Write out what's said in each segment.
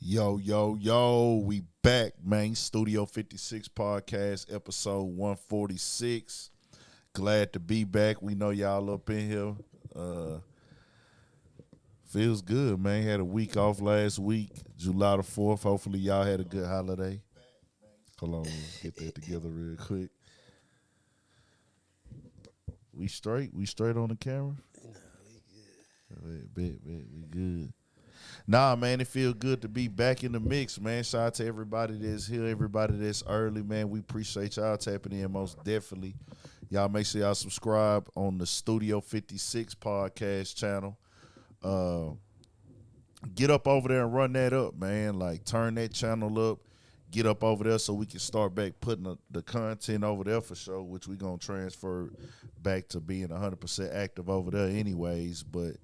Yo, yo, yo, we back, man. Studio 56 podcast, episode 146. Glad to be back. We know y'all up in here. Feels good, man. Had a week off last week, July the 4th. Hopefully y'all had a good holiday. Hold on, let's get that together real quick. We straight? We straight on the camera? Bet, we good. Nah, man, it feel good to be back in the mix, man. Shout out to everybody that's here, everybody that's early, man. We appreciate y'all tapping in most definitely. Y'all make sure y'all subscribe on the Studio 56 podcast channel. Get up over there and run that up, man. Like, turn that channel up. Get up over there so we can start back putting the content over there for sure, which we going to transfer back to being 100% active over there anyways, but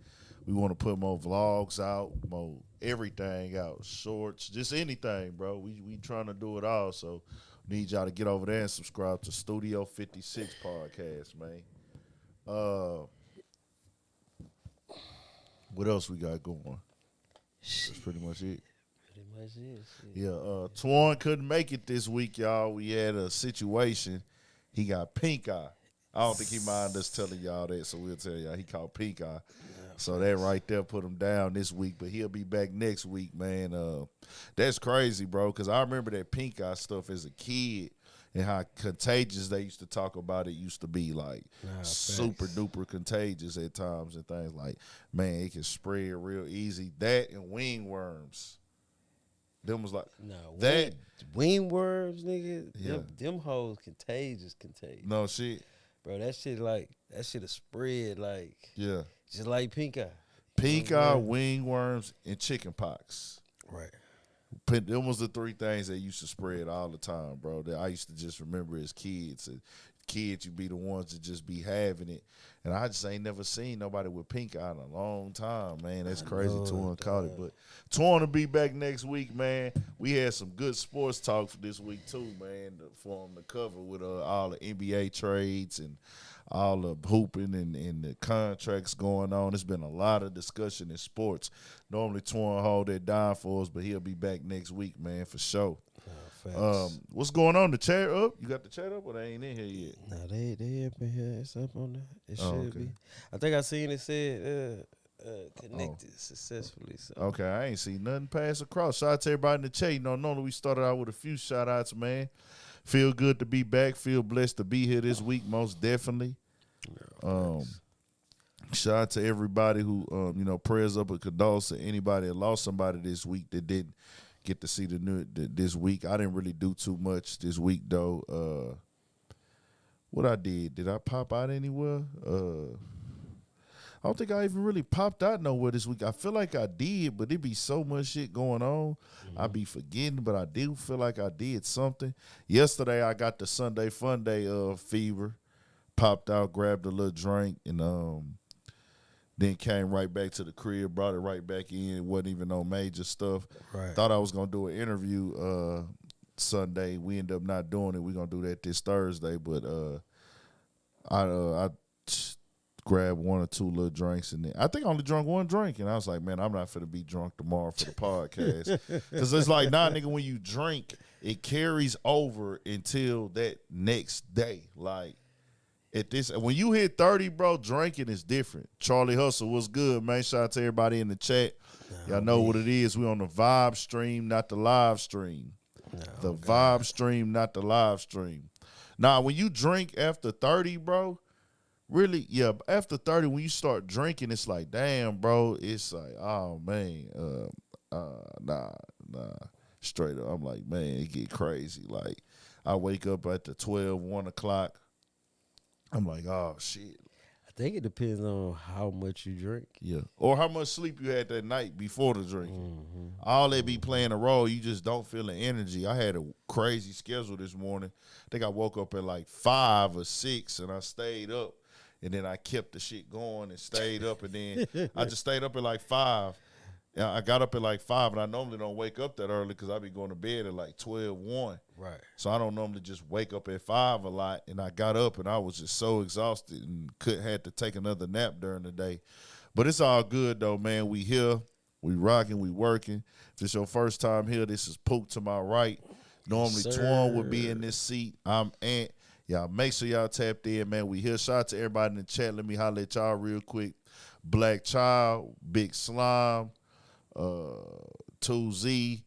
we want to put more vlogs out, more everything out, shorts, just anything, bro. We trying to do it all, so need y'all to get over there and subscribe to Studio 56 podcast, man. What else we got going? That's pretty much it. Pretty much it. Yeah, Twan couldn't make it this week, y'all. We had a situation. He got pink eye. I don't think he mind us telling y'all that, so we'll tell y'all he caught pink eye. So that right there put him down this week, but he'll be back next week, man. That's crazy, bro, because I remember that pink eye stuff as a kid and how contagious they used to talk about it used to be, like super duper contagious at times and things like, man, it can spread real easy. That and wingworms. Them was like that. Wingworms, nigga. Yeah. Them hoes contagious. No shit. Bro, that shit have spread like just like pink eye. Pink eye, wingworms, and chicken pox. Right. Them was the three things that used to spread all the time, bro. That I used to just remember as kids. And kids, you be the ones that just be having it. And I just ain't never seen nobody with pink eye in a long time, man. That's crazy. Twan caught it. But Twan will be back next week, man. We had some good sports talk for this week, too, man, for him to cover with all the NBA trades and all the hooping and the contracts going on. There's been a lot of discussion in sports. Normally, Twan hold that down for us, but he'll be back next week, man, for sure. What's going on? The chat up? You got the chat up, or they ain't in here yet? No, they up in here. It's up on there. It should be. I think I seen it said connected successfully. So. Okay, I ain't seen nothing pass across. Shout out to everybody in the chat. You know, normally we started out with a few shout outs, man. Feel good to be back. Feel blessed to be here this week, most definitely. Shout out to everybody who, prayers up and condolences to anybody that lost somebody this week that didn't get to see this week. I didn't really do too much this week, though. What I did I pop out anywhere? I don't think I even really popped out nowhere this week. I feel like I did, but it be so much shit going on. I be forgetting, but I do feel like I did something. Yesterday, I got the Sunday Fun Day fever. Popped out, grabbed a little drink, and then came right back to the crib, brought it right back in. It wasn't even no major stuff. Right. Thought I was going to do an interview Sunday. We ended up not doing it. We're going to do that this Thursday, but I grabbed one or two little drinks, and then I think I only drunk one drink, and I was like, man, I'm not finna be drunk tomorrow for the podcast. Because it's like, nah, nigga, when you drink, it carries over until that next day. Like, when you hit 30, bro, drinking is different. Charlie Hustle, what's good, man? Shout out to everybody in the chat. Y'all know what it is. We on the vibe stream, not the live stream. The vibe stream, not the live stream. Nah, when you drink after 30, bro, really, yeah, after 30, when you start drinking, it's like, damn, bro, it's like, oh, man, nah, straight up. I'm like, man, it get crazy. Like, I wake up at the 12, 1 o'clock. I'm like, oh, shit. I think it depends on how much you drink. Yeah. Or how much sleep you had that night before the drinking. All that be playing a role. You just don't feel the energy. I had a crazy schedule this morning. I think I woke up at like 5 or 6, and I stayed up. And then I kept the shit going and stayed up. And then I just stayed up at like 5. I got up at like 5, and I normally don't wake up that early because I be going to bed at like 12, 1. Right. So I don't normally just wake up at 5 a lot. And I got up, and I was just so exhausted and had to take another nap during the day. But it's all good, though, man. We here. We rocking, we working. If it's your first time here, this is Pook to my right. Normally, Twan would be in this seat. I'm Ant. Y'all make sure y'all tapped in, man. We here. Shout out to everybody in the chat. Let me holler at y'all real quick. Black Child, Big Slime, 2Z.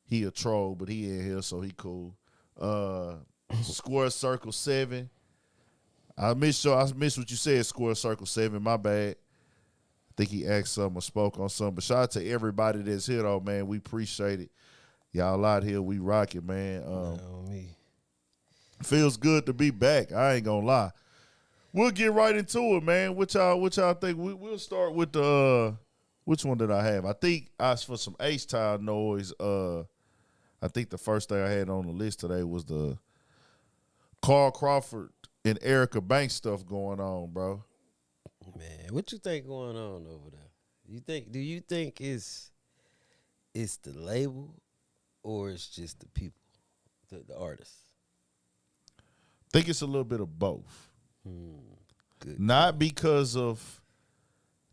He a troll, but he in here, so he cool. Square Circle 7. I missed what you said, Square Circle 7. My bad. I think he asked something or spoke on something. But shout out to everybody that's here, though, man. We appreciate it. Y'all out here, we rock it, man. Feels good to be back. I ain't gonna lie. We'll get right into it, man. What y'all think? We'll start with the which one did I have? I think I asked for some H-Town noise. I think the first thing I had on the list today was the Carl Crawford and Erica Banks stuff going on, bro. Man, what you think going on over there? Do you think it's the label or it's just the people, the artists? I think it's a little bit of both. Good. Not because of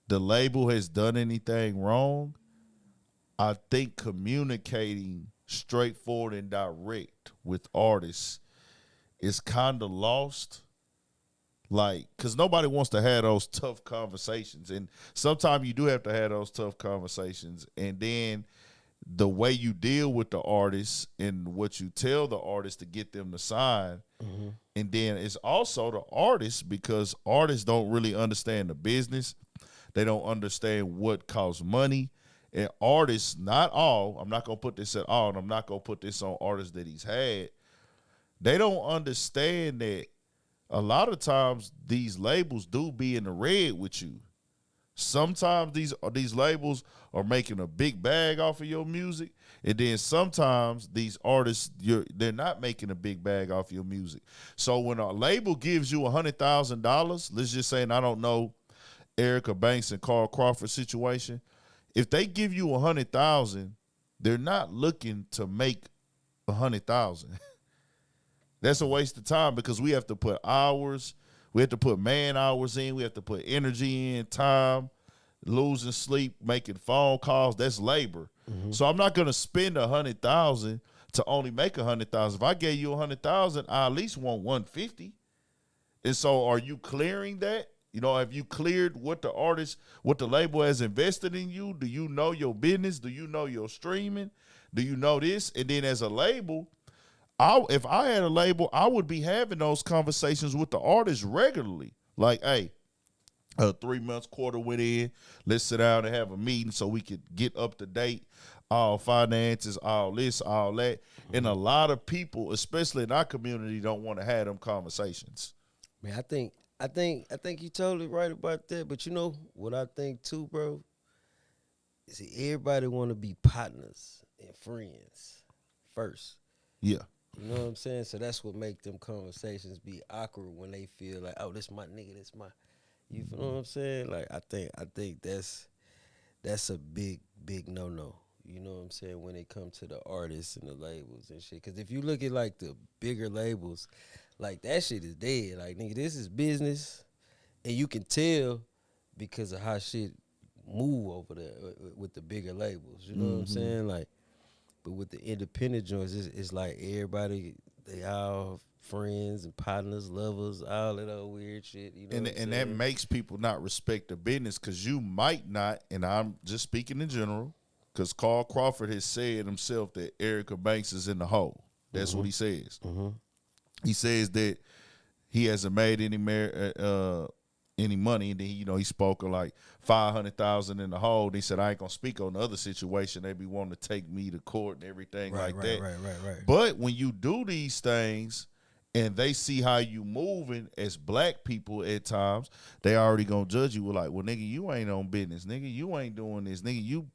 the label has done anything wrong. I think communicating straightforward and direct with artists is kind of lost. Like, because nobody wants to have those tough conversations. And sometimes you do have to have those tough conversations. And then the way you deal with the artist and what you tell the artist to get them to sign. Mm-hmm. And then it's also the artists, because artists don't really understand the business. They don't understand what costs money. And artists, not all, I'm not going to put this at all, and I'm not going to put this on artists that he's had. They don't understand that a lot of times these labels do be in the red with you. Sometimes these labels are making a big bag off of your music, and then sometimes these artists, they're not making a big bag off your music. So when a label gives you $100,000, let's just say, and I don't know Erica Banks and Carl Crawford situation, if they give you $100,000, they're not looking to make $100,000. That's a waste of time, because we have to put hours, we have to put man hours in, we have to put energy in, time, losing sleep, making phone calls. That's labor. Mm-hmm. So I'm not going to spend $100,000 to only make $100,000. If I gave you $100,000, I at least want $150,000. And so, are you clearing that? You know, have you cleared what the label has invested in you? Do you know your business? Do you know your streaming? Do you know this? And then as a label, if I had a label, I would be having those conversations with the artists regularly. Like, hey, 3 months, quarter went in. Let's sit down and have a meeting so we could get up to date, all finances, all this, all that. Mm-hmm. And a lot of people, especially in our community, don't want to have them conversations. Man, I think you're totally right about that. But you know what I think too, bro? See, everybody want to be partners and friends first. Yeah. You know what I'm saying? So that's what make them conversations be awkward when they feel like, oh, this my nigga, this my, you know what I'm saying? Like, I think that's a big no-no. You know what I'm saying? When it comes to the artists and the labels and shit. Because if you look at, like, the bigger labels, like, that shit is dead. Like, nigga, this is business. And you can tell because of how shit move over there with the bigger labels. You know what I'm saying? Like, but with the independent joints, it's like everybody, they all friends and partners, lovers, all that old weird shit. You know and that makes people not respect the business, because you might not, and I'm just speaking in general, because Carl Crawford has said himself that Erica Banks is in the hole. That's what he says. Mm-hmm. He says that he hasn't made any money, and then he spoke of like $500,000 in the hole. He said, I ain't gonna speak on the other situation. They be wanting to take me to court and everything that. Right. But when you do these things and they see how you moving as black people at times, they already gonna judge you with like, well, nigga, you ain't on business, nigga, you ain't doing this, nigga, you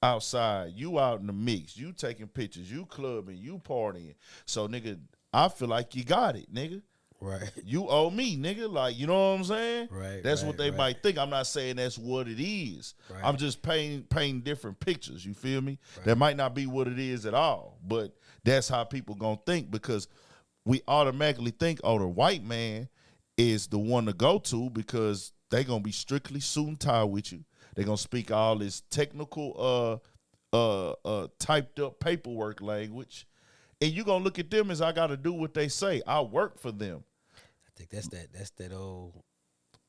outside, you out in the mix, you taking pictures, you clubbing, you partying. So, nigga, I feel like you got it, nigga. Right. You owe me, nigga. Like, you know what I'm saying? Right. That's what they might think. I'm not saying that's what it is. Right. I'm just painting different pictures. You feel me? Right. That might not be what it is at all. But that's how people gonna think, because we automatically think, oh, the white man is the one to go to, because they gonna be strictly suit and tie with you. They're gonna speak all this technical typed up paperwork language. And you gonna look at them as I gotta do what they say. I work for them. I think that's that old.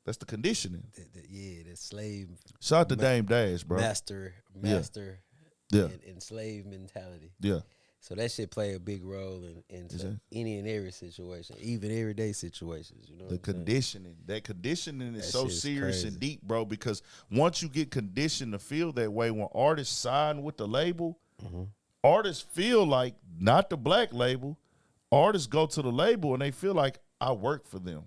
That's the conditioning. The slave. Shout out to Dame Dash, bro. Master, yeah. And slave mentality. Yeah. So that shit play a big role in any and every situation, even everyday situations. You know, the conditioning. That conditioning is so serious crazy. and deep, bro. Because once you get conditioned to feel that way, when artists sign with the label, artists feel like not the black label. Artists go to the label and they feel like I work for them.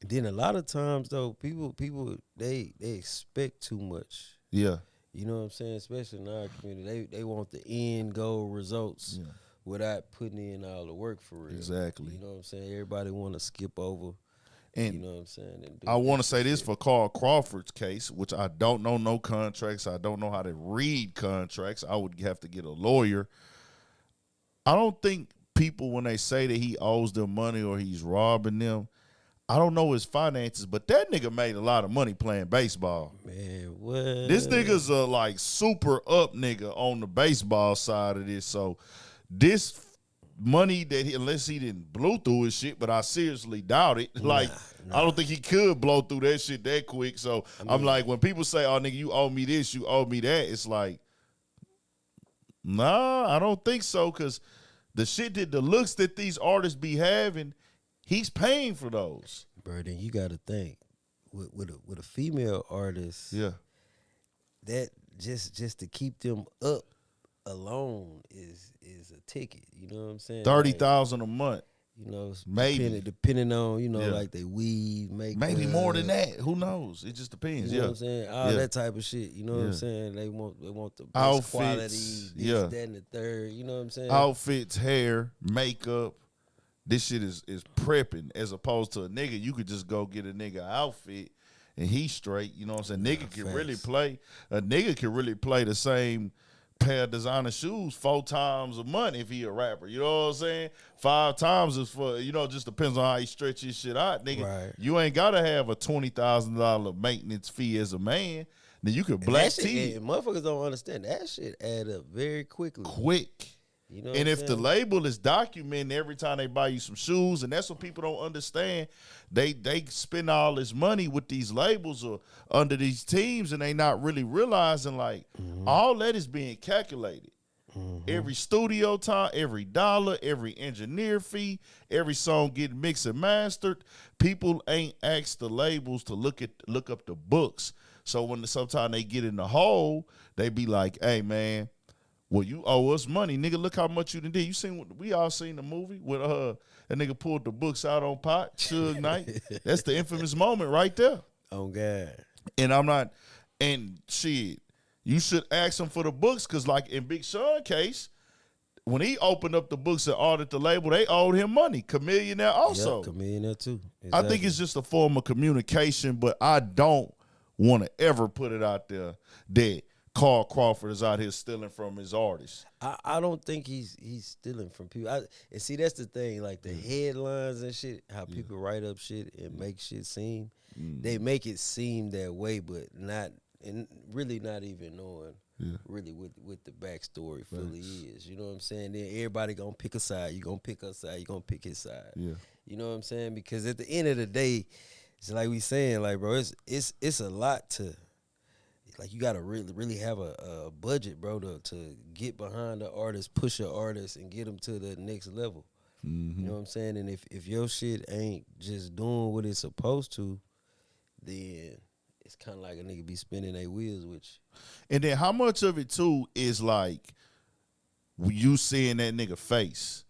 Then a lot of times though, people they expect too much. Yeah. You know what I'm saying? Especially in our community, they want the end goal results without putting in all the work for real. Exactly. You know what I'm saying? Everybody want to skip over. And you know what I'm saying? And I want to say this for Carl Crawford's case, which I don't know no contracts. I don't know how to read contracts. I would have to get a lawyer. I don't think people, when they say that he owes them money or he's robbing them, I don't know his finances, but that nigga made a lot of money playing baseball. Man, what? This nigga's a like super up nigga on the baseball side of this. So this money that unless he didn't blow through his shit, but I seriously doubt it. Like, I don't think he could blow through that shit that quick. So I'm like, when people say, oh, nigga, you owe me this, you owe me that, it's like, nah, I don't think so, because the shit that the looks that these artists be having, he's paying for those. Bro, then you got to think with a female artist. Yeah, that just to keep them up alone is a ticket. You know what I'm saying? $30,000 a month. You know, maybe depending on like they weave, make maybe more than that. Who knows? It just depends. You know what I'm saying? All that type of shit. You know what I'm saying? They want the best outfits, quality, this, that, and the third. You know what I'm saying? Outfits, hair, makeup. This shit is prepping, as opposed to a nigga. You could just go get a nigga outfit and he's straight. You know what I'm saying? Nigga can really play. A nigga can really play the same pair of designer shoes 4 times a month if he a rapper. You know what I'm saying? 5 times is for, just depends on how he stretch his shit out, nigga. Right. You ain't gotta have a $20,000 maintenance fee as a man. Then you could black tee. Motherfuckers don't understand that shit add up very quickly. Quick. You know, and if the label is documenting every time they buy you some shoes, and that's what people don't understand, they spend all this money with these labels or under these teams, and they not really realizing like all that is being calculated. Every studio time, every dollar, every engineer fee, every song getting mixed and mastered. People ain't asked the labels to look up the books. So when sometimes they get in the hole, they be like, "Hey man, well, you owe us money, nigga. Look how much you done did." We all seen the movie with that nigga pulled the books out on pot, Suge Knight. That's the infamous moment right there. Oh God. And I'm not, and shit, you should ask him for the books, because like in Big Sean's case, when he opened up the books and audited the label, they owed him money. Chamillionaire also. Yep, Chamillionaire too. Exactly. I think it's just a form of communication, but I don't want to ever put it out there that Carl Crawford is out here stealing from his artists. I don't think he's stealing from people. And see, that's the thing, like the headlines and shit, how people write up shit and make shit seem, they make it seem that way, but not, and really not even knowing really what the backstory fully is. You know what I'm saying? Then everybody gonna pick a side. You gonna pick her side. You gonna pick his side. Yeah. You know what I'm saying? Because at the end of the day, it's like we saying, like, bro, it's a lot to. Like, you gotta really have a budget, bro, to get behind the artist, push an artist, and get them to the next level. You know what I'm saying? And if your shit ain't just doing what it's supposed to, then it's kind of like a nigga be spinning their wheels with you. And then how much of it too is like you seeing that nigga face?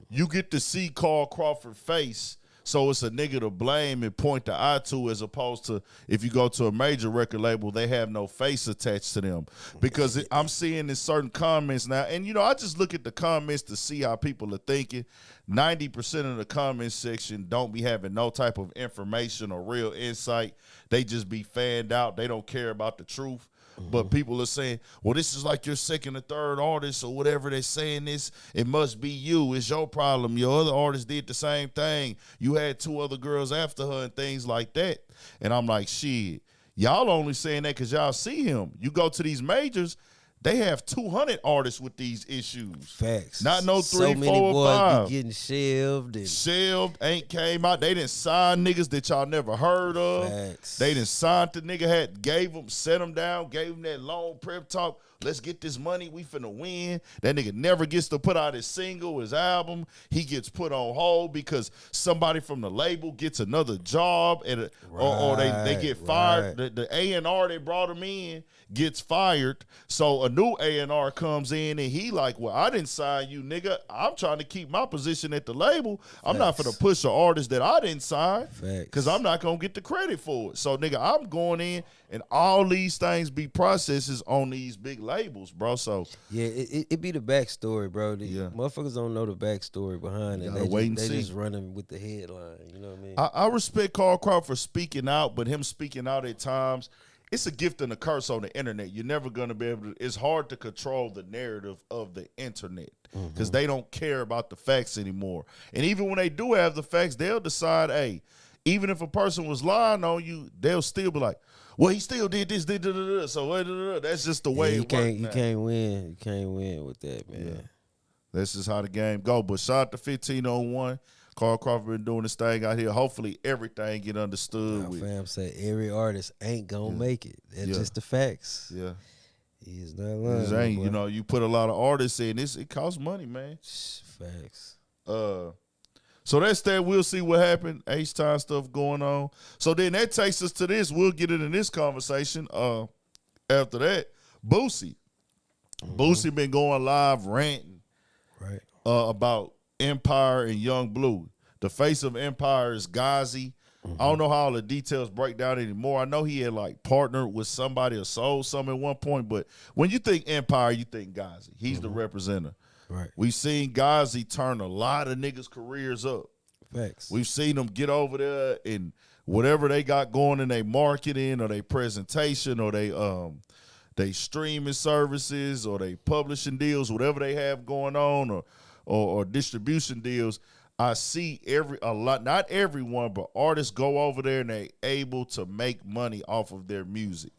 You get to see Carl Crawford face. So it's a nigga to blame and point the eye to, as opposed to if you go to a major record label, they have no face attached to them. Because I'm seeing in certain comments now, and I just look at the comments to see how people are thinking. 90% of the comment section don't be having no type of information or real insight. They just be fanned out. They don't care about the truth. But people are saying, well, this is like your second or third artist or whatever they're saying this. It must be you. It's your problem. Your other artist did the same thing. You had 2 other girls after her and things like that. And I'm like, shit, Y'all only saying that because y'all see him. You go to these majors, they have 200 artists with these issues. Facts. Not no 3, so 4, many or boys 5. be getting shelved. And Shelved, ain't came out. They didn't sign niggas that y'all never heard of. Facts. They didn't sign the nigga, gave him, set him down, gave him that long prep talk. Let's get this money. We finna win. That nigga never gets to put out his single, his album. He gets put on hold because somebody from the label gets another job or they get fired. Right. The A&R they brought him in gets fired. So a new A&R comes in and he like, well, I didn't sign you, nigga. I'm trying to keep my position at the label. I'm not finna push an artist that I didn't sign because I'm not gonna get the credit for it. So nigga, I'm going in and all these things be processes on these big labels, bro. So yeah, it be the backstory, bro. Yeah. Motherfuckers don't know the backstory behind it. They just running with the headline. You know what I mean? I respect Carl Crawford for speaking out, but him speaking out at times, it's a gift and a curse on the internet. You're never going to be able to, it's hard to control the narrative of the internet because they don't care about the facts anymore. And even when they do have the facts, they'll decide, hey, even if a person was lying on you, they'll still be like, well, he still did this, so that's just the way it works. You can't win. You can't win with that, man. Yeah. That's just how the game go. But shout out to 1501. Carl Crawford been doing this thing out here. Hopefully everything get understood. Fam said every artist ain't gonna make it. That's just the facts. Yeah. He is not lying. You know, you put a lot of artists in this, it costs money, man. Facts. So that's that. We'll see what happened. H-Time stuff going on. So then that takes us to this. We'll get into this conversation. After that, Boosie. Boosie been going live ranting about Empire and Young Blue. The face of Empire is Ghazi. I don't know how all the details break down anymore. I know he had like partnered with somebody or sold something at one point, but when you think Empire, you think Ghazi. He's the representative. Right. We've seen Ghazi turn a lot of niggas' careers up. Facts. We've seen them get over there and whatever they got going in their marketing or their presentation or they streaming services or they publishing deals, whatever they have going on or distribution deals. I see not everyone, but artists go over there and they able to make money off of their music.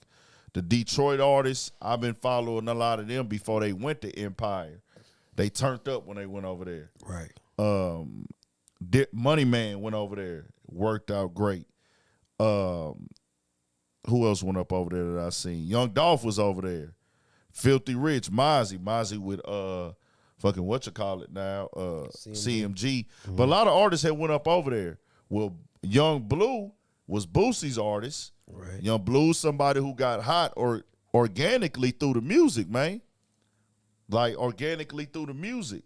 The Detroit artists, I've been following a lot of them before they went to Empire. They turned up when they went over there. Right. Money Man went over there. Worked out great. Who else went up over there that I seen? Young Dolph was over there. Filthy Rich, Mozzie with fucking whatchamacallit now, CMG. But a lot of artists had went up over there. Well, Young Blue was Boosie's artist. Right. Young Blue's somebody who got hot or organically through the music, man. Like organically through the music.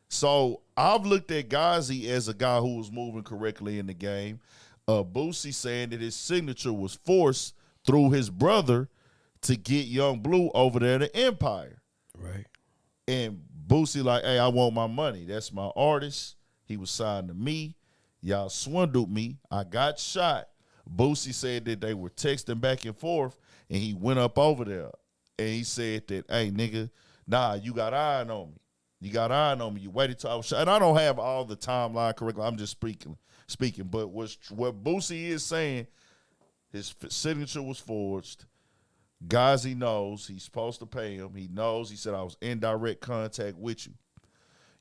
So I've looked at Ghazi as a guy who was moving correctly in the game. Boosie saying that his signature was forced through his brother to get Young Blue over there to Empire. Right. And Boosie like, hey, I want my money. That's my artist. He was signed to me. Y'all swindled me. I got shot. Boosie said that they were texting back and forth, and he went up over there. And he said that, hey, nigga, nah, you got iron on me. You got iron on me. You waited till I was shot. And I don't have all the timeline correctly. I'm just speaking. But what Boosie is saying, his signature was forged. Ghazi knows he's supposed to pay him. He knows. He said, I was in direct contact with you.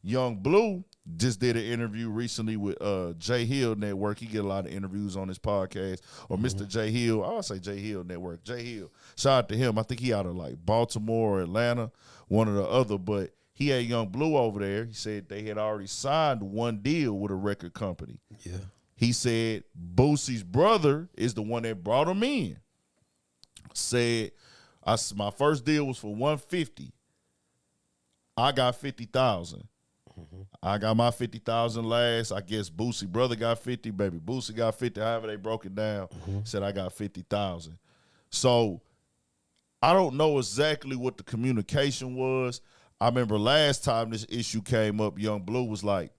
Young Blue just did an interview recently with J Hill Network. He get a lot of interviews on his podcast. Or Mr. J Hill. I would say J Hill Network. J Hill. Shout out to him. I think he out of like Baltimore or Atlanta, one or the other. But he had Young Blue over there. He said they had already signed one deal with a record company. Yeah. He said Boosie's brother is the one that brought him in. Said, my first deal was for $150. I got $50,000. I got my $50,000 last. I guess Boosie brother got 50. Baby Boosie got 50. However they broke it down. Said I got 50,000. So I don't know exactly what the communication was. I remember last time this issue came up, Young Blue was like,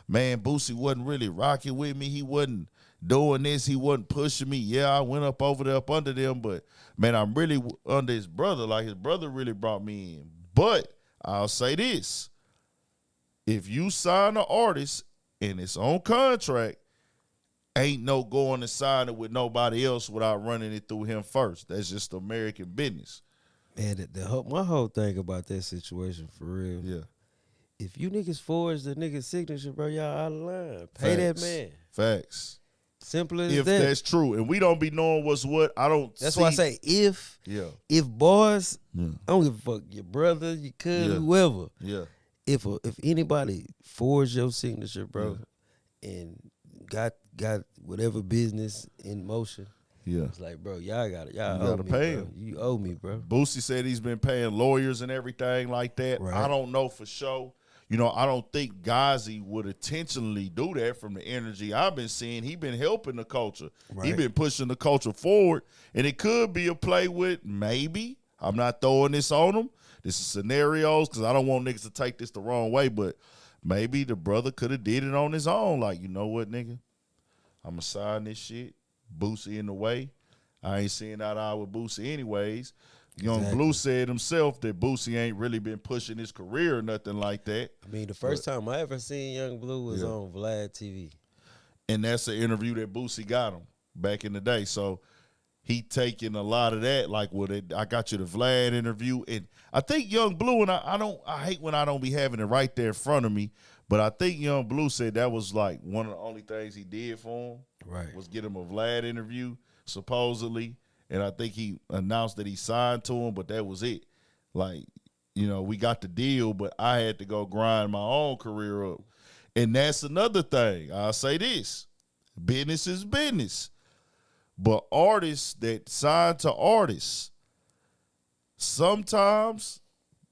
man, Boosie wasn't really rocking with me. He wasn't doing this. He wasn't pushing me. Yeah, I went up over there up under them, but, man, I'm really under his brother. Like, his brother really brought me in. But I'll say this. If you sign an artist and it's on contract, ain't no going to sign it with nobody else without running it through him first. That's just American business. Man, my whole thing about that situation for real. Yeah. If you niggas forge the nigga's signature, bro, y'all out of line. Pay that man. Facts. Simple as if that. That's true, and we don't be knowing what's what. That's why I say if boys, I don't give a fuck, your brother, your cousin, whoever. Yeah. If anybody forged your signature, bro, and got whatever business in motion, it's like, bro, y'all gotta pay him. You owe me, bro. Boosie said he's been paying lawyers and everything like that. Right. I don't know for sure. You know, I don't think Ghazi would intentionally do that from the energy I've been seeing. He been helping the culture. Right. He been pushing the culture forward. And it could be a play with maybe. I'm not throwing this on him. This is scenarios because I don't want niggas to take this the wrong way. But maybe the brother could have did it on his own. Like, you know what, nigga? I'm going to sign this shit. Boosie in the way. I ain't seeing eye to eye with Boosie anyways. Young Blue said himself that Boosie ain't really been pushing his career or nothing like that. I mean, the first time I ever seen Young Blue was on Vlad TV. And that's an interview that Boosie got him back in the day. So he taking a lot of that, like I got you the Vlad interview. And I think Young Blue, and I hate when I don't be having it right there in front of me, but I think Young Blue said that was like one of the only things he did for him. Right. Was get him a Vlad interview, supposedly. And I think he announced that he signed to him, but that was it. Like, you know, we got the deal, but I had to go grind my own career up. And that's another thing. I'll say this. Business is business. But artists that sign to artists, sometimes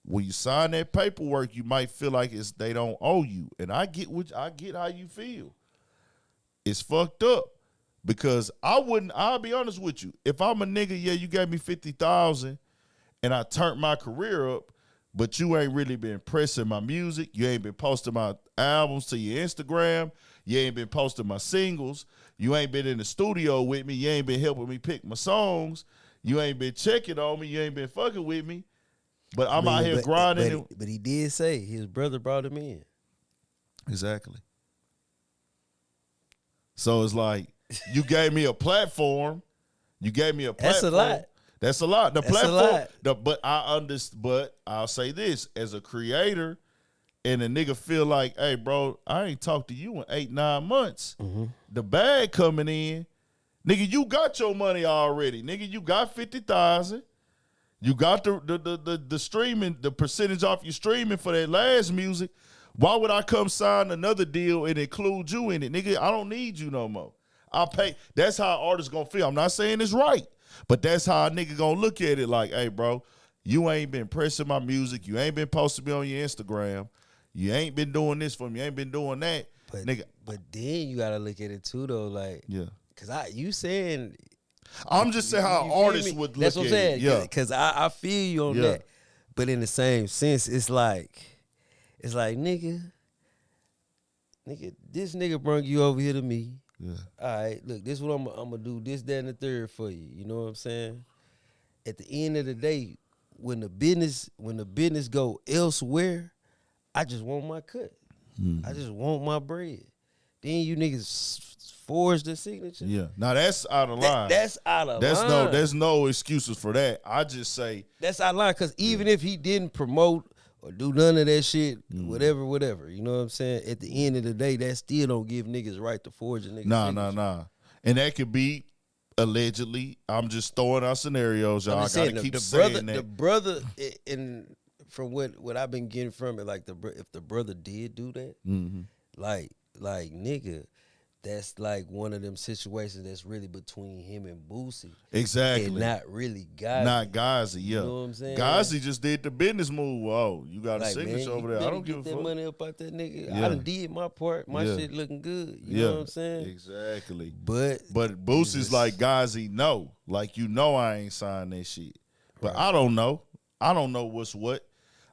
when you sign that paperwork, you might feel like they don't owe you. And I get how you feel. It's fucked up. Because I'll be honest with you. If I'm a nigga, you gave me 50,000 and I turned my career up, but you ain't really been pressing my music. You ain't been posting my albums to your Instagram. You ain't been posting my singles. You ain't been in the studio with me. You ain't been helping me pick my songs. You ain't been checking on me. You ain't been fucking with me. But I'm out here grinding. But he did say his brother brought him in. Exactly. So it's like, you gave me a platform. That's a lot. That's a lot. The platform. But I'll say this as a creator, and a nigga feel like, hey, bro, I ain't talked to you in 8-9 months. Mm-hmm. The bag coming in, nigga, you got your money already. Nigga, you got 50,000. You got the streaming, the percentage off your streaming for that last music. Why would I come sign another deal and include you in it, nigga? I don't need you no more. I'll pay. That's how artists gonna feel. I'm not saying it's right, but that's how a nigga gonna look at it. Like, hey, bro, you ain't been pressing my music. You ain't been posting me on your Instagram. You ain't been doing this for me. You ain't been doing that, nigga. But then you gotta look at it too, though. Like, cause you saying, I'm just saying how artists would look at it. That's what I'm saying. Yeah, cause I feel you on that. But in the same sense, it's like, nigga, this nigga brought you over here to me. Yeah. All right, look, this is what I'm gonna do, this, that, and the third for you. You know what I'm saying? At the end of the day, when the business go elsewhere, I just want my cut. Mm-hmm. I just want my bread. Then you niggas forge the signature. Yeah. Now that's out of line. That's out of line. There's no excuses for that. I just say that's out of line, because even if he didn't promote or do none of that shit, whatever. You know what I'm saying? At the end of the day, that still don't give niggas right to forge a nigga. Nah. And that could be allegedly. I'm just throwing out scenarios, y'all. I gotta keep saying that. The brother, and from what I've been getting from it, like if the brother did do that, like nigga, that's like one of them situations that's really between him and Boosie. Exactly. And not really Ghazi. Not Ghazi, yeah. You know what I'm saying? Ghazi just did the business move. Oh, you got a signature over there. I don't give a fuck. Get that money up out that nigga. Yeah. I done did my part. My shit looking good. You know what I'm saying? Exactly. But Boosie's like, Ghazi, no. Like, you know I ain't signed that shit. But I don't know. I don't know what's what.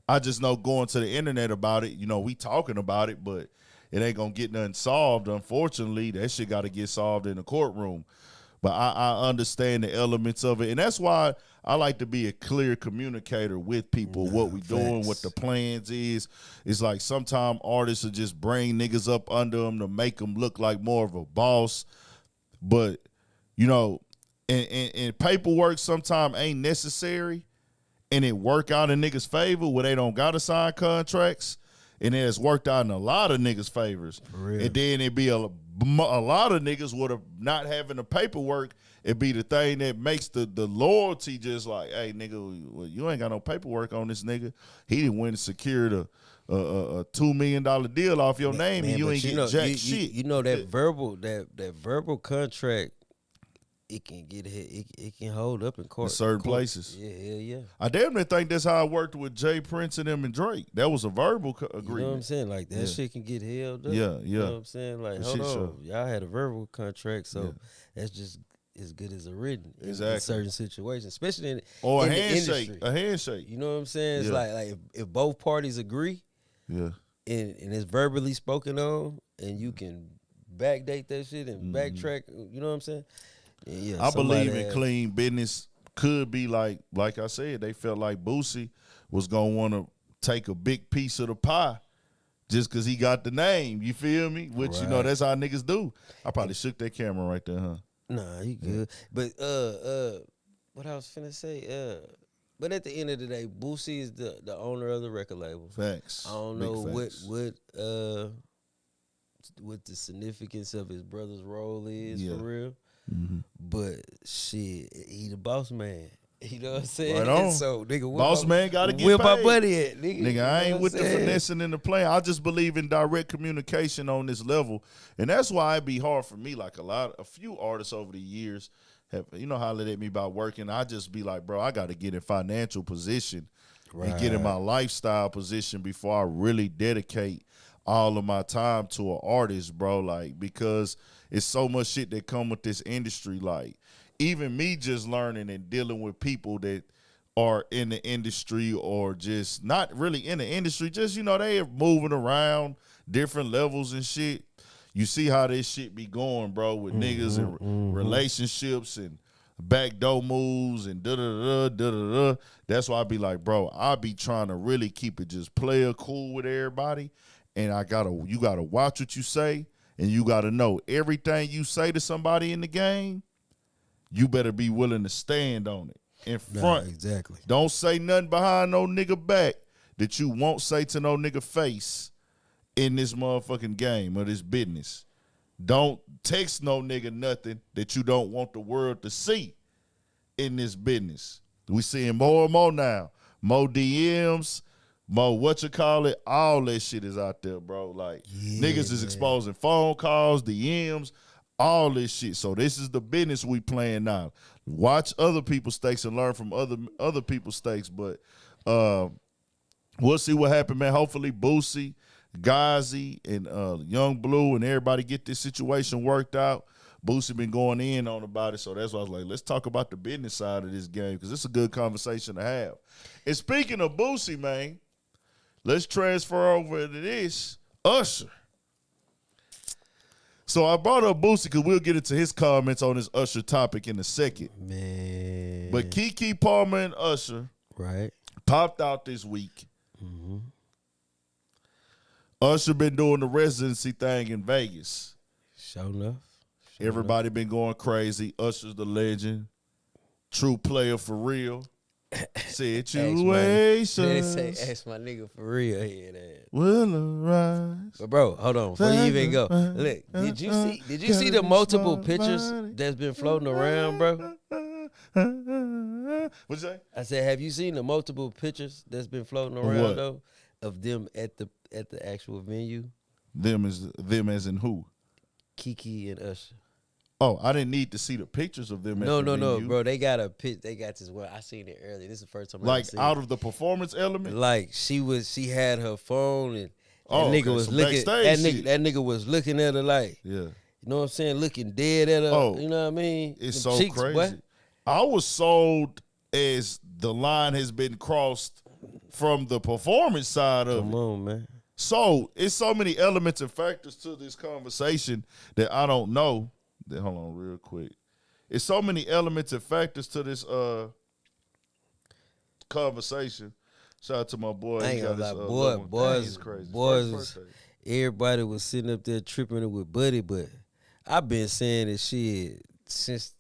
I just know going to the internet about it, you know, we talking about it, but it ain't gonna get nothing solved. Unfortunately, that shit got to get solved in the courtroom. But I understand the elements of it, and that's why I like to be a clear communicator with people. What we doing, what the plans is. It's like sometimes artists will just bring niggas up under them to make them look like more of a boss. But, you know, and paperwork sometimes ain't necessary, and it work out in niggas' favor where they don't gotta sign contracts, and it has worked out in a lot of niggas' favors. For real. And then it be a lot of niggas would have not having the paperwork. It be the thing that makes the loyalty just like, hey, nigga, well, you ain't got no paperwork on this nigga. He didn't win and secured a $2 million deal off your name, and you ain't get jack shit. You know that verbal contract, it can get hit. It can hold up in court. In certain places. Yeah. I damn near think that's how I worked with Jay Prince and them and Drake. That was a verbal agreement. You know what I'm saying? Like that shit can get held up. Yeah. You know what I'm saying? Like, hold on, sure. y'all had a verbal contract, so that's just as good as a written in certain situations, especially in or in a the handshake. industry. A handshake. You know what I'm saying? It's Yeah. like if both parties agree, Yeah. and it's verbally spoken on, and you can backdate that shit and backtrack. You know what I'm saying? Yeah, I believe in clean business. Could be like I said, they felt like Boosie was gonna want to take a big piece of the pie just because he got the name. You feel me? Which you know that's how niggas do. I probably shook that camera right there, huh? Nah, you good. But what I was finna say, but at the end of the day, Boosie is the owner of the record label. Facts. I don't Big know facts. what the significance of his brother's role is Yeah. for real. Mm-hmm. But shit, he the boss man. You know what I'm saying? Right on. So nigga, Boss man gotta get where my paid. buddy at, nigga? Nigga, You know I ain't what with I'm the saying? finessing in the play. I just believe in direct communication on this level. And that's why it be hard for me. Like a few artists over the years have, hollered at me about working. I just be like, bro, I got to get in financial position and get in my lifestyle position before I really dedicate all of my time to an artist, bro. Like, because it's so much shit that come with this industry. Like, even me just learning and dealing with people that are in the industry or just not really in the industry, just, they are moving around different levels and shit. You see how this shit be going, bro, with niggas and relationships and backdoor moves and da-da-da. That's why I be like, bro, I be trying to really keep it just player cool with everybody. And you gotta watch what you say, and you gotta know everything you say to somebody in the game, you better be willing to stand on it. In front. Exactly. Don't say nothing behind no nigga back that you won't say to no nigga face in this motherfucking game or this business. Don't text no nigga nothing that you don't want the world to see in this business. We seeing more and more now. More DMs, more all that shit is out there, bro. Like, niggas is exposing phone calls, DMs, all this shit. So this is the business we playing now. Watch other people's stakes and learn from other people's stakes. But we'll see what happens, man. Hopefully Boosie, Gazi, and Young Blue and everybody get this situation worked out. Boosie been going in on about it, so that's why I was like, let's talk about the business side of this game, because it's a good conversation to have. And speaking of Boosie, man, let's transfer over to this. Usher. So I brought up Boosie because we'll get into his comments on this Usher topic in a second. Man. But KeKe Palmer and Usher popped out this week. Mm-hmm. Usher been doing the residency thing in Vegas. Sure enough. Everybody been going crazy. Usher's the legend. True player for real. Situations. Ask my nigga for real here. Will arise. But bro, hold on. Before you even go, look, did you see the multiple pictures that's been floating around, bro? What'd you say? I said, have you seen the multiple pictures that's been floating around though, of them at the actual venue? Them as in who? KeKe and Usher. Oh, I didn't need to see the pictures of them. No, bro. They got a pitch. They got this. Well, I seen it earlier. This is the first time. Like seen out it. of the performance element. Like she had her phone and that nigga was looking. That nigga was looking at her like, you know what I'm saying, looking dead at her. Oh, you know what I mean? It's Them so cheeks, crazy. Boy. I was sold as the line has been crossed from the performance side of it. Come on, man. So it's so many elements and factors to this conversation that I don't know. Hold on real quick. It's so many elements and factors to this conversation. Shout out to my boy. I ain't gonna lie, boys, everybody was sitting up there tripping it with Buddy, but I've been saying this shit since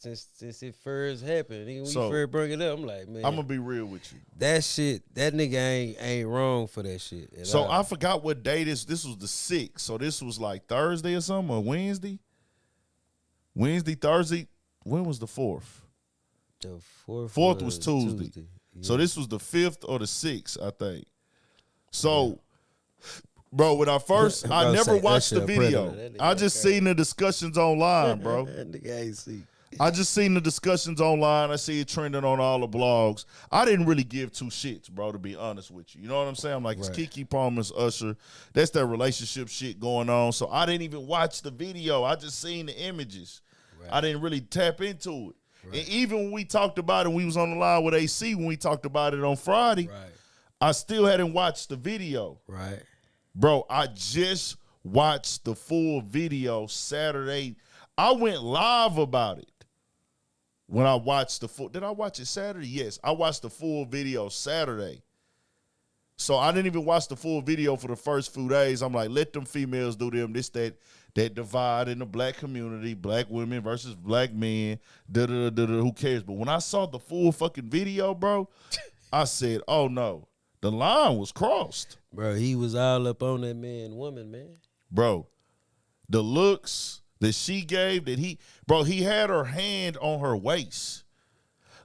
it first happened. Nigga, when you first bring it up, I'm like, man, I'm gonna be real with you. That shit, that nigga ain't wrong for that shit. So I forgot what day this was the 6th. So this was like Thursday or something, or Wednesday? Thursday. When was the 4th? The 4th. 4th was Tuesday. Yeah. So this was the 5th or the 6th, I think. So, bro, when I first, I never watched the video. I just seen the discussions online, bro. That nigga ain't see. I just seen the discussions online. I see it trending on all the blogs. I didn't really give two shits, bro, to be honest with you. You know what I'm saying? I'm like, it's KeKe Palmer's Usher. That's that relationship shit going on. So I didn't even watch the video. I just seen the images. Right. I didn't really tap into it. Right. And even when we talked about it, we was on the line with AC when we talked about it on Friday, I still hadn't watched the video. Right. Bro, I just watched the full video Saturday. I went live about it. When I watched the full, did I watch it Saturday? Yes, I watched the full video Saturday. So I didn't even watch the full video for the first few days. I'm like, let them females do them, this, that divide in the black community, black women versus black men, who cares? But when I saw the full fucking video, bro, I said, oh no, the line was crossed. Bro, he was all up on that man, woman, man. Bro, the looks that she gave, he had her hand on her waist.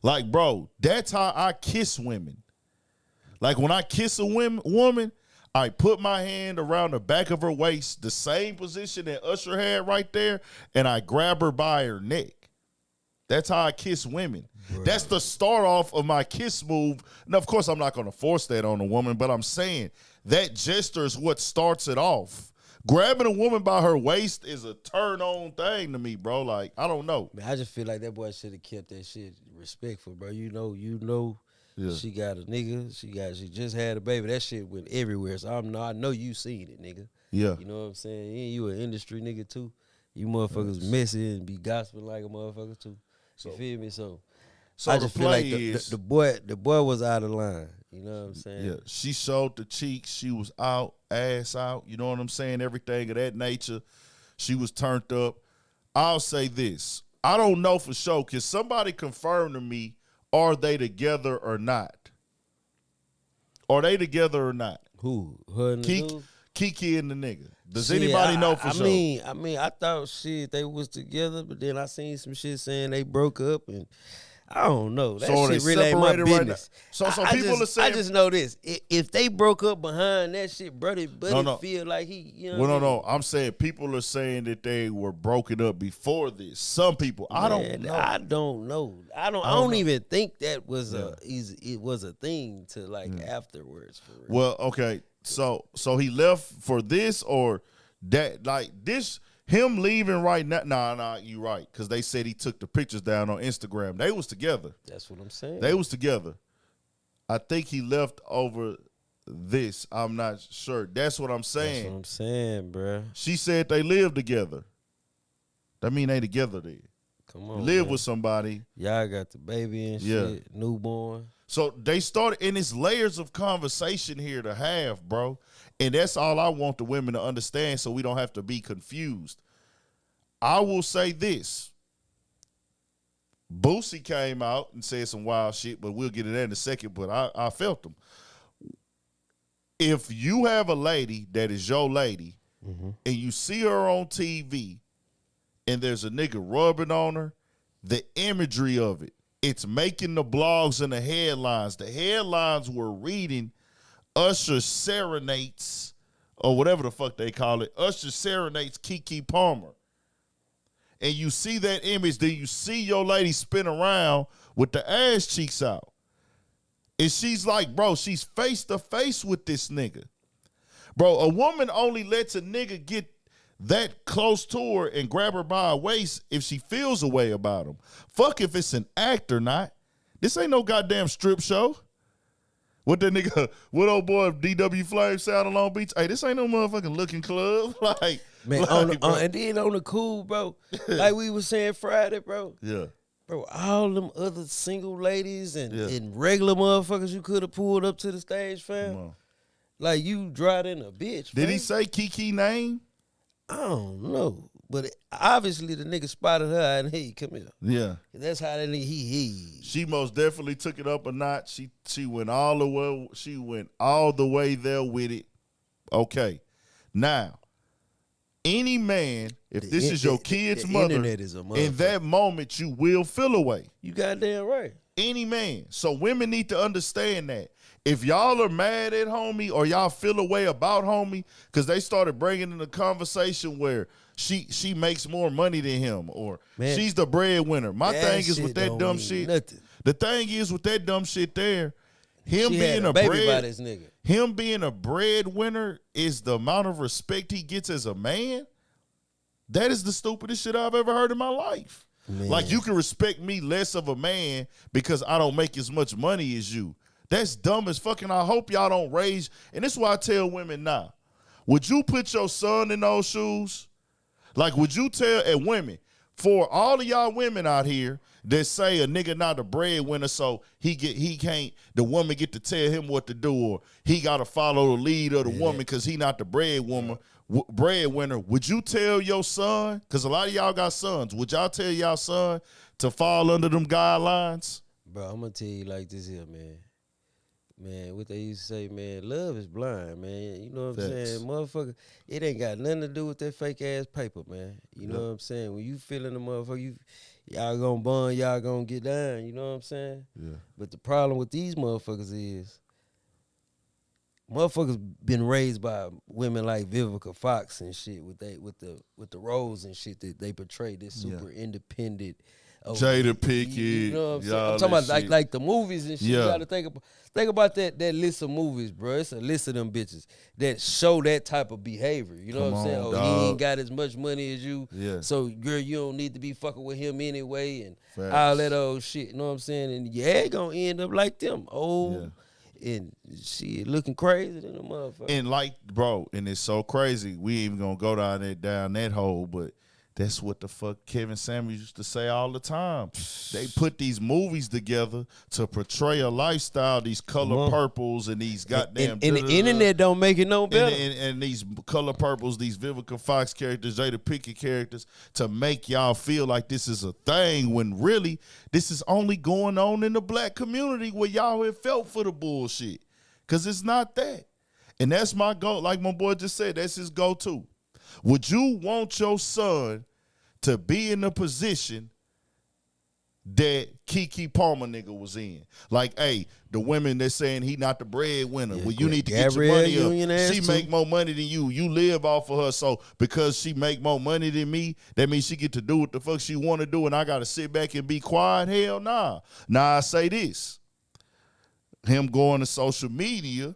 Like, bro, that's how I kiss women. Like, when I kiss a woman, I put my hand around the back of her waist, the same position that Usher had right there, and I grab her by her neck. That's how I kiss women. Bro. That's the start off of my kiss move. Now, of course, I'm not going to force that on a woman, but I'm saying that gesture is what starts it off. Grabbing a woman by her waist is a turn-on thing to me, bro. Like, I don't know. Man, I just feel like that boy should have kept that shit respectful, bro. You know, she got a nigga. She just had a baby. That shit went everywhere. So I know you seen it, nigga. Yeah. You know what I'm saying? Yeah, you an industry nigga too. You motherfuckers messy and be gospel like a motherfucker too. You feel me? So I just feel like the boy was out of line. You know what I'm saying? Yeah. She showed the cheeks. She was out, ass out. You know what I'm saying? Everything of that nature. She was turned up. I'll say this. I don't know for sure. Can somebody confirm to me, are they together or not? Are they together or not? Who? Her and the dude? KeKe and the nigga. Does anybody know for sure? I mean, I thought they was together, but then I seen some shit saying they broke up, and I don't know. That shit really ain't my business. Right, so people are saying, I just know this: if they broke up behind that shit, buddy feel like he. You know no. I'm saying people are saying that they were broken up before this. Some people, I don't know. I don't know. I don't even think that was it was a thing to like afterwards. For real. Well, okay. So he left for this or that? Like this, him leaving right now? Nah, you right. Because they said he took the pictures down on Instagram. They was together. That's what I'm saying. They was together. I think he left over this. I'm not sure. That's what I'm saying. That's what I'm saying, bro. She said they live together. That mean they together then. Come on, live with somebody. Y'all got the baby and shit, newborn. So they started, and it's layers of conversation here to have, bro. And that's all I want the women to understand so we don't have to be confused. I will say this. Boosie came out and said some wild shit, but we'll get to that in a second, but I felt them. If you have a lady that is your lady and you see her on TV and there's a nigga rubbing on her, the imagery of it, it's making the blogs and the headlines. The headlines were reading Usher serenades, or whatever the fuck they call it. Usher serenades KeKe Palmer. And you see that image, then you see your lady spin around with the ass cheeks out. And she's like, bro, she's face to face with this nigga. Bro, a woman only lets a nigga get that close to her and grab her by her waist if she feels a way about him. Fuck if it's an act or not. This ain't no goddamn strip show. What that nigga, what old boy DW Flames say out of Long Beach? Hey, this ain't no motherfucking looking club. Like, man, and then on the cool, bro, like we was saying Friday, bro. Yeah. Bro, all them other single ladies and regular motherfuckers you could have pulled up to the stage, fam. Like, you dried in a bitch, fam. Did he say KeKe name? I don't know. But obviously the nigga spotted her and hey, come here. Yeah. That's how that nigga he. She most definitely took it up a notch. She went all the way. She went all the way there with it. Okay. Now, any man, if this is your kid's mother, is a in that moment you will feel away. You goddamn right. Any man. So women need to understand that. If y'all are mad at homie or y'all feel a way about homie, because they started bringing in the conversation where she makes more money than him or she's the breadwinner. My thing is with that dumb shit. Nothing. The thing is with that dumb shit there, him being a breadwinner is the amount of respect he gets as a man. That is the stupidest shit I've ever heard in my life. Man. Like you can respect me less of a man because I don't make as much money as you. That's dumb as fucking. I hope y'all don't raise. And this is why I tell women now. Would you put your son in those shoes? Like, would you tell, and women, for all of y'all women out here that say a nigga not a breadwinner, so the woman get to tell him what to do, or he got to follow the lead of the woman because he not the breadwinner, would you tell your son, because a lot of y'all got sons, would y'all tell y'all son to fall under them guidelines? Bro, I'm going to tell you like this here, man. Man, what they used to say, man, love is blind, man. You know what I'm saying? Motherfucker, it ain't got nothing to do with that fake-ass paper, man. You know what I'm saying? When you feeling the motherfucker, y'all gonna bond, y'all gonna get down, you know what I'm saying? Yeah. But the problem with these motherfuckers is, motherfuckers been raised by women like Vivica Fox and shit with the roles and shit that they portray, this super independent. Jada Pinkett. You know what I'm saying? I'm talking about like the movies and shit. You gotta think about that list of movies, bro. It's a list of them bitches that show that type of behavior. You know what I'm saying? Oh, he ain't got as much money as you. Yeah. So girl, you don't need to be fucking with him anyway and all that old shit. You know what I'm saying? And yeah, gonna end up like them. And shit looking crazy than a motherfucker. And like, bro, and it's so crazy. We ain't even gonna go down that hole, but that's what the fuck Kevin Samuels used to say all the time. They put these movies together to portray a lifestyle, these color purples and these goddamn... And the internet don't make it no better. And these color purples, these Vivica Fox characters, Jada Pinkett characters, to make y'all feel like this is a thing when really this is only going on in the black community where y'all have felt for the bullshit. Because it's not that. And that's my goal. Like my boy just said, that's his go-to. Would you want your son to be in the position that KeKe Palmer nigga was in? Like, hey, the women that's saying he not the breadwinner. Well, you need to get your money up. She make more money than you. You live off of her. So because she make more money than me, that means she get to do what the fuck she want to do and I got to sit back and be quiet? Hell nah. Now I say this. Him going to social media,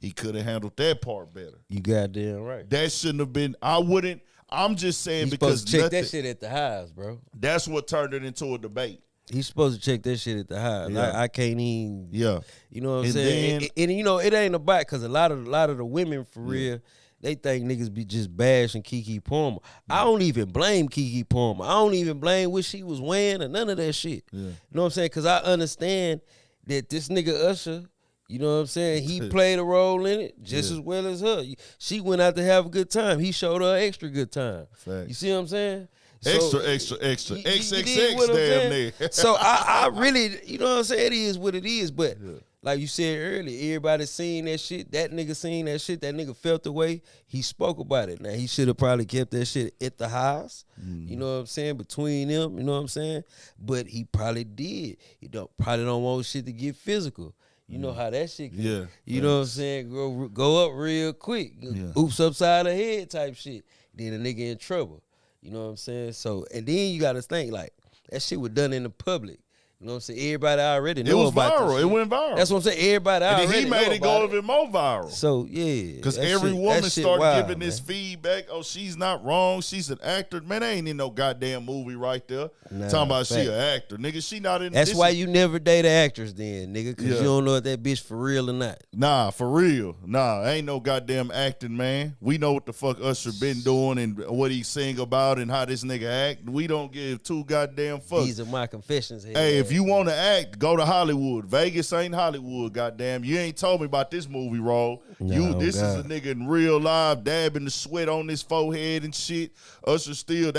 he could have handled that part better. You goddamn right. That shouldn't have been. I'm just saying He's because supposed to check that shit at the highs, bro. That's what turned it into a debate. He's supposed to check that shit at the highs. Yeah. I can't even. Yeah. You know what I'm saying? And you know, it ain't about because a lot of the women for real, they think niggas be just bashing KeKe Palmer. I don't even blame KeKe Palmer. I don't even blame what she was wearing or none of that shit. Yeah. You know what I'm saying? Because I understand that this nigga Usher. You know what I'm saying? He played a role in it just as well as her. She went out to have a good time. He showed her extra good time. Facts. You see what I'm saying? Extra. XXX damn near. So I really, you know what I'm saying? It is what it is. But like you said earlier, everybody seen that shit. That nigga seen that shit. That nigga felt the way. He spoke about it. Now, he should have probably kept that shit at the house. You know what I'm saying? Between them, you know what I'm saying? But he probably did. He probably don't want shit to get physical. You know how that shit can, you know what I'm saying, go up real quick. Oops upside the head type shit. Then a nigga in trouble. You know what I'm saying? So, and then you got to think, like, that shit was done in the public. You know what I'm saying? Everybody already know about it. It was viral. It went viral. That's what I'm saying. Everybody already know about it. And he made it go even more viral. So, yeah. Because every woman started giving this feedback. Oh, she's not wrong. She's an actor. Man, they ain't in no goddamn movie right there. Nah, talking about she an actor. Nigga, she not in. That's why you never date an actress then, nigga. Because you don't know if that bitch for real or not. Nah, for real. Nah, ain't no goddamn acting, man. We know what the fuck Usher been doing and what he sing about and how this nigga act. We don't give two goddamn fucks. These are my confessions here. Hey, If you want to act, go to Hollywood. Vegas ain't Hollywood, goddamn. You ain't told me about this movie role. This is a nigga in real life dabbing the sweat on his forehead and shit. Usher still,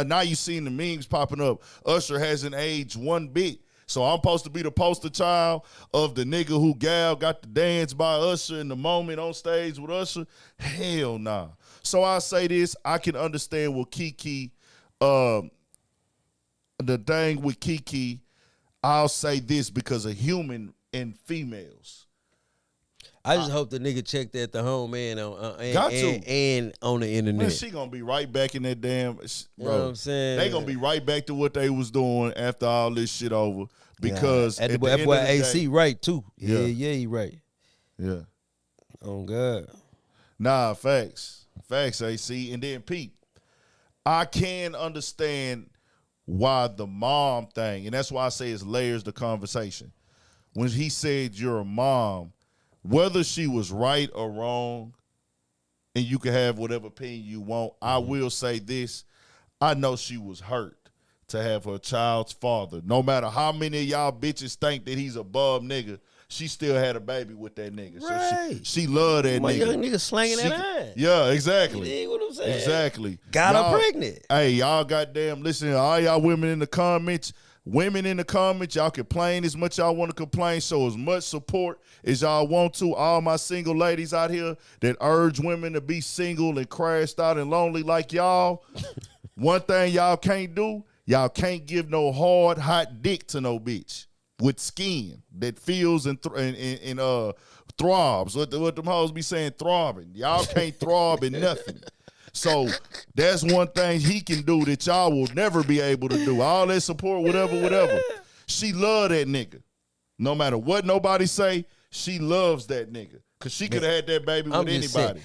now you seen the memes popping up. Usher hasn't aged one bit. So I'm supposed to be the poster child of the nigga who got the dance by Usher in the moment on stage with Usher? Hell nah. So I say this, I can understand what KeKe, the thing with KeKe, I'll say this because of human and females. I just hope the nigga checked at the home and on the internet. Man, she gonna be right back in that damn. Bro, you know what I'm saying? They gonna be right back to what they was doing after all this shit over because that boy AC right too. Yeah, he right. Yeah. Oh God. Nah, facts, AC, and then Pete. I can understand why the mom thing, and that's why I say it's layers to conversation. When he said you're a mom. Whether she was right or wrong, and you can have whatever opinion you want, I will say this. I know she was hurt to have her child's father. No matter how many of y'all bitches think that he's a bum nigga, she still had a baby with that nigga. Right. So she loved that nigga. Young nigga slanging that ass. Yeah, exactly. You know what I'm saying? Exactly. Got her pregnant. Hey, y'all goddamn, listen, all y'all women in the comments, y'all complain as much y'all want to complain. Show as much support as y'all want to. All my single ladies out here that urge women to be single and crashed out and lonely like y'all. One thing y'all can't do, y'all can't give no hard, hot dick to no bitch with skin that feels and throbs. What them hoes be saying, throbbing. Y'all can't throb in nothing. So that's one thing he can do that y'all will never be able to do. All that support, whatever. She love that nigga. No matter what nobody say, she loves that nigga. Because she could have had that baby with anybody.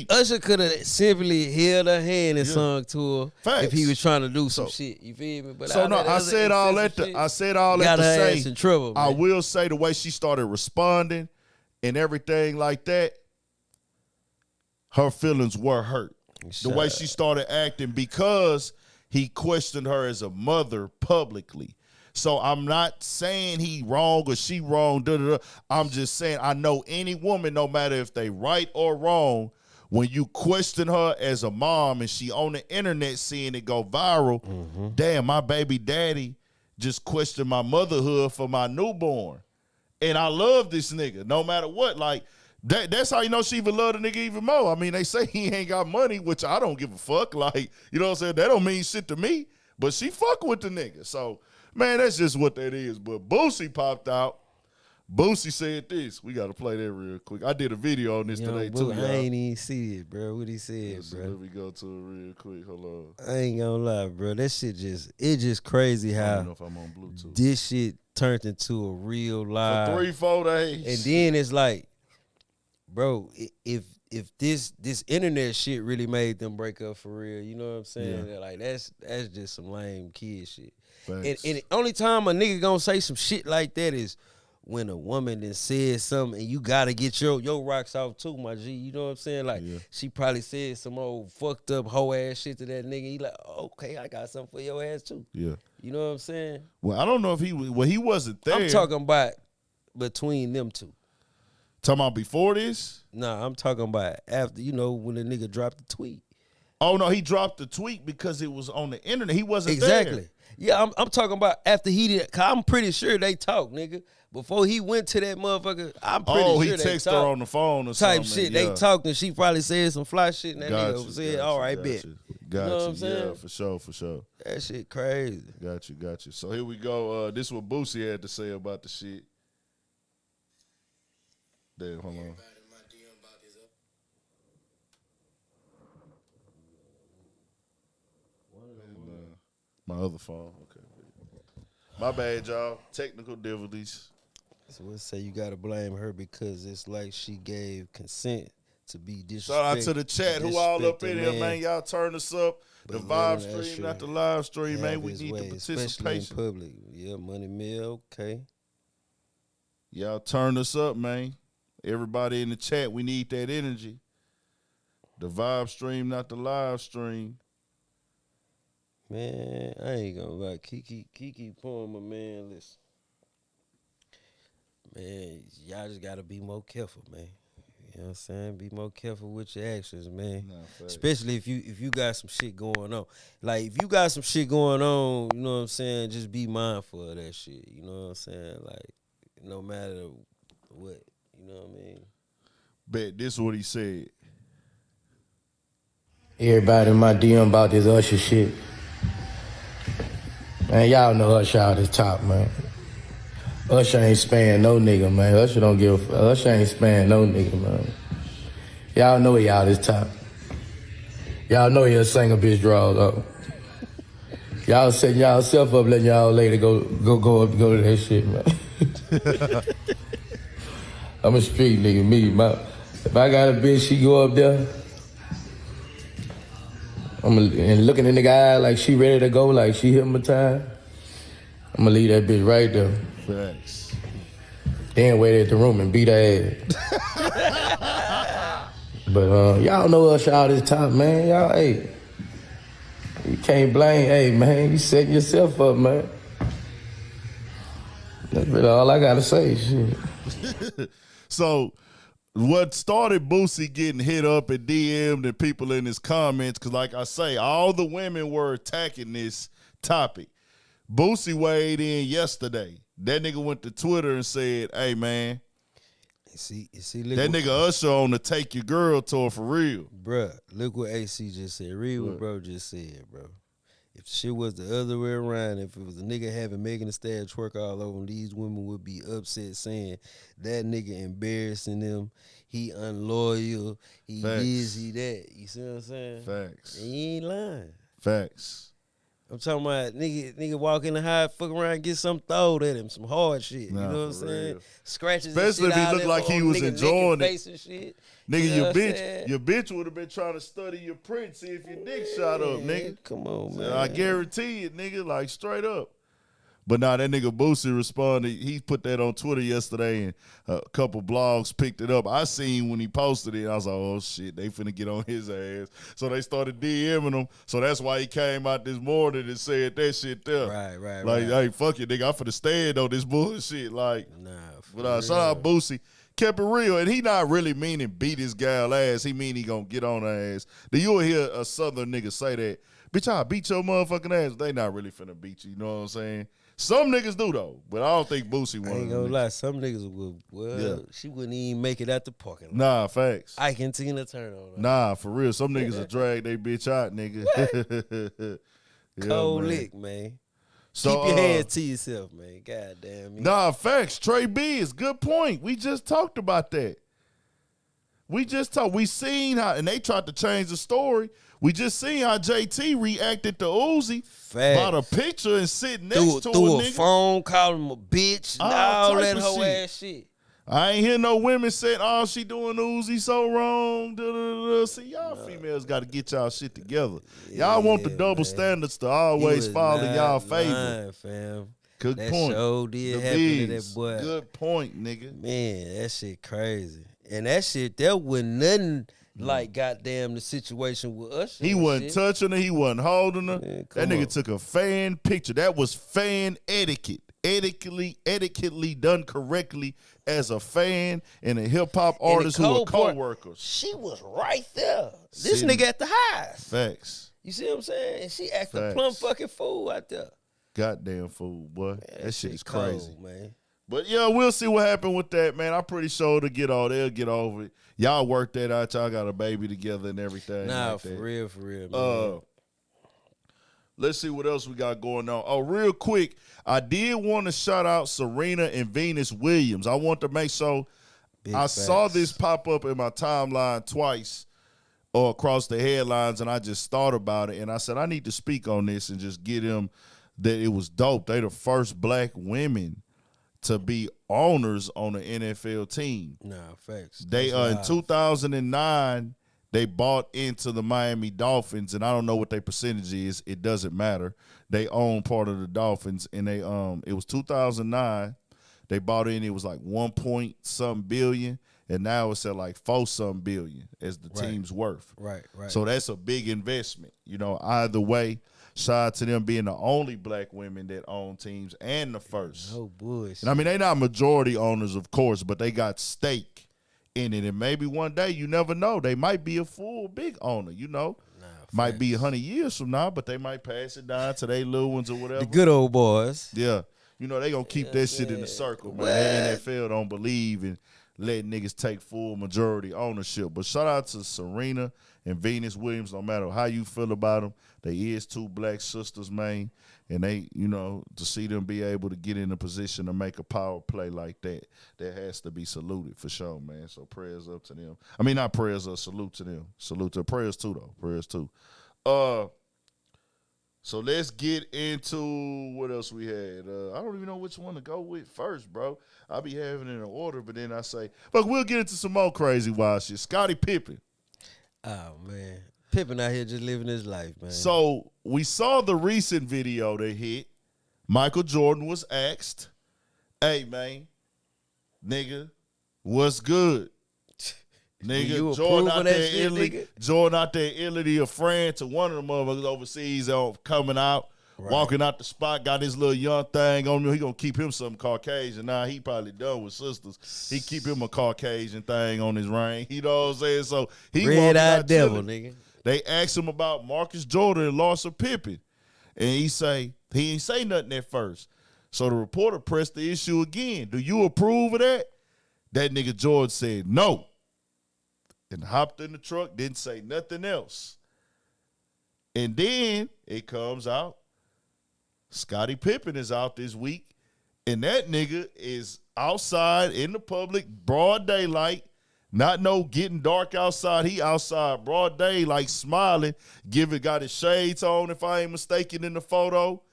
Usher could have simply held her hand and sung to her if he was trying to do some shit. You feel me? But I said all that to say, in trouble, I will say the way she started responding and everything like that, her feelings were hurt. The way she started acting because he questioned her as a mother publicly. So I'm not saying he wrong or she wrong. I'm just saying I know any woman, no matter if they right or wrong, when you question her as a mom and she on the internet seeing it go viral, damn, my baby daddy just questioned my motherhood for my newborn. And I love this nigga no matter what. Like, that's how you know she even love the nigga even more. I mean, they say he ain't got money, which I don't give a fuck. Like, you know what I'm saying? That don't mean shit to me, but she fuck with the nigga. So, man, that's just what that is. But Boosie popped out. Boosie said this. We got to play that real quick. I did a video on this today, too, y'all. I ain't even see it, bro. What he said, bro. Let me go to it real quick. Hold on. I ain't gonna lie, bro. That shit just crazy how I don't know if I'm on Bluetooth. This shit turned into a real live. For 3-4 days. And then it's like, bro, if this internet shit really made them break up for real, you know what I'm saying? Yeah. Like that's just some lame kid shit. And the only time a nigga gonna say some shit like that is when a woman then said something and you gotta get your rocks off too, my G. You know what I'm saying? Like she probably said some old fucked up hoe ass shit to that nigga. He like, okay, I got something for your ass too. Yeah. You know what I'm saying? Well, I don't know if he wasn't there. I'm talking about between them two. Talking about before this? Nah, I'm talking about after, you know, when the nigga dropped the tweet. Oh, no, he dropped the tweet because it was on the internet. He wasn't there. Yeah, I'm talking about after he did. Cause I'm pretty sure they talked, nigga. Before he went to that motherfucker, I'm pretty sure they talked. Oh, he texted her on the phone or type something. Shit. Yeah. They talked and she probably said some fly shit and that nigga said, all right, bet. Got you know what I'm saying? Yeah, for sure. That shit crazy. Got you. So here we go. This is what Boosie had to say about the shit. Damn, hold on. My other phone. Okay. My bad, y'all. Technical difficulties. So let's say you gotta blame her because it's like she gave consent to be disrespected. Shout out to the chat. Who all up in here, man? Y'all turn us up. The vibe stream, not the live stream, man. We need the participation. Especially in public. Yeah, Money Mill, okay. Y'all turn us up, man. Everybody in the chat, we need that energy. The vibe stream, not the live stream. Man, I ain't gonna lie. KeKe Palmer, man, listen. Man, y'all just gotta be more careful, man. You know what I'm saying? Be more careful with your actions, man. Nah, facts. Especially if you got some shit going on. Like if you got some shit going on, you know what I'm saying, just be mindful of that shit. You know what I'm saying? Like, no matter what, you know what I mean? Bet this is what he said. Everybody in my DM about this Usher shit. Man, y'all know Usher out the top, man. Usher ain't sparing no nigga, man. Usher ain't sparing no nigga, man. Y'all know he out his top. Y'all know he'll sing a bitch draws up. Y'all setting y'allself up, letting y'all lady go to that shit, man. I'm a street nigga, if I got a bitch, she go up there, and looking in the eye like she ready to go, like she hypnotized, I'm gonna leave that bitch right there. Facts. Then wait at the room and beat her ass. But y'all know us out this top, man. Y'all, hey, you can't blame, hey, man, you setting yourself up, man. That's really all I gotta say, shit. So, what started Boosie getting hit up and DM'd and people in his comments, because like I say, all the women were attacking this topic. Boosie weighed in yesterday. That nigga went to Twitter and said, hey, man, that nigga Usher on the take your girl tour for real. Bruh, look what AC just said. Read what bro just said, bro. If shit was the other way around, if it was a nigga having Megan Thee Stallion twerk all over him, these women would be upset saying that nigga embarrassing them. He unloyal. He Facts. this, he that. You see what I'm saying? Facts. And he ain't lying. Facts. I'm talking about nigga walk in the high, fuck around, and get something thrown at him, some hard shit. Nah, you know what I'm for saying? real. Scratches Especially and shit if he out looked there like he on was nigga enjoying naked it. face and shit. Nigga, You know your what I'm saying? bitch would have been trying to study your print, see if your dick shot up, nigga. Come on, man. So I guarantee it, nigga, like straight up. But nah, that nigga Boosie responded. He put that on Twitter yesterday, and a couple blogs picked it up. I seen when he posted it. I was like, oh, shit, they finna get on his ass. So they started DMing him. So that's why he came out this morning and said that shit there. Right. Like, hey, fuck it, nigga, I'm finna stand on this bullshit. Like, Nah, but shout out Boosie. Kept it real, and he not really meaning beat his gal ass. He mean he gonna get on her ass. Then you'll hear a southern nigga say that, bitch, I'll beat your motherfucking ass. They not really finna beat you, you know what I'm saying? Some niggas do, though, but I don't think Boosie one I ain't of gonna them lie, niggas. some niggas would, well, Yeah. she wouldn't even make it out the parking lot. Nah, facts. Ike and Tina Turner on her. Nah, for real. Some niggas will drag they bitch out, nigga. Yeah, Cold man. lick, man. So, Keep your hands to yourself, man. God damn me. Nah, facts. Trey B is good point. We just talked about that. We seen how, and they tried to change the story. We just seen how JT reacted to Uzi about a picture and sitting next to a through a nigga. phone, calling him a bitch, and all type that of whole shit. ass shit. I ain't hear no women saying, oh, she doing Uzi so wrong. Da, da, da, da. See, y'all females got to get y'all shit together. Y'all want the double standards to always fall in y'all favor. Lying, fam. Good that point. Show did The happen to Biz. that boy. Good point, nigga. Man, that shit crazy. And that shit, there was nothing like goddamn the situation with Usher. He wasn't touching her. He wasn't holding her. Man, that nigga took a fan picture. That was fan etiquette. Etiquetely done correctly as a fan and a hip-hop artist who are co-workers. She was right there. This nigga at the highs. Facts. You see what I'm saying? And she acted a plumb fucking fool out there. Goddamn fool, boy. Man, that shit is cold, crazy. Man. But yeah, we'll see what happened with that, man. I'm pretty sure they'll get over it. Y'all work that out. Y'all got a baby together and everything. Nah, like for that. real, man. Let's see what else we got going on. Oh, real quick, I did want to shout out Serena and Venus Williams. I want to make sure I saw this pop up in my timeline twice or across the headlines, and I just thought about it, and I said I need to speak on this and just get them that it was dope. They the first black women to be owners on an NFL team. Nah, facts. They in 2009, they bought into the Miami Dolphins, and I don't know what their percentage is. It doesn't matter. They own part of the Dolphins, and they it was 2009. They bought in. It was like 1 point something billion, and now it's at like 4-something billion as the team's worth. Right. So that's a big investment. You know, either way, shout out to them being the only black women that own teams and the first. No bullshit. And I mean, they not majority owners, of course, but they got stake in it. And maybe one day, you never know, they might be a full big owner, you know. Might be 100 years from now, but they might pass it down to their little ones or whatever. The good old boys. Yeah. You know, they going to keep that shit in the circle, man. NFL don't believe in letting niggas take full majority ownership. But shout out to Serena and Venus Williams, no matter how you feel about them. They is 2 black sisters, man. And they, you know, to see them be able to get in a position to make a power play like that, that has to be saluted for sure, man. So prayers up to them. I mean, not prayers up, salute to them. Salute to prayers too, though. Prayers too. So let's get into what else we had. I don't even know which one to go with first, bro. I'll be having it in order, but then I say, but we'll get into some more crazy wild shit. Scottie Pippen. Oh, man. Pippen out here just living his life, man. So we saw the recent video that hit. Michael Jordan was asked, hey, man, nigga, what's good? Nigga, Jordan out there Italy. Jordan out there Italy, a friend to one of the motherfuckers overseas coming out, walking out the spot, got his little young thing on him. He gonna keep him some Caucasian. Now he probably done with sisters. He keep him a Caucasian thing on his ring. You know what I'm saying? So he red-eyed devil, nigga. They asked him about Marcus Jordan and Larsa Pippen. And he ain't say nothing at first. So the reporter pressed the issue again. Do you approve of that? That nigga Jordan said no. And hopped in the truck, didn't say nothing else. And then it comes out, Scottie Pippen is out this week, and that nigga is outside in the public, broad daylight, not no getting dark outside. He outside, broad daylight, smiling, got his shades on, if I ain't mistaken, in the photo.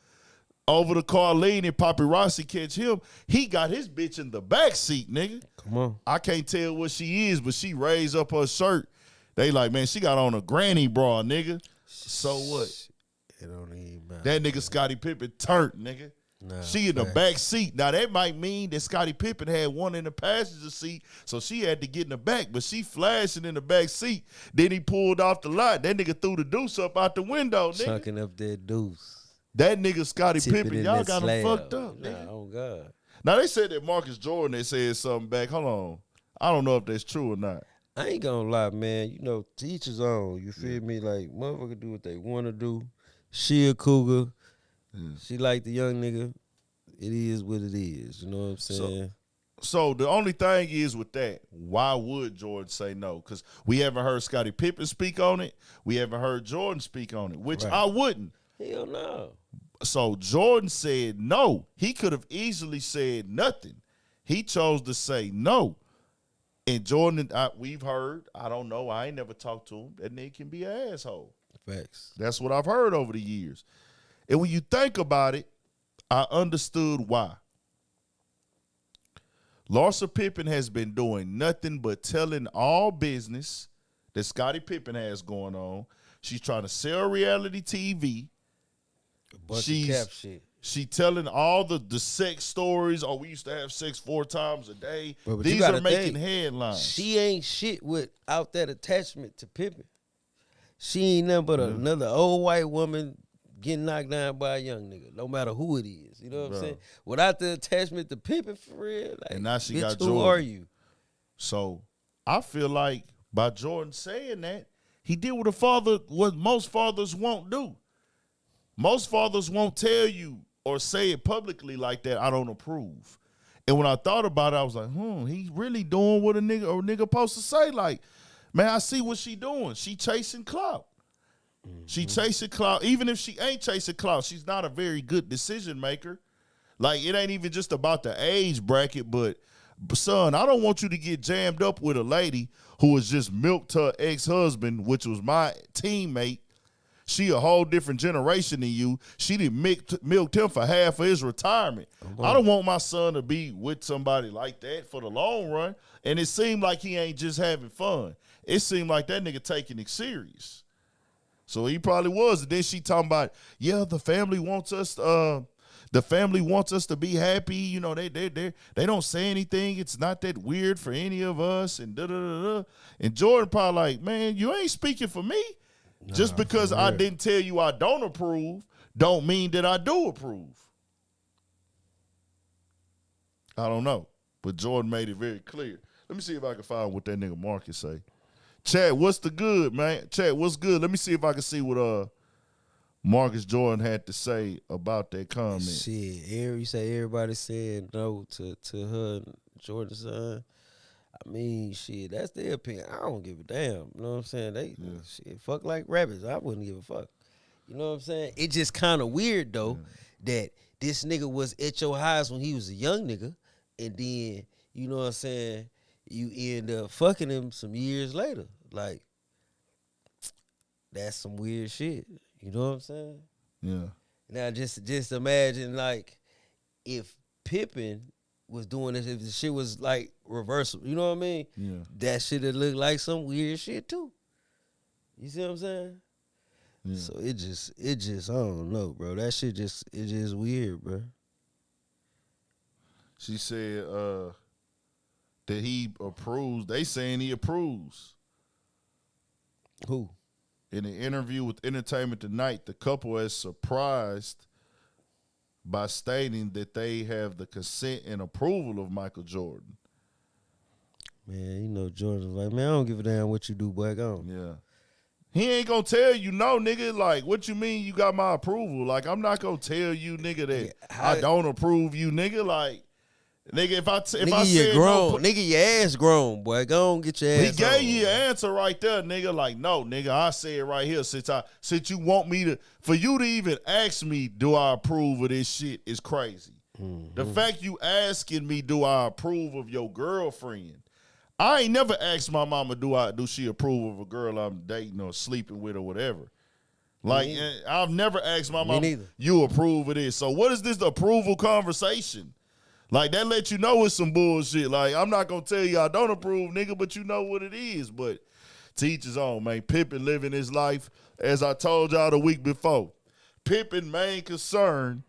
Over the car leaning, paparazzi catch him. He got his bitch in the back seat, nigga. Come on. I can't tell what she is, but she raised up her shirt. They like, man, she got on a granny bra, nigga. So what? It don't even matter. That nigga Scottie Pippen turned, nigga. Nah, she in the back seat. Now, that might mean that Scottie Pippen had one in the passenger seat, so she had to get in the back, but she flashing in the back seat. Then he pulled off the lot. That nigga threw the deuce up out the window, nigga. Chunking up that deuce. That nigga Scottie Pippen, y'all got him fucked up, nigga. Nah, oh, God. Now, they said that Marcus Jordan, they said something back. Hold on. I don't know if that's true or not. I ain't gonna lie, man. You know, to each his own. You feel me? Like, motherfucker do what they want to do. She a cougar. She like the young nigga. It is what it is. You know what I'm saying? So the only thing is with that, why would Jordan say no? Because we haven't heard Scottie Pippen speak on it. We haven't heard Jordan speak on it, which I wouldn't. Hell no. So Jordan said no. He could have easily said nothing. He chose to say no. And Jordan, we've heard, I don't know, I ain't never talked to him, that nigga can be an asshole. Facts. That's what I've heard over the years. And when you think about it, I understood why. Larsa Pippen has been doing nothing but telling all business that Scottie Pippen has going on. She's trying to sell reality TV. A bunch of cap shit. She telling all the sex stories. Oh, we used to have sex 4 times a day. But these are making headlines. She ain't shit without that attachment to Pippen. She ain't nothing but another old white woman getting knocked down by a young nigga, no matter who it is. You know what I'm saying? Without the attachment to Pippen, for real. Like, and now she bitch, got who Jordan. are you? So I feel like by Jordan saying that, he did what most fathers won't do. Most fathers won't tell you or say it publicly like that, I don't approve. And when I thought about it, I was like, he really doing what a nigga supposed to say. Like, man, I see what she doing. She chasing clout. She chasing clout. Even if she ain't chasing clout, she's not a very good decision maker. Like, it ain't even just about the age bracket, but son, I don't want you to get jammed up with a lady who has just milked her ex-husband, which was my teammate. She a whole different generation than you. She done milked him for half of his retirement. I don't want my son to be with somebody like that for the long run. And it seemed like he ain't just having fun. It seemed like that nigga taking it serious. So he probably was. And then she talking about, yeah, the family wants us, The family wants us to be happy. You know, they don't say anything. It's not that weird for any of us. And da-da-da-da. And Jordan probably like, man, you ain't speaking for me. Just because I didn't tell you I don't approve, don't mean that I do approve. I don't know. But Jordan made it very clear. Let me see if I can find what that nigga Marcus say. Chad, what's the good, man? Chad, what's good? Let me see if I can see what Marcus Jordan had to say about that comment. Shit, you say everybody said no to her and Jordan's son. I mean, shit, that's their opinion. I don't give a damn. You know what I'm saying? They shit, fuck like rabbits. I wouldn't give a fuck. You know what I'm saying? It just kind of weird, though, that this nigga was at your house when he was a young nigga, and then, you know what I'm saying, you end up fucking him some years later. Like, that's some weird shit. You know what I'm saying? Yeah. Now, just imagine, like, if Pippen was doing this, if the shit was, like, reversible, you know what I mean? Yeah. That shit would look like some weird shit, too. You see what I'm saying? Yeah. So it just, I don't know, bro. That shit just weird, bro. She said that he approves. They saying he approves. Who? In an interview with Entertainment Tonight, the couple is surprised by stating that they have the consent and approval of Michael Jordan. Man, you know Jordan's like, man, I don't give a damn what you do, boy. Go on. Yeah. He ain't gonna tell you no, nigga. Like, what you mean you got my approval? Like, I'm not gonna tell you, nigga, that I don't approve you, nigga. Like, nigga, if I said grown, no, nigga, your ass grown, boy. Go on, get your ass. he gave on, you your answer right there, nigga. Like, no, nigga, I say it right here. Since you want me to, for you to even ask me, do I approve of this shit is crazy. Mm-hmm. The fact you asking me, do I approve of your girlfriend? I ain't never asked my mama, do she approve of a girl I'm dating or sleeping with or whatever. Like, I've never asked my mama, you approve of this. So what is this approval conversation? Like, that let you know it's some bullshit. Like, I'm not going to tell you I don't approve, nigga, but you know what it is. But to each his own, man. Pippen living his life, as I told y'all the week before. Pippen's main concern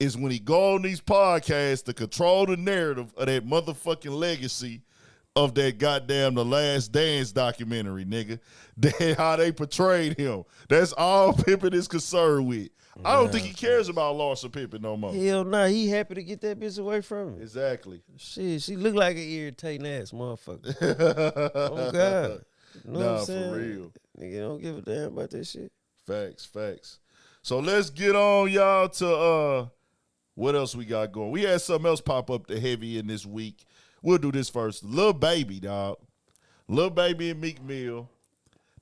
is when he go on these podcasts to control the narrative of that motherfucking legacy of that goddamn The Last Dance documentary, nigga. How they portrayed him. That's all Pippen is concerned with. I don't think he cares about Larsa Pippen no more. Hell nah, he happy to get that bitch away from him. Exactly. Shit, she look like an irritating ass motherfucker. Oh, God. You know what I'm saying? For real. Nigga don't give a damn about that shit. Facts. So let's get on, y'all, to what else we got going. We had something else pop up to heavy in this week. We'll do this first. Lil Baby, dog. Lil Baby and Meek Mill.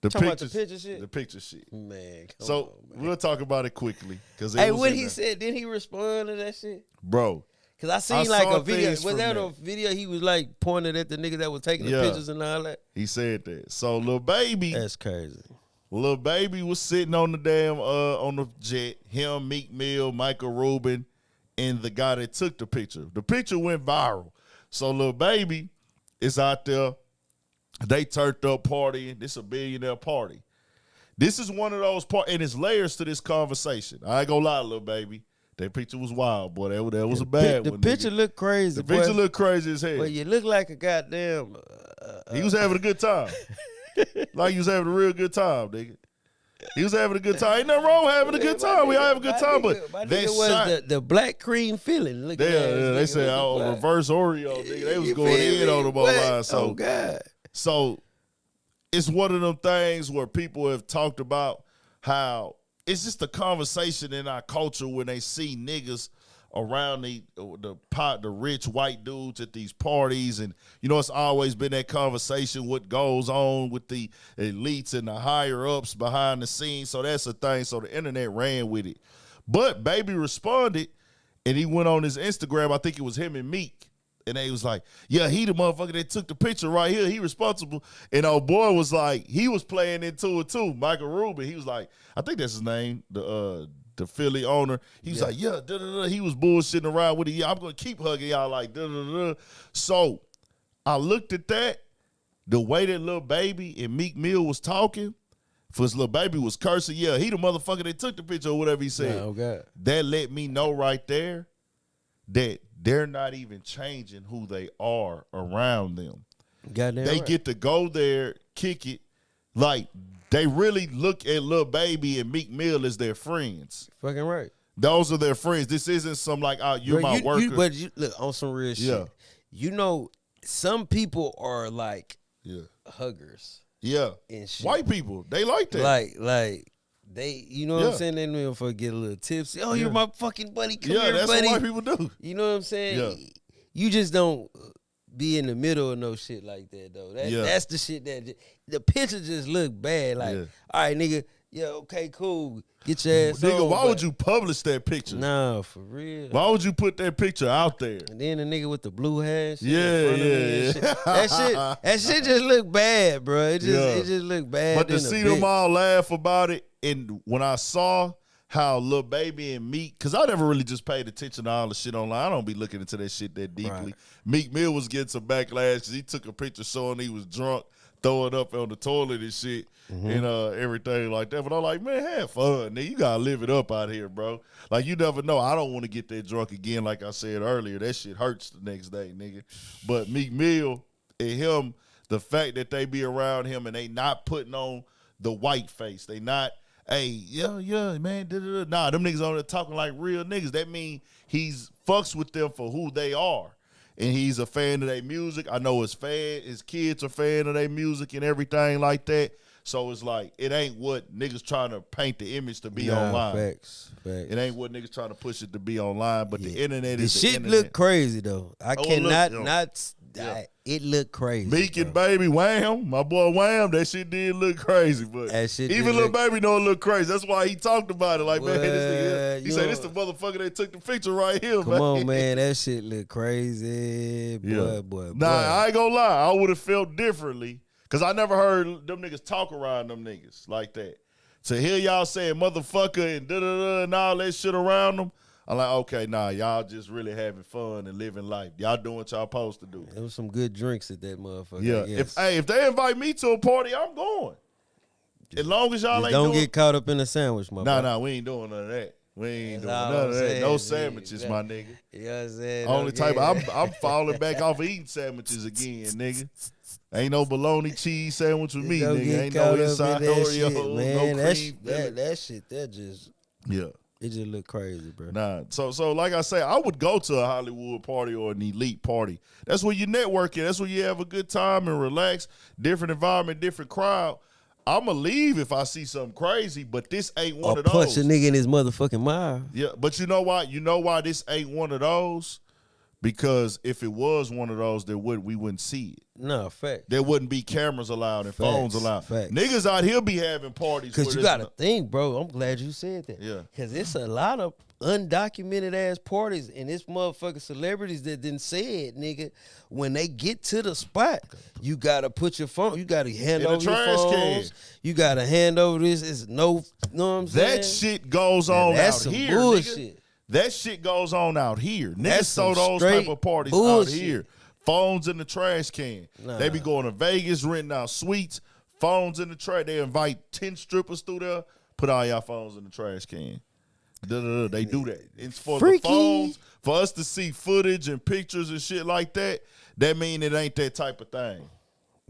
Talking about the picture shit? The picture shit. Man, come so on, man. We'll talk about it quickly. Hey, what he said, didn't he respond to that shit? Bro. Because I seen like a video. Was that a video he was like pointing at the nigga that was taking the pictures and all that? He said that. So Lil Baby. That's crazy. Lil Baby was sitting on the damn, on the jet. Him, Meek Mill, Michael Rubin, and the guy that took the picture. The picture went viral. So Lil Baby is out there. They turned up partying. This is a billionaire party. This is one of those parties, and it's layers to this conversation. I ain't gonna lie, Lil Baby. That picture was wild, boy. That was a bad one. The picture looked crazy. The picture looked crazy as hell. Well, you look like a goddamn. He was having a good time. Like he was having a real good time, nigga. He was having a good time. Ain't nothing wrong with having a good time. We all have a good time, but that was the black cream feeling. Look they said, reverse Oreo, nigga. They was going in on them online. So, oh, God. So it's one of them things where people have talked about how it's just a conversation in our culture when they see niggas around the rich white dudes at these parties. And, you know, it's always been that conversation, what goes on with the elites and the higher-ups behind the scenes. So that's a thing. So the internet ran with it. But Baby responded, and he went on his Instagram. I think it was him and Meek. And they was like, yeah, he the motherfucker that took the picture right here. He responsible. And old boy was like, he was playing into it too. Michael Rubin. He was like, I think that's his name, the Philly owner. He was like, yeah, da-da-da. He was bullshitting around with it. Yeah, I'm going to keep hugging y'all like da-da-da. So I looked at that, the way that Lil Baby and Meek Mill was talking. for his little baby was cursing. Yeah, he the motherfucker that took the picture or whatever he said. Oh God. That let me know right there that they're not even changing who they are around them. Goddamn They right. get to go there, kick it. Like, they really look at Lil Baby and Meek Mill as their friends. Fucking right. Those are their friends. This isn't some like, oh, you're my worker. But you look on some real shit. Yeah. You know, some people are like Yeah. huggers Yeah. and shit. White people, they like that. Like they, you know what I'm Yeah. saying? They motherfucker get a little tipsy. Oh, you're my fucking buddy. Come yeah, here, that's buddy. what white people do. You know what I'm saying? Yeah. You just don't be in the middle of no shit like that though. That's the shit that the picture just look bad. Like, all right, nigga, yeah, okay, cool. Get your ass Nigga, on, why but- would you publish that picture? Nah, for real. Why would you put that picture out there? And then the nigga with the blue hair, and shit Yeah, in front of me and shit. That shit just look bad, bro. It just look bad. But to in a see bit. them all laugh about it, and when I saw how Lil Baby and Meek, because I never really just paid attention to all the shit online. I don't be looking into that shit that deeply. Right. Meek Mill was getting some backlash because he took a picture showing he was drunk, throwing up on the toilet and shit, and everything like that. But I'm like, man, have fun, nigga. You gotta live it up out here, bro. Like, you never know. I don't want to get that drunk again. Like I said earlier, that shit hurts the next day, nigga. But Meek Mill and him, the fact that they be around him and they not putting on the white face, they not, hey, yeah, man, da-da-da. Nah, them niggas on there talking like real niggas. That mean he's fucks with them for who they are. And he's a fan of their music. I know his kids are fan of their music and everything like that. So it's like, it ain't what niggas trying to paint the image to be online. Facts. It ain't what niggas trying to push it to be online, but the internet The is the shit internet. look crazy though. I cannot it look crazy. Meek and Baby Wham, my boy Wham, that shit did look crazy, but That shit even did Lil look- Baby know it look crazy. That's why he talked about it. Like, man, this nigga, he What? said, this the motherfucker that took the picture right here, Come on, man. That shit look crazy. Boy. Nah, I ain't gonna lie. I would have felt differently because I never heard them niggas talk around them niggas like that. To hear y'all saying motherfucker and da-da-da and all that shit around them, I'm like, okay, nah, y'all just really having fun and living life. Y'all doing what y'all supposed to do. There was some good drinks at that motherfucker. Yeah. I guess. If they invite me to a party, I'm going. As long as y'all Just ain't don't doing, get caught up in a sandwich, my boy. Nah, we ain't doing none of that. We ain't doing That's all none I'm of that. saying. No Yeah, sandwiches, yeah. my nigga. You know what I'm saying? Only Don't type get- I'm falling back off of eating sandwiches again, nigga. Ain't no bologna cheese sandwich with me, Don't nigga. get Ain't caught no up in inside that Oreo, shit, man. no That cream. that shit, that just Yeah. it just look crazy, bro. Nah. So like I say, I would go to a Hollywood party or an elite party. That's where you network at. That's where you have a good time and relax. Different environment, different crowd. I'ma leave if I see something crazy, but this ain't one Or of those. punch a nigga in his motherfucking mouth. Yeah, but you know why? You know why this ain't one of those? Because if it was one of those, we wouldn't see it. No, fact. There wouldn't be cameras allowed and phones Facts, allowed. facts. Niggas out here be having parties. Because where you there's got to think, bro. I'm glad you said that. Yeah. Because it's a lot of undocumented ass parties and it's motherfucking celebrities that didn't say it, nigga. When they get to the spot, you got to put your phone, you got to hand In the over your trash phones. can. You got to hand over this. It's no, know what I'm saying? That shit goes Now, on that's out some here, bullshit. nigga. That shit goes on out here. That's Niggas throw some those type straight of parties bullshit. out here. Phones in the trash can. Nah. They be going to Vegas, renting out suites, phones in the trash. They invite 10 strippers through there, put all y'all phones in the trash can. Da-da-da. They do that. It's for Freaky. the phones, for us to see footage and pictures and shit like that. That mean it ain't that type of thing.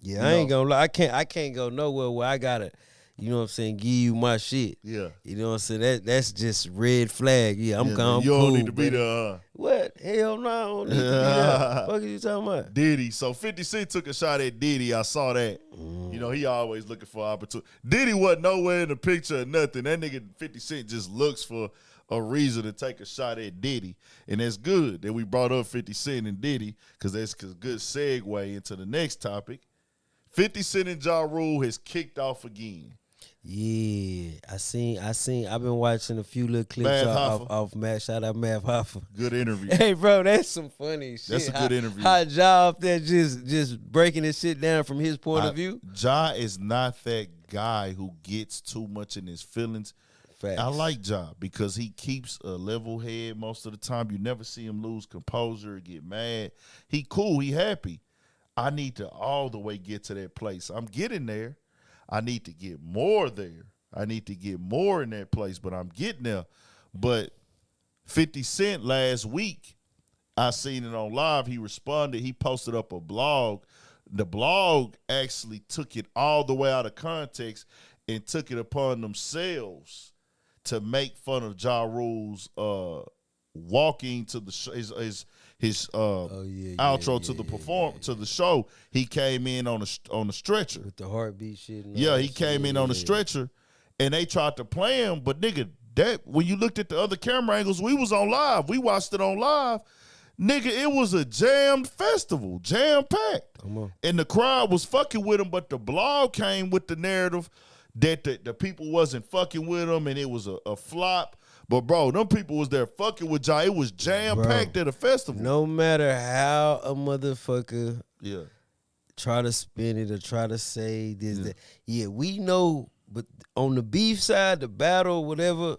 Yeah, I ain't gonna lie. I can't go nowhere where I gotta, you know what I'm saying, give you my shit. Yeah. You know what I'm saying? That's just red flag. Yeah, I'm Yeah, calm. you don't cool, need to be baby. there. What? Hell no, I don't need to be there. Fuck are you talking about? Diddy. So 50 Cent took a shot at Diddy. I saw that. You know, he always looking for opportunity. Diddy wasn't nowhere in the picture or nothing. That nigga 50 Cent just looks for a reason to take a shot at Diddy. And that's good that we brought up 50 Cent and Diddy because that's a good segue into the next topic. 50 Cent and Ja Rule has kicked off again. Yeah, I seen. I've been watching a few little clips Math off Matt. Shout out Math Hoffa. Good interview. Hey, bro, that's some funny shit. That's a good interview. How Ja up there just breaking this shit down from his point of view. Ja is not that guy who gets too much in his feelings. Facts. I like Ja because he keeps a level head most of the time. You never see him lose composure or get mad. He cool. He happy. I need to all the way get to that place. I'm getting there. I need to get more there. I need to get more in that place, but I'm getting there. But 50 Cent last week, I seen it on live. He responded. He posted up a blog. The blog actually took it all the way out of context and took it upon themselves to make fun of Ja Rule's walking to the his outro to the to the show. He came in on a stretcher with the heartbeat shit. He came in on a stretcher, and they tried to play him. But nigga, that when you looked at the other camera angles, we was on live. We watched it on live. Nigga, it was a jammed festival, jam-packed. Come on. And the crowd was fucking with him, but the blog came with the narrative that the people wasn't fucking with him and it was a flop. But, bro, them people was there fucking with Ja. It was jam-packed at a festival. No matter how a motherfucker try to spin it or try to say this, that. Yeah, we know, but on the beef side, the battle, whatever,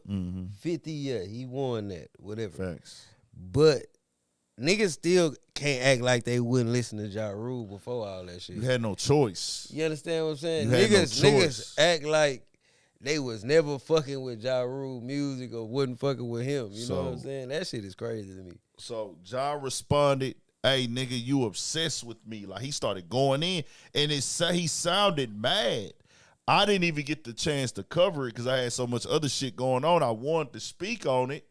50, he won that, whatever. Facts. But niggas still can't act like they wouldn't listen to Ja Rule before all that shit. You had no choice. You understand what I'm saying? You had no choice. Niggas act like they was never fucking with Ja Rule music or wasn't fucking with him. You know what I'm saying? That shit is crazy to me. So Ja responded, "Hey nigga, you obsessed with me." Like he started going in, and he sounded mad. I didn't even get the chance to cover it because I had so much other shit going on. I wanted to speak on it.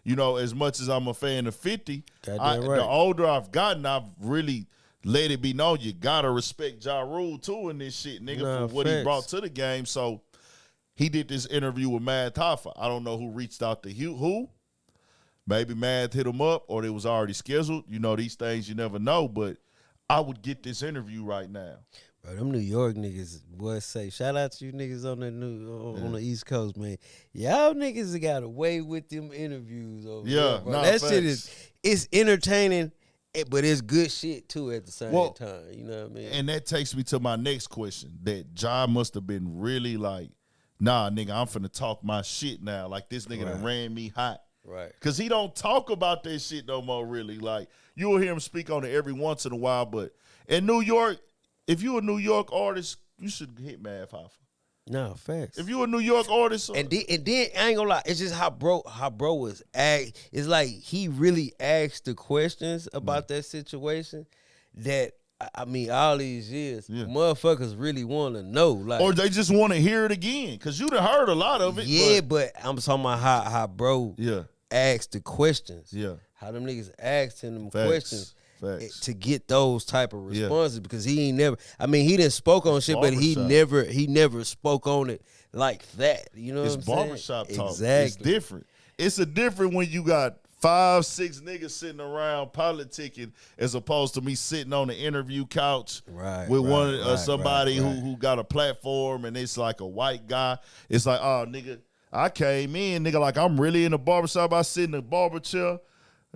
You know, as much as I'm a fan of 50, the older I've gotten, I've really let it be known you gotta respect Ja Rule too in this shit, nigga, for what he brought to the game. So he did this interview with Mad Hoffa. I don't know who reached out to who. Maybe Mad hit him up or it was already scheduled. You know, these things you never know, but I would get this interview right now. Bro, them New York niggas, boy, say, shout out to you niggas on the East Coast, man. Y'all niggas got away with them interviews over there, bro. That shit it's entertaining, but it's good shit too at the same time. You know what I mean? And that takes me to my next question. That Ja must have been really like, nah, nigga, I'm finna talk my shit now. Like this nigga done ran me hot. Right. Cause he don't talk about that shit no more, really. Like you'll hear him speak on it every once in a while, but in New York, if you a New York artist, you should hit Mad Hoffa. No, facts. If you a New York artist, and then I ain't gonna lie, it's just how bro was act. It's like he really asked the questions about that situation that I mean all these years, motherfuckers really want to know, like, or they just want to hear it again because you done heard a lot of it. Yeah, but I'm talking about how bro asked the questions. Yeah, how them niggas asked him them questions. Facts. To get those type of responses because he ain't never. I mean, he didn't spoke on shit, but he never spoke on it like that. You know what I'm saying? It's barbershop talk. Exactly. It's different. It's a different when you got 5, 6 niggas sitting around politicking as opposed to me sitting on the interview couch with somebody who got a platform and it's like a white guy. It's like, oh nigga, I came in, nigga, like I'm really in the barbershop. I sit in the barber chair.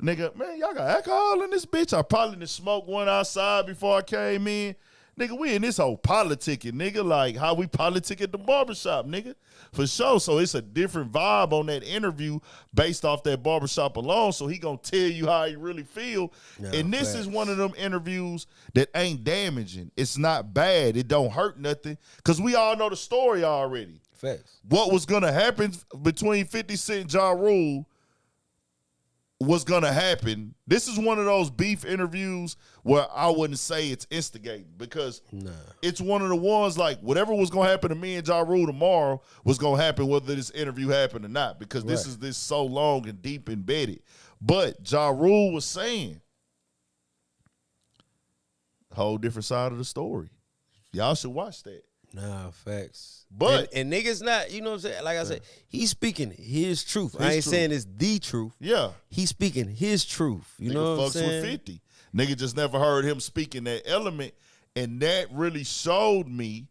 Nigga, man, y'all got alcohol in this bitch. I probably done smoked one outside before I came in. Nigga, we in this whole politicking, nigga, like how we politic at the barbershop, nigga. For sure. So it's a different vibe on that interview based off that barbershop alone. So he gonna tell you how he really feel. And this is one of them interviews that ain't damaging. It's not bad. It don't hurt nothing. Cause we all know the story already. Facts. What was gonna happen between 50 Cent and Ja Rule was gonna happen. This is one of those beef interviews where I wouldn't say it's instigating because it's one of the ones like whatever was gonna happen to me and Ja Rule tomorrow was gonna happen whether this interview happened or not because this is this so long and deep embedded. But Ja Rule was saying a whole different side of the story. Y'all should watch that. Nah, facts. But and niggas not, you know what I'm saying? Like I said, he's speaking his truth. I ain't saying it's the truth. Yeah. He's speaking his truth. You know what I'm saying? Fucks with 50. Nigga just never heard him speaking that element. And that really showed me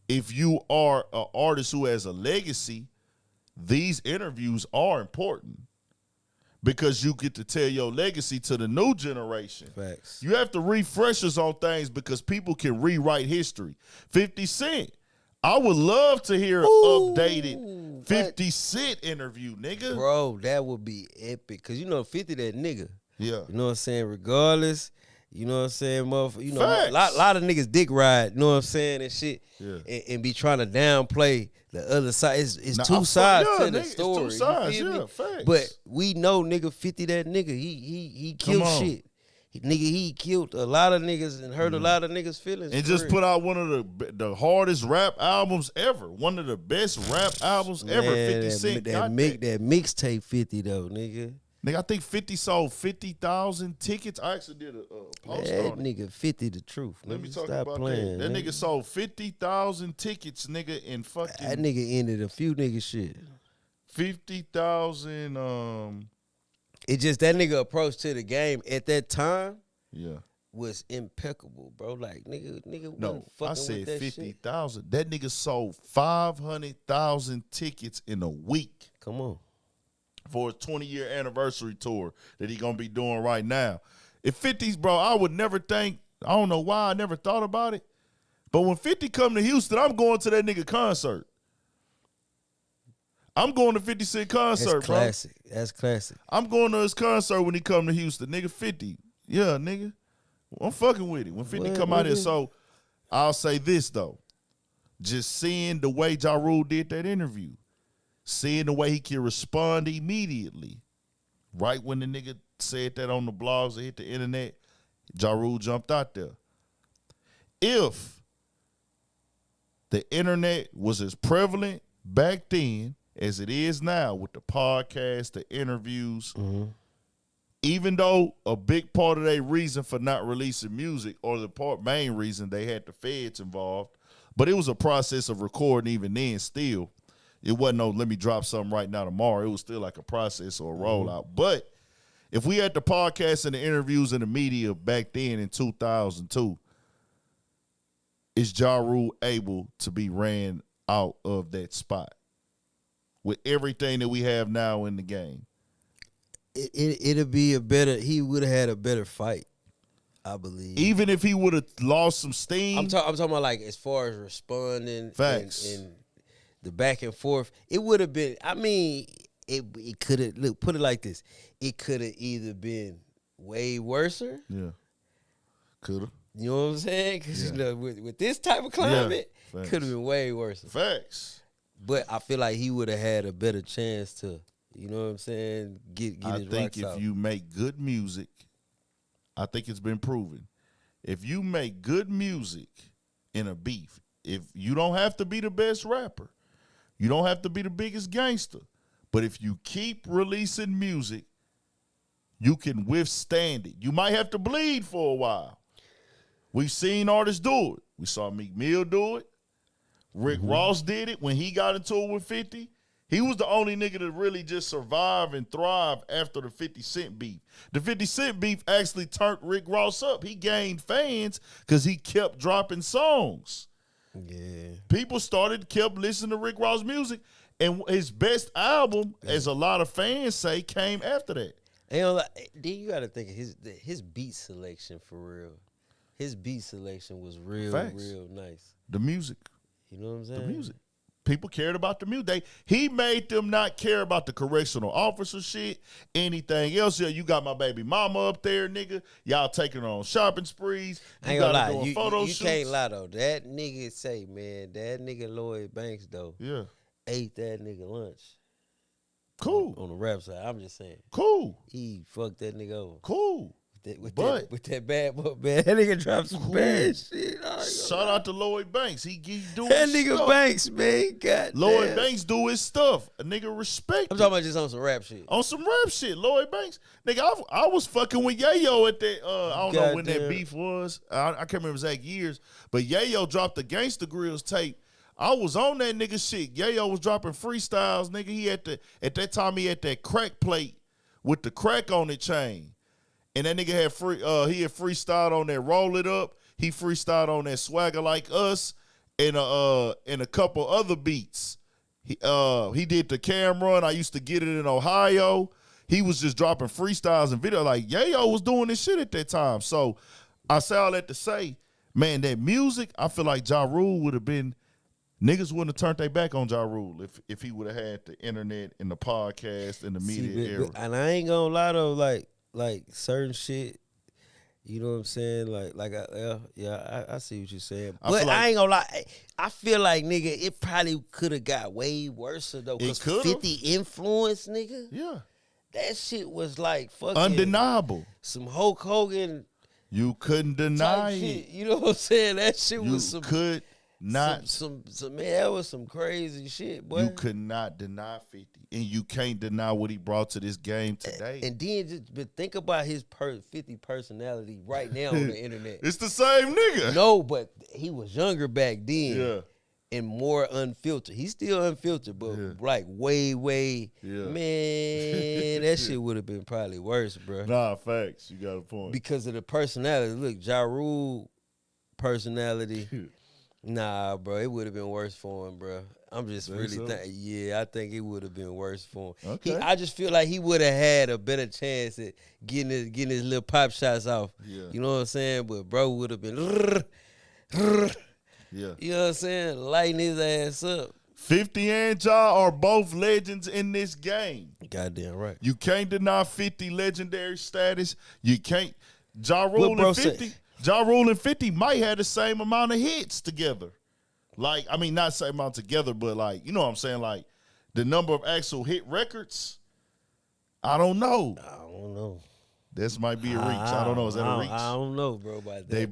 if you are an artist who has a legacy, these interviews are important. Because you get to tell your legacy to the new generation. Facts. You have to refresh us on things because people can rewrite history. 50 Cent. I would love to hear an updated 50 Cent interview, nigga. Bro, that would be epic. Because you know 50 that nigga. Yeah. You know what I'm saying? Regardless, You know what I'm saying, motherfucker? You know, Facts. lot of niggas dick ride. You know what I'm saying and shit, Yeah. and be trying to downplay the other side. It's Nah, two sides yeah, to the nigga, story. it's two sides, You feel yeah, me? facts. But we know nigga 50 that nigga. He killed on. shit. He killed a lot of niggas and hurt a lot of niggas' feelings. And for just real. put out one of the hardest rap albums ever. One of the best rap albums ever. Man, 50 Cent got that mixtape 50 though, nigga. Nigga, I think 50 sold 50,000 tickets. I actually did a post That on it. nigga 50 the truth. Let me nigga. talk Stop about playing, that. That nigga sold 50,000 tickets, nigga, in fucking That nigga ended a few niggas shit. 50,000. It just that nigga approach to the game at that time Yeah. was impeccable, bro. Like nigga No, wasn't fucking I with said that 50,000. That nigga sold 500,000 tickets in a week Shit. Come on. for his 20-year anniversary tour that he gonna be doing right now. If 50's, bro, I would never think, I don't know why I never thought about it, but when 50 come to Houston, I'm going to that nigga concert. I'm going to 50 Cent concert, That's classic. bro. That's classic. I'm going to his concert when he come to Houston. Nigga, 50. Yeah, nigga. I'm fucking with it. When 50 What, come out here, nigga? so I'll say this, though. Just seeing the way Ja Rule did that interview, seeing the way he can respond immediately, right when the nigga said that on the blogs or hit the internet, Ja Rule jumped out there. If the internet was as prevalent back then as it is now with the podcast, the interviews, even though a big part of their reason for not releasing music, or the main reason they had the feds involved, but it was a process of recording even then still. It wasn't no, let me drop something right now tomorrow. It was still like a process or a rollout. But if we had the podcast and the interviews and the media back then in 2002, is Ja Rule able to be ran out of that spot with everything that we have now in the game? It'll be a better. He would have had a better fight, I believe. Even if he would have lost some steam. I'm talking about like as far as responding Facts. and the back and forth. It would have been. I mean, it could have. Look, put it like this. It could have either been way worser. Yeah, could have. You know what I'm saying? Because Yeah. you know, with this type of climate, Facts. could have been way worse. Facts. But I feel like he would have had a better chance to. You know what I'm saying? Get I his think rocks if out. you make good music, I think it's been proven. If you make good music in a beef, if you don't have to be the best rapper, you don't have to be the biggest gangster, but if you keep releasing music, you can withstand it. You might have to bleed for a while. We've seen artists do it. We saw Meek Mill do it. Rick Ross did it when he got into it with 50. He was the only nigga to really just survive and thrive after the 50 Cent beef. The 50 Cent beef actually turned Rick Ross up. He gained fans because he kept dropping songs. Yeah. People kept listening to Rick Ross music, and his best album, as a lot of fans say, came after that. And then you got to think of his beat selection for real. His beat selection was real nice. The music. You know what I'm saying? The music. People cared about the music. He made them not care about the correctional officer shit, anything else. Yeah, you got my baby mama up there, nigga. Y'all taking her on shopping sprees. I ain't gonna got her lie. doing photo You shoots. can't lie, though. That nigga say, man, that nigga Lloyd Banks, though, Yeah. ate that nigga lunch. Cool. On the rap side. I'm just saying. Cool. He fucked that nigga over. Cool. With But- that bad boy, man. That nigga dropped some bad shit. Shout out to Lloyd Banks. He doing That his nigga stuff. Banks, man. God Lloyd damn. Banks do his stuff. A nigga respect I'm it. talking about just on some rap shit. On some rap shit, Lloyd Banks. Nigga, I was fucking with Yayo at that, I don't know when that Goddamn. beef was. I can't remember exact years. But Yayo dropped the Gangsta Grills tape. I was on that nigga shit. Yayo was dropping freestyles, nigga. He at that time he had that crack plate with the crack on it chain. And that nigga had he had freestyled on that Roll It Up. He freestyled on that Swagger Like Us and a couple other beats. He did the Camera, and I used to get it in Ohio. He was just dropping freestyles and video. Like, Yayo was doing this shit at that time. So I say all that to say, man, that music, I feel like Ja Rule would have been, niggas wouldn't have turned their back on Ja Rule if he would have had the internet and the podcast and the media era. And I ain't gonna lie, though, like certain shit, You know what I'm saying? I see what you're saying. I But feel like- I ain't gonna lie. I feel like, nigga, it probably could have got way worse, though. Because could've. 50 influence, nigga. Yeah. That shit was like fucking Undeniable. some Hulk Hogan You couldn't deny type it. shit. You know what I'm saying? That shit You was some could not. some man. That was some crazy shit, boy. You could not deny 50. And you can't deny what he brought to this game today. And then but think about his 50 personality right now on the internet. It's the same nigga. No, but he was younger back then. Yeah. And more unfiltered. He's still unfiltered, but like way, Yeah. man, that shit would have been probably worse, bro. Nah, facts. You got a point. Because of the personality. Look, Ja Rule personality. Nah, bro, it would have been worse for him, bro. I'm just Think really so? thinking, yeah, I think it would have been worse for him. Okay. I just feel like he would have had a better chance at getting his little pop shots off. Yeah. You know what I'm saying? But bro would have been, Yeah. you know what I'm saying? Lighting his ass up. 50 and Ja are both legends in this game. Goddamn right. You can't deny 50 legendary status. You can't. Ja Rule bro and 50. Ja Rule and 50 might have the same amount of hits together. Like, I mean, not same amount together, but like, you know what I'm saying? Like, the number of actual hit records, I don't know. I don't know. This might be a reach. I don't know. Is that a reach? I don't know, bro, about that. They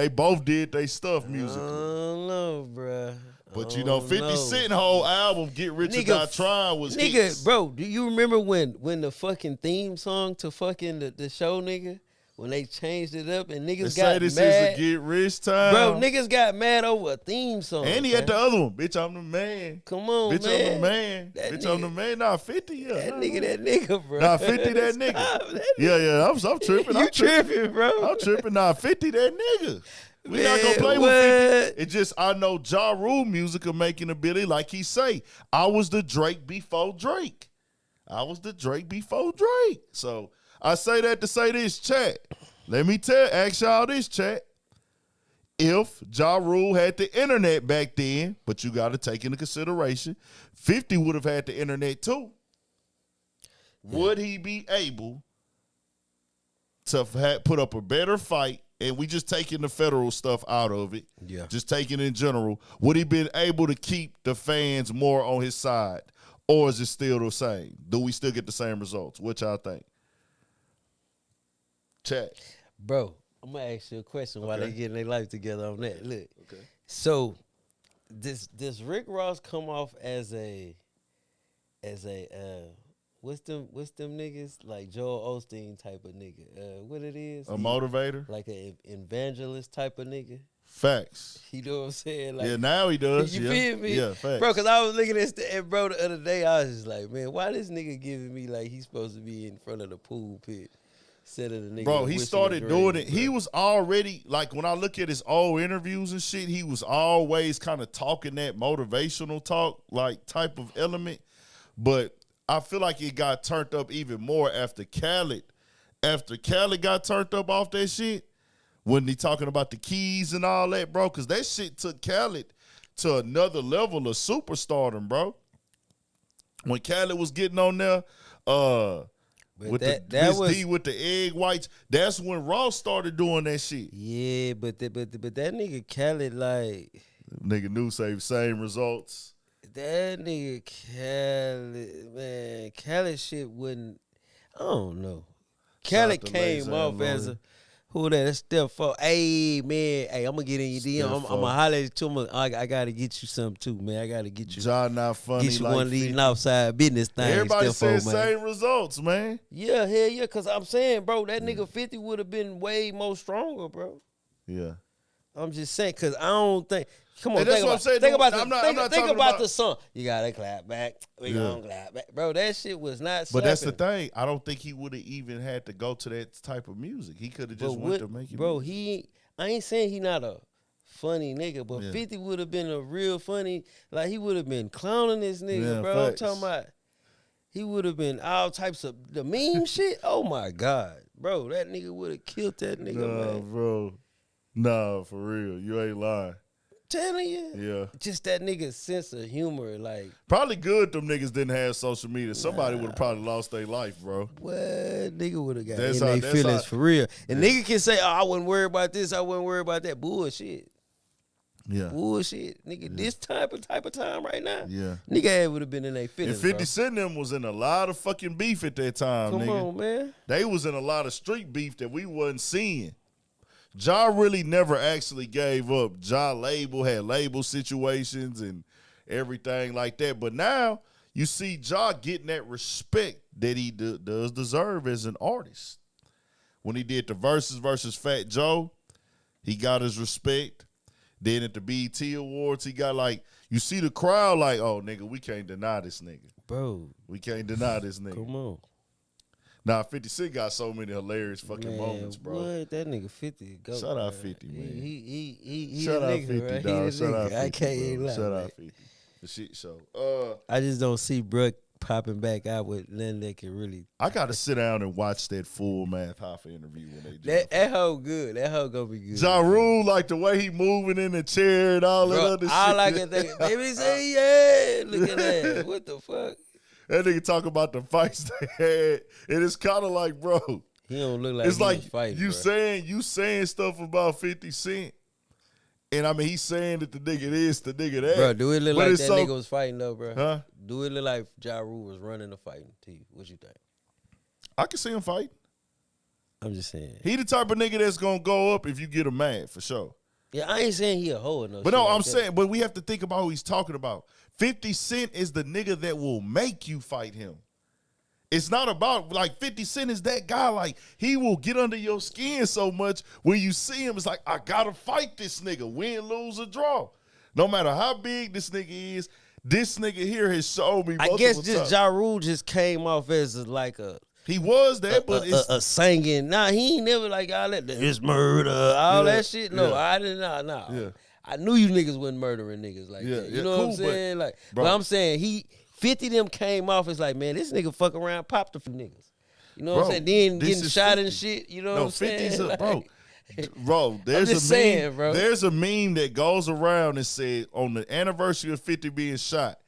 both did they stuff I musically. don't know, bro. But you know, 50 Cent whole album, Get Rich or Die Trying, was nigga, hits. bro, do you remember when the fucking theme song to fucking the show, nigga? When they changed it up and niggas They got say this mad. is a Get Rich time. Bro, niggas got mad over a theme song. And he had the other one. Bitch, I'm the man. Come on, Bitch, man. I'm the man. That Bitch, I'm nigga- the man. Nah, 50, yeah. That nigga, bro. Nah, 50, that nigga. Stop, that Yeah, I'm tripping. You I'm tripping, bro. I'm tripping. Nah, 50, that nigga. We not Man, gonna play what? with 50. It just, I know Ja Rule music of making ability, like he say, I was the Drake before Drake. I was the Drake before Drake. So I say that to say this, chat. Let me ask y'all this, chat. If Ja Rule had the internet back then, but you got to take into consideration, 50 would have had the internet too. Would he be able to put up a better fight? And we just taking the federal stuff out of it. Yeah. Just taking in general. Would he been able to keep the fans more on his side? Or is it still the same? Do we still get the same results? What y'all think? Chat. Bro, I'm gonna ask you a question while they Okay. getting their life together on that. Look. Okay. So does Rick Ross come off as a what's them niggas like Joel Osteen type of nigga? What it is? A motivator? Like an evangelist type of nigga. Facts. You know what I'm saying? Like, Yeah, now he does. you yeah. feel me? Yeah, facts. Bro, because I was looking at this, and bro, the other day, I was just like, man, why this nigga giving me like he's supposed to be in front of the pool pit? Instead of the nigga Bro, he wishing started the doing grave, it. He bro. was already, like, when I look at his old interviews and shit, he was always kind of talking that motivational talk, like, type of element. But I feel like it got turned up even more after Khaled. After Khaled got turned up off that shit, when he talking about the keys and all that, bro, because that shit took Khaled to another level of superstardom, bro. When Khaled was getting on there, But with that the Miss was D with the egg whites, that's when Ross started doing that shit. yeah, but that nigga Khaled like Nigga knew same results. that nigga Khaled, man, Khaled shit wouldn't. I don't know. Shout Khaled out to came Lazy off and as Lloyd. who that? That's Steph Four. Hey man, hey, I'm gonna get in your DM. I'm Steph gonna Four. holler at you too. I gotta get you something too, man. I gotta get you. John not funny. Get you like one of these 50. outside business things. Everybody Steph said Four, man. same results, man. Yeah, hell yeah, cause I'm saying, bro, that nigga 50 would have been way more stronger, bro. Yeah. I'm just saying, cause I don't think. Come on, And that's think what I'm about, saying, think dude. about I'm the, not- think, I'm not think talking about about- the song. You gotta clap back. We Yeah. gonna clap back, bro. That shit was not. But that's the slapping. thing. I don't think he would have even had to go to that type of music. He could have just But went to make it. bro, I ain't saying he not a funny nigga, but Yeah. 50 would have been a real funny. Like he would have been clowning this nigga, Yeah, bro. facts. I'm talking about. He would have been all types of the meme shit. Oh my god, bro, that nigga would have killed that nigga, Nah, man. bro. Nah, for real. You ain't lying. telling you. Yeah. Just that nigga's sense of humor, like. Probably good them niggas didn't have social media. Somebody would have probably lost their life, bro. What nigga would have got That's in how- their that's feelings how- for real. And nigga can say, oh, I wouldn't worry about this, I wouldn't worry about that. Bullshit. Yeah. Bullshit. Nigga, this type of time right now. Yeah. Nigga would have been in their And feelings. 50 bro. Cent them was in a lot of fucking beef at that time, Come nigga. on, man. They was in a lot of street beef that we wasn't seeing. Ja really never actually gave up. Ja had label situations and everything like that. But now you see Ja getting that respect that he does deserve as an artist. When he did the versus Fat Joe, he got his respect. Then at the BET Awards, he got like, you see the crowd like, oh, nigga, we can't deny this nigga. Bro. We can't deny this nigga. Come on. Nah, 50 Cent got so many hilarious fucking Man, moments, bro. What? That nigga 50. Go, Shout out bro. 50, man. He Shout a out nigga, 50, right? dog. He a Shout out nigga. 50, I can't bro. even lie. Shout man. out 50. The shit show. I just don't see Bruck popping back out with nothing that can really. I got to sit down and watch that full Math Hoffa interview when they do That hoe good. That hoe gonna be good. Ja Rule, like the way he moving in the chair and all that Bro, other shit. all I can think, baby say yeah. Look at that. What the fuck? That nigga talk about the fights they had, and it's kind of like, bro, He don't look like it's he like was fighting, you bro. saying stuff about 50 Cent, and I mean he's saying that the nigga this, the nigga that. Bro, do it look But like it's that so- nigga was fighting though, bro? Huh? Do it look like Ja Rule was running the fighting to you? What you think? I can see him fight. I'm just saying. He the type of nigga that's gonna go up if you get him mad for sure. Yeah, I ain't saying he a hoe or no But shit no, like I'm that. saying, but we have to think about who he's talking about. 50 Cent is the nigga that will make you fight him. It's not about, like, 50 Cent is that guy, like, he will get under your skin so much when you see him, it's like, I gotta fight this nigga, win, lose, or draw. No matter how big this nigga is, this nigga here has showed me I multiple guess just times. Ja Rule just came off as like a He was that, but it's a singing. Nah, he ain't never like all that. It's murder, all Yeah, that shit. No, yeah. I didn't. Nah. Yeah. I knew you niggas wasn't murdering niggas like Yeah, that. yeah, You know cool, what I'm but- saying? Like, bro. but I'm saying 50 them came off as like, man, this nigga fuck around, popped a few niggas. You know what Bro, I'm saying? Then this getting is shot 50. and shit. You know no, what I'm saying? 50's a, Like, bro, there's just a meme. saying, bro. There's a meme that goes around and said on the anniversary of 50 being shot,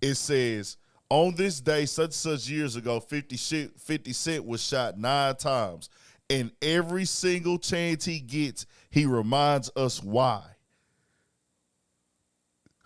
it says on this day, such and such years ago, 50 Cent was shot 9 times, and every single chance he gets, he reminds us why.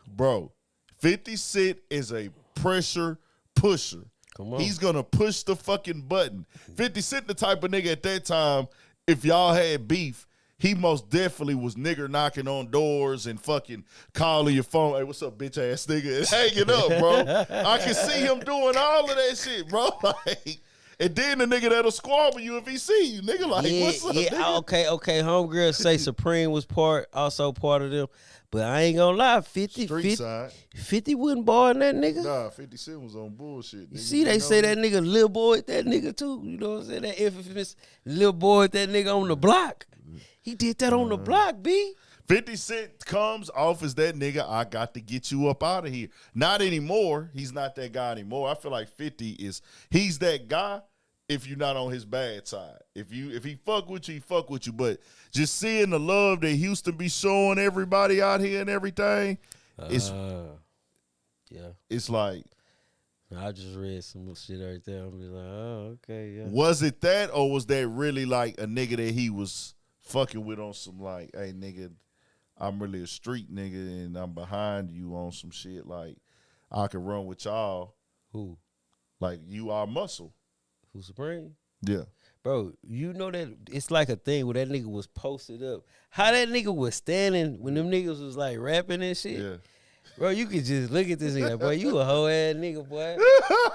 Bro, 50 Cent is a pressure pusher. Come on. He's gonna push the fucking button. 50 Cent the type of nigga at that time, if y'all had beef, he most definitely was nigger knocking on doors and fucking calling your phone. Hey, what's up, bitch ass nigga? And hanging up, bro. I can see him doing all of that shit, bro. Like, and then the nigga that'll squabble you if he see you, nigga. Like, what's up, nigga? Okay. Homegirl say Supreme was also part of them. But I ain't gonna lie, 50 Street side. 50 wouldn't barring that nigga. Nah, 50 Cent was on bullshit. You see, they say that nigga little boy at that nigga too. You know what I'm saying? That infamous little boy at that nigga on the block. He did that on the block, B. 50 Cent comes off as that nigga, I got to get you up out of here. Not anymore. He's not that guy anymore. I feel like 50 he's that guy if you're not on his bad side. If he fuck with you, he fuck with you. But just seeing the love that Houston be showing everybody out here and everything, it's like, I just read some shit right there. I'm be like, oh, okay, yeah. was it that or was that really like a nigga that he was fucking with on some like, hey nigga, I'm really a street nigga and I'm behind you on some shit like I can run with y'all. Who? Like you are muscle. Who Supreme? Yeah. Bro, you know that it's like a thing where that nigga was posted up. How that nigga was standing when them niggas was like rapping and shit. Yeah. Bro, you could just look at this nigga, like, boy, you a hoe ass nigga, boy.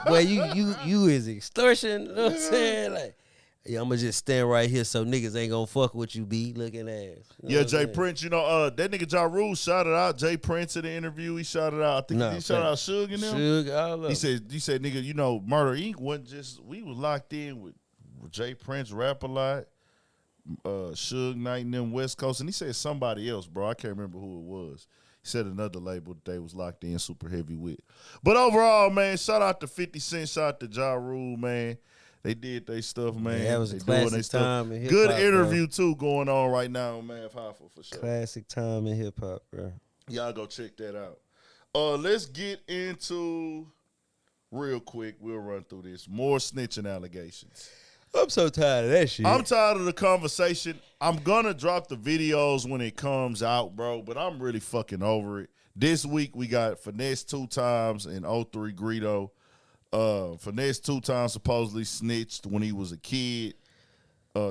Boy, you is extortion, you know what I'm saying? Like, yeah, I'ma just stand right here so niggas ain't gonna fuck with you, B looking ass. You know Yeah, what I'm Jay saying? Prince, you know, that nigga Ja Rule shouted out Jay Prince in the interview. He shouted out, I think he shouted out Suge and them. Suge, all of He said, nigga, you know, Murder Inc. wasn't just, we was locked in with Jay Prince, Rap a Lot, Suge Knight and them West Coast. And he said somebody else, bro. I can't remember who it was. He said another label that they was locked in super heavy with. But overall, man, shout out to 50 Cent, shout out to Ja Rule, man. They did their stuff, man. that was a They doing classic they stuff. time in hip-hop, Good bro. interview, too, going on right now on Math Hoffa, for sure. Classic time in hip hop, bro. Y'all go check that out. Let's get into real quick. We'll run through this. More snitching allegations. I'm so tired of that shit. I'm tired of the conversation. I'm gonna drop the videos when it comes out, bro, but I'm really fucking over it. This week we got Finesse 2 times and 03 Greedo. Finesse 2 times supposedly snitched when he was a kid,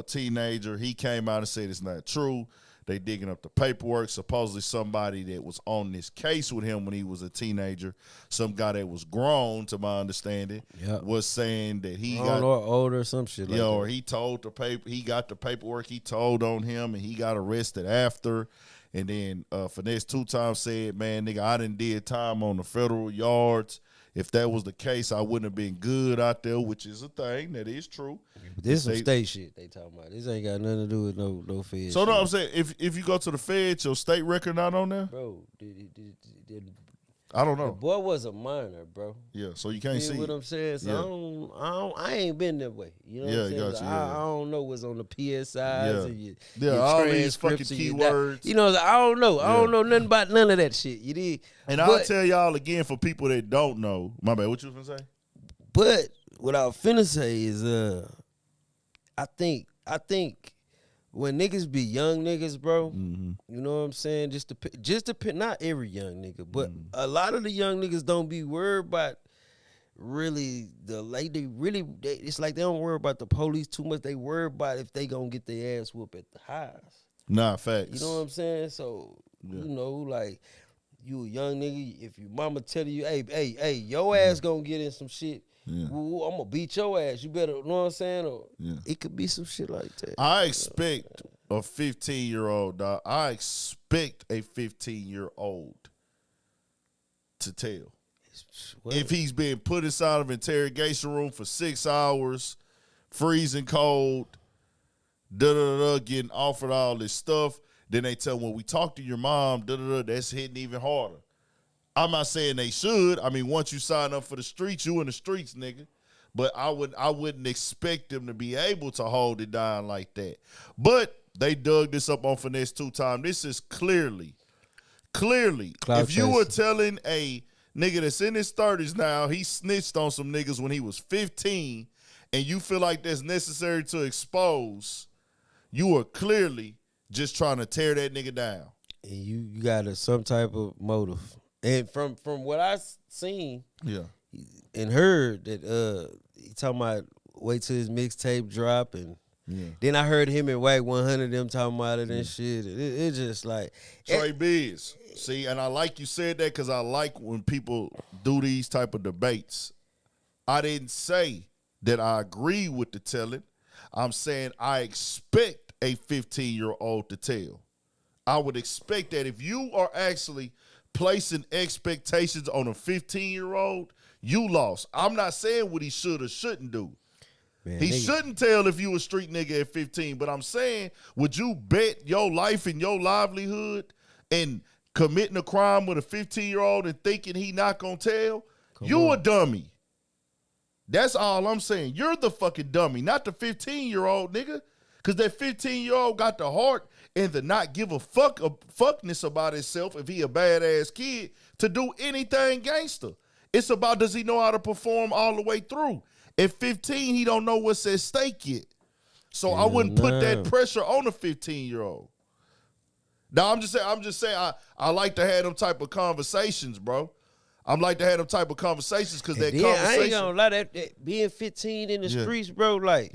teenager. He came out and said it's not true. They digging up the paperwork. Supposedly somebody that was on this case with him when he was a teenager, some guy that was grown, to my understanding, was saying that he got or older or some shit like that. Or he told the paper, he got the paperwork he told on him, and he got arrested after. And then Finesse 2 times said, "Man, nigga, I done did time on the federal yards. If that was the case, I wouldn't have been good out there," which is a thing that is true. But this is some state shit they talking about. This ain't got nothing to do with no fed. So shit. no, I'm saying if you go to the feds, your state record not on there. Bro, I don't know. The boy was a minor, bro. Yeah, so you can't see what I'm saying. So I ain't been that way. You know what I'm saying? Gotcha, So I don't know what's on the PSIs and your all these fucking transcripts and keywords. You know, I don't know. I don't know nothing about none of that shit. You did. And I'll tell y'all again for people that don't know. My bad. What you was gonna say? But what I was finna say is, I think when niggas be young niggas, bro, you know what I'm saying? Just to not every young nigga, but a lot of the young niggas don't be worried about really it's like they don't worry about the police too much. They worry about if they gonna get their ass whooped at the highs. Nah, facts. You know what I'm saying? So, you know, like, you a young nigga, if your mama tell you, hey, your ass gonna get in some shit, I'm gonna beat your ass. You better, you know what I'm saying? Or it could be some shit like that. I expect a 15-year-old, dog. I expect a 15-year-old to tell. If he's being put inside of an interrogation room for 6 hours, freezing cold, getting offered all this stuff, then they tell him, well, we talked to your mom, that's hitting even harder. I'm not saying they should. I mean, once you sign up for the streets, you in the streets, nigga. But I wouldn't expect them to be able to hold it down like that. But they dug this up on Finesse 2 times. This is clearly, if you were telling a nigga that's in his 30s now, he snitched on some niggas when he was 15, and you feel like that's necessary to expose, you are clearly just trying to tear that nigga down. And you got some type of motive. And from what I seen and heard that he talking about wait till his mixtape drop, and then I heard him and Wack 100 them talking about it and shit. It just like Trey Biz. See, and I like you said that because I like when people do these type of debates. I didn't say that I agree with the telling. I'm saying I expect a 15-year-old to tell. I would expect that if you are actually placing expectations on a 15-year-old, you lost. I'm not saying what he should or shouldn't do. Man, he shouldn't tell if you a street nigga at 15, but I'm saying, would you bet your life and your livelihood and committing a crime with a 15-year-old and thinking he not gonna tell? You a dummy. That's all I'm saying. You're the fucking dummy, not the 15-year-old nigga. Because that 15-year-old got the heart and the not give a fuckness about himself if he a badass kid to do anything gangster. It's about, does he know how to perform all the way through? At 15, he don't know what's at stake yet. So I wouldn't put that pressure on a 15-year-old. Now, I'm just saying I like to have them type of conversations, bro. I'm like to have them type of conversations because that conversation. I ain't gonna lie, that being 15 in the streets, bro, like,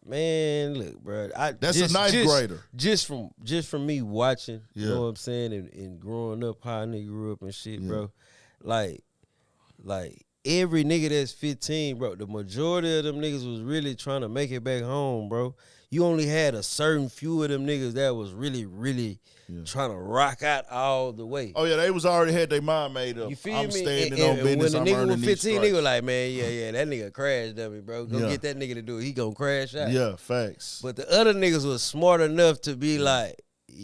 man, look, bro. That's a ninth grader. Just from me watching, you know what I'm saying, and growing up, how a nigga grew up and shit, bro. Like every nigga that's 15, bro, the majority of them niggas was really trying to make it back home, bro. You only had a certain few of them niggas that was really, really trying to rock out all the way. Oh, yeah, they was already had their mind made up. You feel I'm me? standing on business, when the nigga was 15, nigga nigga like, man, that nigga crashed dummy, bro. Go get that nigga to do it. He gonna crash out. Yeah, facts. But the other niggas was smart enough to be like, I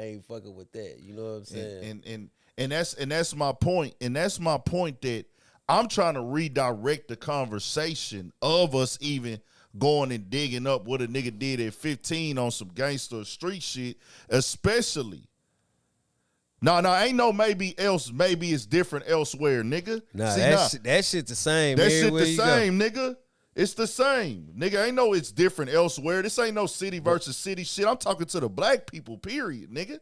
ain't fucking with that. You know what I'm saying? And that's my point. And that's my point that I'm trying to redirect the conversation of us even going and digging up what a nigga did at 15 on some gangster street shit, especially No, ain't no maybe else. Maybe it's different elsewhere, nigga. Nah, See, that shit the same. that shit everywhere the you go. same, nigga. It's the same, nigga. Ain't no it's different elsewhere. This ain't no city versus city shit. I'm talking to the black people, period, nigga.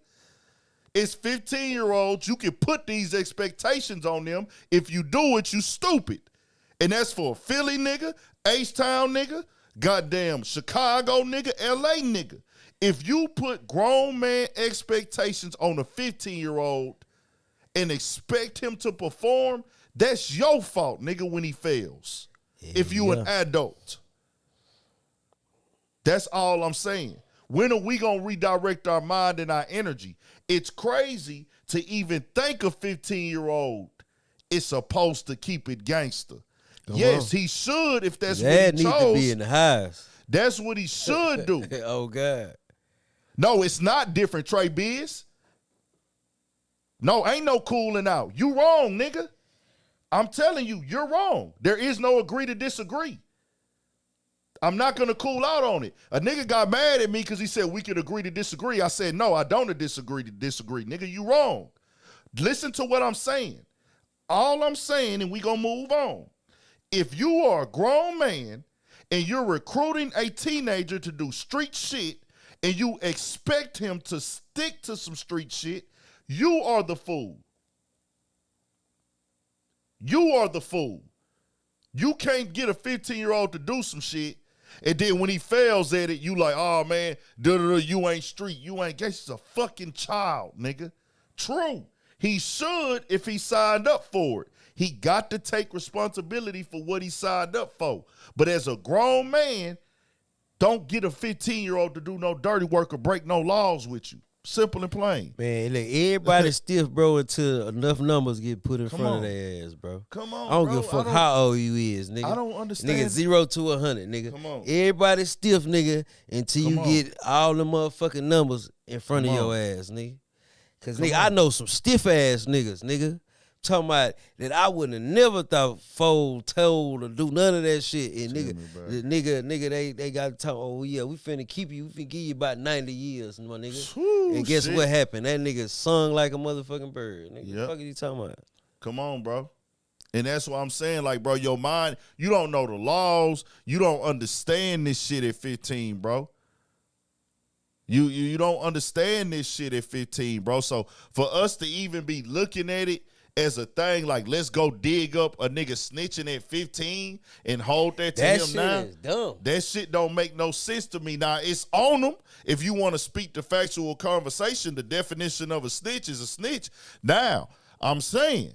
It's 15-year-olds. You can put these expectations on them. If you do it, you stupid. And that's for a Philly nigga, H-Town nigga, goddamn Chicago nigga, LA nigga. If you put grown man expectations on a 15-year-old and expect him to perform, that's your fault, nigga, when he fails. If you an adult. That's all I'm saying. When are we going to redirect our mind and our energy? It's crazy to even think a 15-year-old is supposed to keep it gangster. Yes, he should if that's what he chose. Need to be in the highs. That's what he should do. Oh, God. No, it's not different, Trey Biz. No, ain't no cooling out. You wrong, nigga. I'm telling you, you're wrong. There is no agree to disagree. I'm not going to cool out on it. A nigga got mad at me because he said we could agree to disagree. I said, no, I don't disagree to disagree. Nigga, you wrong. Listen to what I'm saying. All I'm saying, and we going to move on. If you are a grown man and you're recruiting a teenager to do street shit and you expect him to stick to some street shit, you are the fool. You are the fool. You can't get a 15-year-old to do some shit, and then when he fails at it, you like, oh, man, you ain't street. You ain't gay. He's a fucking child, nigga. True. He should if he signed up for it. He got to take responsibility for what he signed up for. But as a grown man, don't get a 15-year-old to do no dirty work or break no laws with you. Simple and plain. Man, look, everybody stiff, bro, until enough numbers get put in front of their ass, bro. Come on, I don't bro. give a fuck how old you is, nigga. I don't understand. Nigga, 0 to 100, nigga. Come on. Everybody stiff, nigga, until you get all the motherfucking numbers in front of your ass, nigga. Because, nigga, I know some stiff-ass niggas, nigga. Talking about that I wouldn't have never thought fold, told, or do none of that shit. And nigga, they got to talk, oh yeah, we finna keep you, we finna give you about 90 years, my nigga. Whew, and guess shit. what happened? That nigga sung like a motherfucking bird. Nigga, what the fuck are you talking about? Come on, bro. And that's what I'm saying. Like, bro, your mind, you don't know the laws. You don't understand this shit at 15, bro. You don't understand this shit at 15, bro. So for us to even be looking at it as a thing, like, let's go dig up a nigga snitching at 15 and hold that to him now. That shit is dumb. That shit don't make no sense to me. Now, it's on them. If you want to speak the factual conversation, the definition of a snitch is a snitch. Now, I'm saying,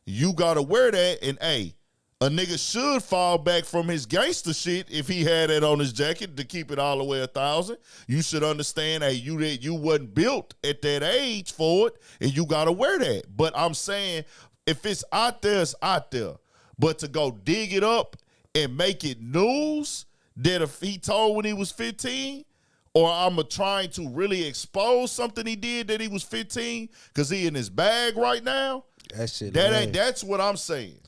you got to wear that, and, hey, a nigga should fall back from his gangster shit if he had it on his jacket to keep it all the way 1,000. You should understand, hey, you wasn't built at that age for it, and you got to wear that. But I'm saying, if it's out there, it's out there. But to go dig it up and make it news that if he told when he was 15, or I'm trying to really expose something he did that he was 15 because he in his bag right now, that's what I'm saying.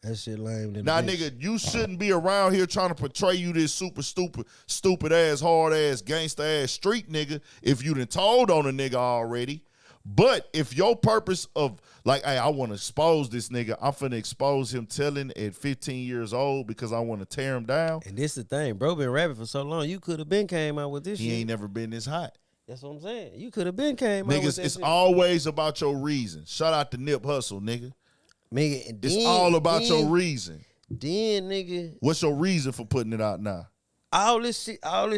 That shit lame. Now, nigga, you shouldn't be around here trying to portray you this super stupid ass, hard ass, gangster ass street nigga if you done told on a nigga already. But if your purpose of, like, hey, I want to expose this nigga, I'm finna expose him telling at 15 years old because I want to tear him down. And this the thing, bro, been rapping for so long, you could have been came out with this shit. He ain't never been this hot. That's what I'm saying. You could have been came out with Niggas, that it's shit. always about your reason. Shout out to Nip Hustle, nigga. Nigga, and It's all about your reason. Then, nigga, What's your reason for putting it out now? all this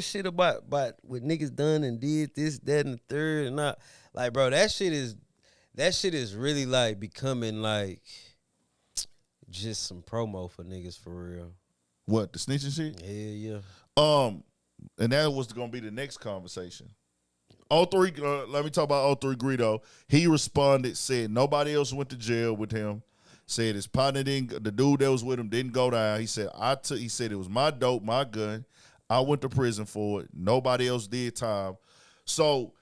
shit about what niggas done and did this, that, and the third, and not like, bro, that shit is really like becoming like just some promo for niggas for real. What, the snitching shit? Yeah. And that was gonna be the next conversation. 03, let me talk about 03 Greedo. He responded, said nobody else went to jail with him. Said his partner the dude that was with him didn't go down. He said, he said it was my dope, my gun. I went to prison for it. Nobody else did time. So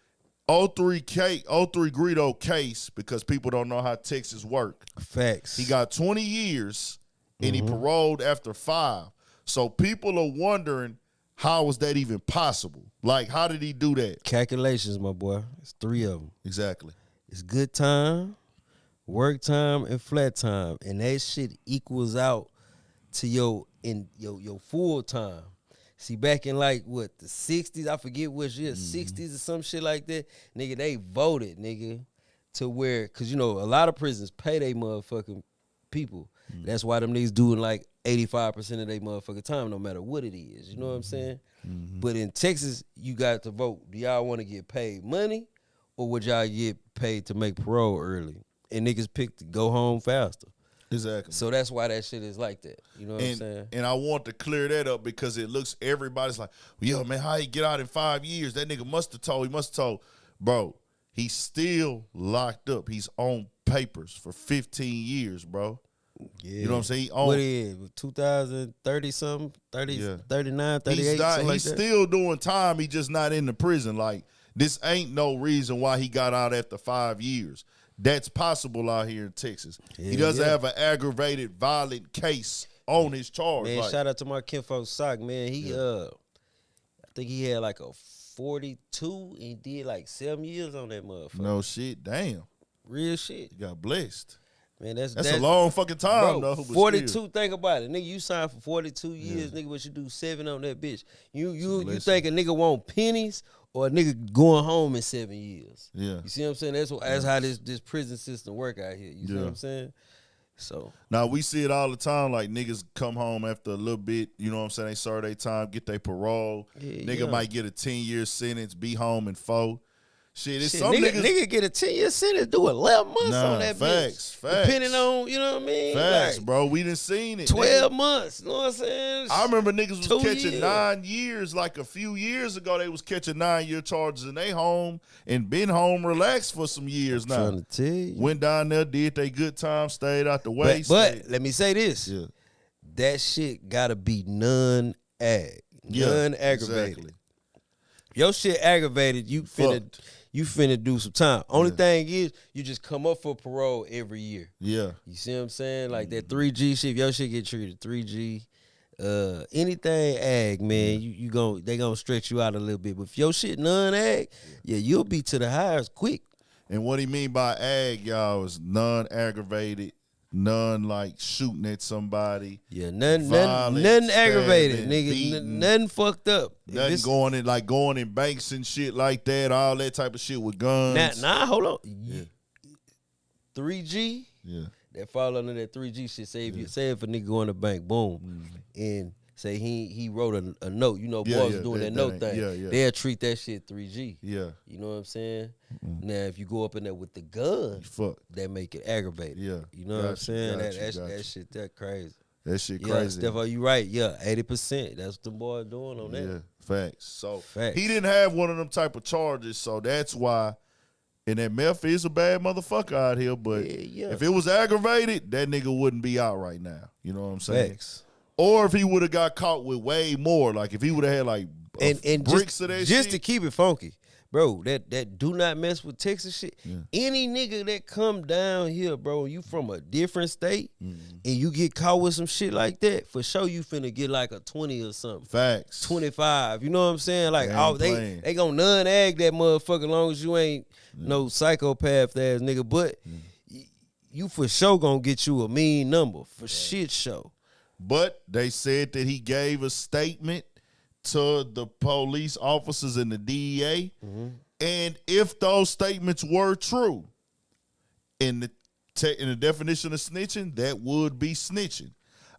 03 Greedo case, because people don't know how Texas work. Facts. He got 20 years and he paroled after 5. So people are wondering, how was that even possible? Like, how did he do that? Calculations, my boy. It's 3 of them. Exactly. It's good time, work time, and flat time, and that shit equals out to your full time. See, back in like what the 60s, I forget which year, 60s or some shit like that, nigga, they voted, nigga, to where, cause you know a lot of prisons pay they motherfucking people. That's why them niggas doing like 85% of their motherfucking time, no matter what it is. You know what I'm saying? But in Texas, you got to vote. Do y'all want to get paid money, or would y'all get paid to make parole early? And niggas picked to go home faster. Exactly. So that's why that shit is like that. You know what I'm saying? And I want to clear that up because it looks, everybody's like, well, yo, man, how he get out in 5 years? That nigga must have told. Bro, he's still locked up. He's on papers for 15 years, bro. Yeah. You know what I'm saying? What is 2030 something? 30, Yeah. 39, 38, something like he's that? still doing time. He just not in the prison. Like, this ain't no reason why he got out after 5 years. That's possible out here in Texas. He doesn't have an aggravated violent case on his charge. Man, like, shout out to my kinfolk Sock, man. He I think he had like a 42 and he did like 7 years on that motherfucker. no shit, damn. Real shit. He got blessed. Man, That's a long fucking time, bro, though. but 42, still. think about it. Nigga, you signed for 42 years, nigga, what you do 7 on that bitch. You think a nigga want pennies or a nigga going home in 7 years? Yeah. You see what I'm saying? That's how this prison system work out here. You see what I'm saying? So Now, we see it all the time. Like, niggas come home after a little bit, you know what I'm saying? They serve their time, get their parole. Nigga might get a 10-year sentence, be home in 4. Shit, it's some nigga get a 10-year sentence, do 11 months on that facts, bitch. Depending on, you know what I mean? Facts, like, bro. We done seen it. 12 months, you know what I'm saying? I remember niggas was catching 2 years. 9 years. Like a few years ago, they was catching 9-year charges in they home and been home relaxed for some years now. Trying to tell you. Went down there, did they good time, stayed out the way. But let me say this. Yeah. That shit gotta be non-aggravated. Exactly. Your shit aggravated, you finna do some time. Only thing is, you just come up for parole every year. Yeah. You see what I'm saying? Like that 3G shit, if your shit get treated 3G, anything ag, man, they gonna stretch you out a little bit. But if your shit non-ag, you'll be to the highest quick. And what he mean by ag, y'all, is non-aggravated, none like shooting at somebody. Yeah, nothing violent, aggravated, stabbing, nigga. beating, Nothing fucked up. nothing going in banks and shit like that, all that type of shit with guns. Hold on. 3G? Yeah. That fall under that 3G shit. Say if a nigga go in the bank, boom, and say he wrote a note. You know, boys doing that note thing. They'll treat that shit 3G. Yeah. You know what I'm saying? Now, if you go up in there with the gun, that make it aggravated. Yeah. You know what I'm saying? That shit, that crazy. That shit Yeah, crazy. Stefan, you right. Yeah, 80%. That's what the boy doing on that. Yeah, facts. So Facts. he didn't have one of them type of charges, so that's why. And that meth is a bad motherfucker out here, but if it was aggravated, that nigga wouldn't be out right now. You know what I'm saying? Facts. Or if he would have got caught with way more, like if he would have had like and bricks of that shit. Just to keep it funky, bro, that do not mess with Texas shit. Any nigga that come down here, bro, you from a different state and you get caught with some shit like that, for sure you finna get like a 20 or something. Facts. 25. You know what I'm saying? Like, They they gonna non-ag that motherfucker long as you ain't no psychopath ass nigga. But you for sure gonna get you a mean number for shit show. But they said that he gave a statement to the police officers and the DEA. And if those statements were true, in the definition of snitching, that would be snitching.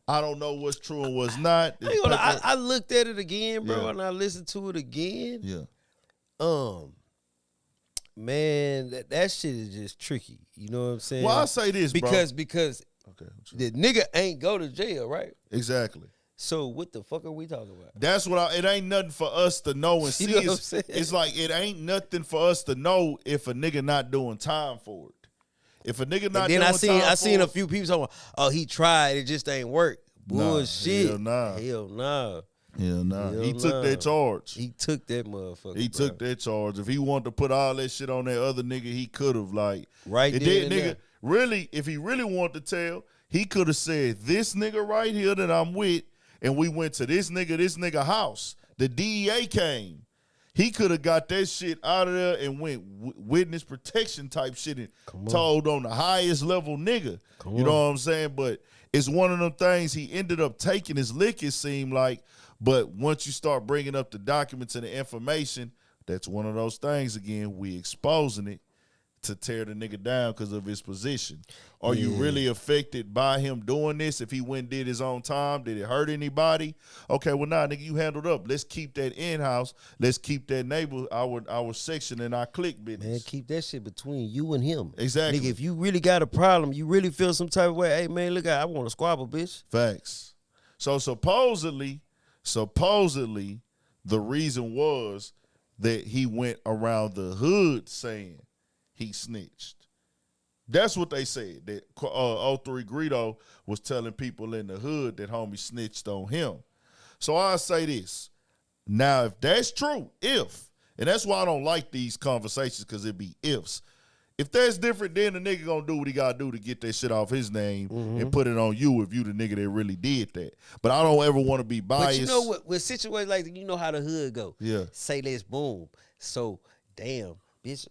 I don't know what's true and what's not. I looked at it again, bro, and I listened to it again. Yeah. Man, that shit is just tricky. You know what I'm saying? Well, I say this, because okay, the nigga ain't go to jail, right? exactly. So what the fuck are we talking about? That's what it ain't nothing for us to know and see. You know what I'm saying? It's like it ain't nothing for us to know if a nigga not doing time for it. If a nigga not And then doing I seen a few people talking, oh, he tried, it just ain't work. Bullshit. Hell nah. Hell nah. Hell nah. Hell He took that charge. He took that motherfucker. He took that charge. If he wanted to put all that shit on that other nigga, he could have. Like, Right it then did, and nigga. there. Really, if he really wanted to tell, he could have said, this nigga right here that I'm with, and we went to this nigga house. The DEA came. He could have got that shit out of there and went witness protection type shit and told on the highest level nigga. You know what I'm saying? But it's one of them things he ended up taking his lick, it seemed like. But once you start bringing up the documents and the information, that's one of those things again. We exposing it to tear the nigga down because of his position. Are you really affected by him doing this? If he went and did his own time, did it hurt anybody? Okay, well, nah, nigga, you handled up. Let's keep that in-house. Let's keep that neighbor, our section and our clique business. Man, keep that shit between you and him. Exactly. Nigga, if you really got a problem, you really feel some type of way, hey, man, look, I want to squabble, bitch. Facts. So supposedly, the reason was that he went around the hood saying he snitched. That's what they said. That 03 Greedo was telling people in the hood that homie snitched on him. So I say this. Now, if that's true, and that's why I don't like these conversations because it be ifs. If that's different, then the nigga gonna do what he gotta do to get that shit off his name and put it on you if you the nigga that really did that. But I don't ever want to be biased. But you know what? With situations like that, you know how the hood go. Yeah. Say less, boom. So, damn, bitch,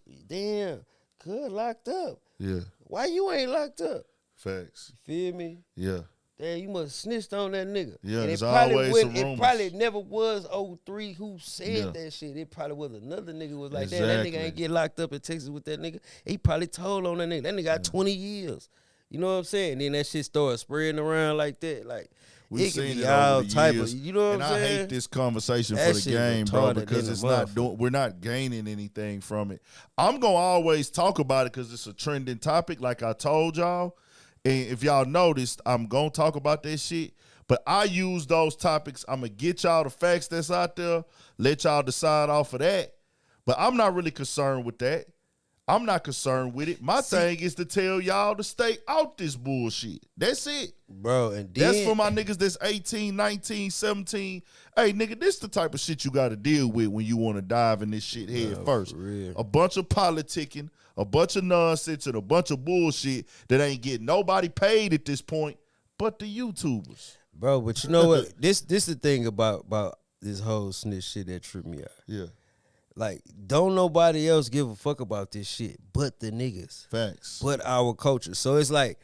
good locked up. Yeah. Why you ain't locked up? Facts. You feel me? Yeah. Damn, you must snitched on that nigga. Yeah, and there's always some rumors. It probably never was 03 who said that shit. It probably was another nigga who was like, damn, that nigga ain't get locked up in Texas with that nigga. He probably told on that nigga. That nigga got 20 years. You know what I'm saying? And then that shit started spreading around like that. Like, We've it could seen be it all over the type years, of, you know what I'm saying? And I hate this conversation That for the shit game, bro, retarded because than it's a not motherfucker. we're not gaining anything from it. I'm gonna always talk about it because it's a trending topic, like I told y'all. And if y'all noticed, I'm gonna talk about that shit. But I use those topics. I'm gonna get y'all the facts that's out there, let y'all decide off of that. But I'm not really concerned with that. I'm not concerned with it. My thing is to tell y'all to stay out this bullshit. That's it. Bro, and then, That's for my niggas that's 18, 19, 17. Hey, nigga, this the type of shit you got to deal with when you want to dive in this shit head first. A bunch of politicking, a bunch of nonsense, and a bunch of bullshit that ain't getting nobody paid at this point but the YouTubers. Bro, but you know what? This the thing about this whole snitch shit that tripped me out. Yeah. Like, don't nobody else give a fuck about this shit but the niggas. Facts. But our culture. So it's like,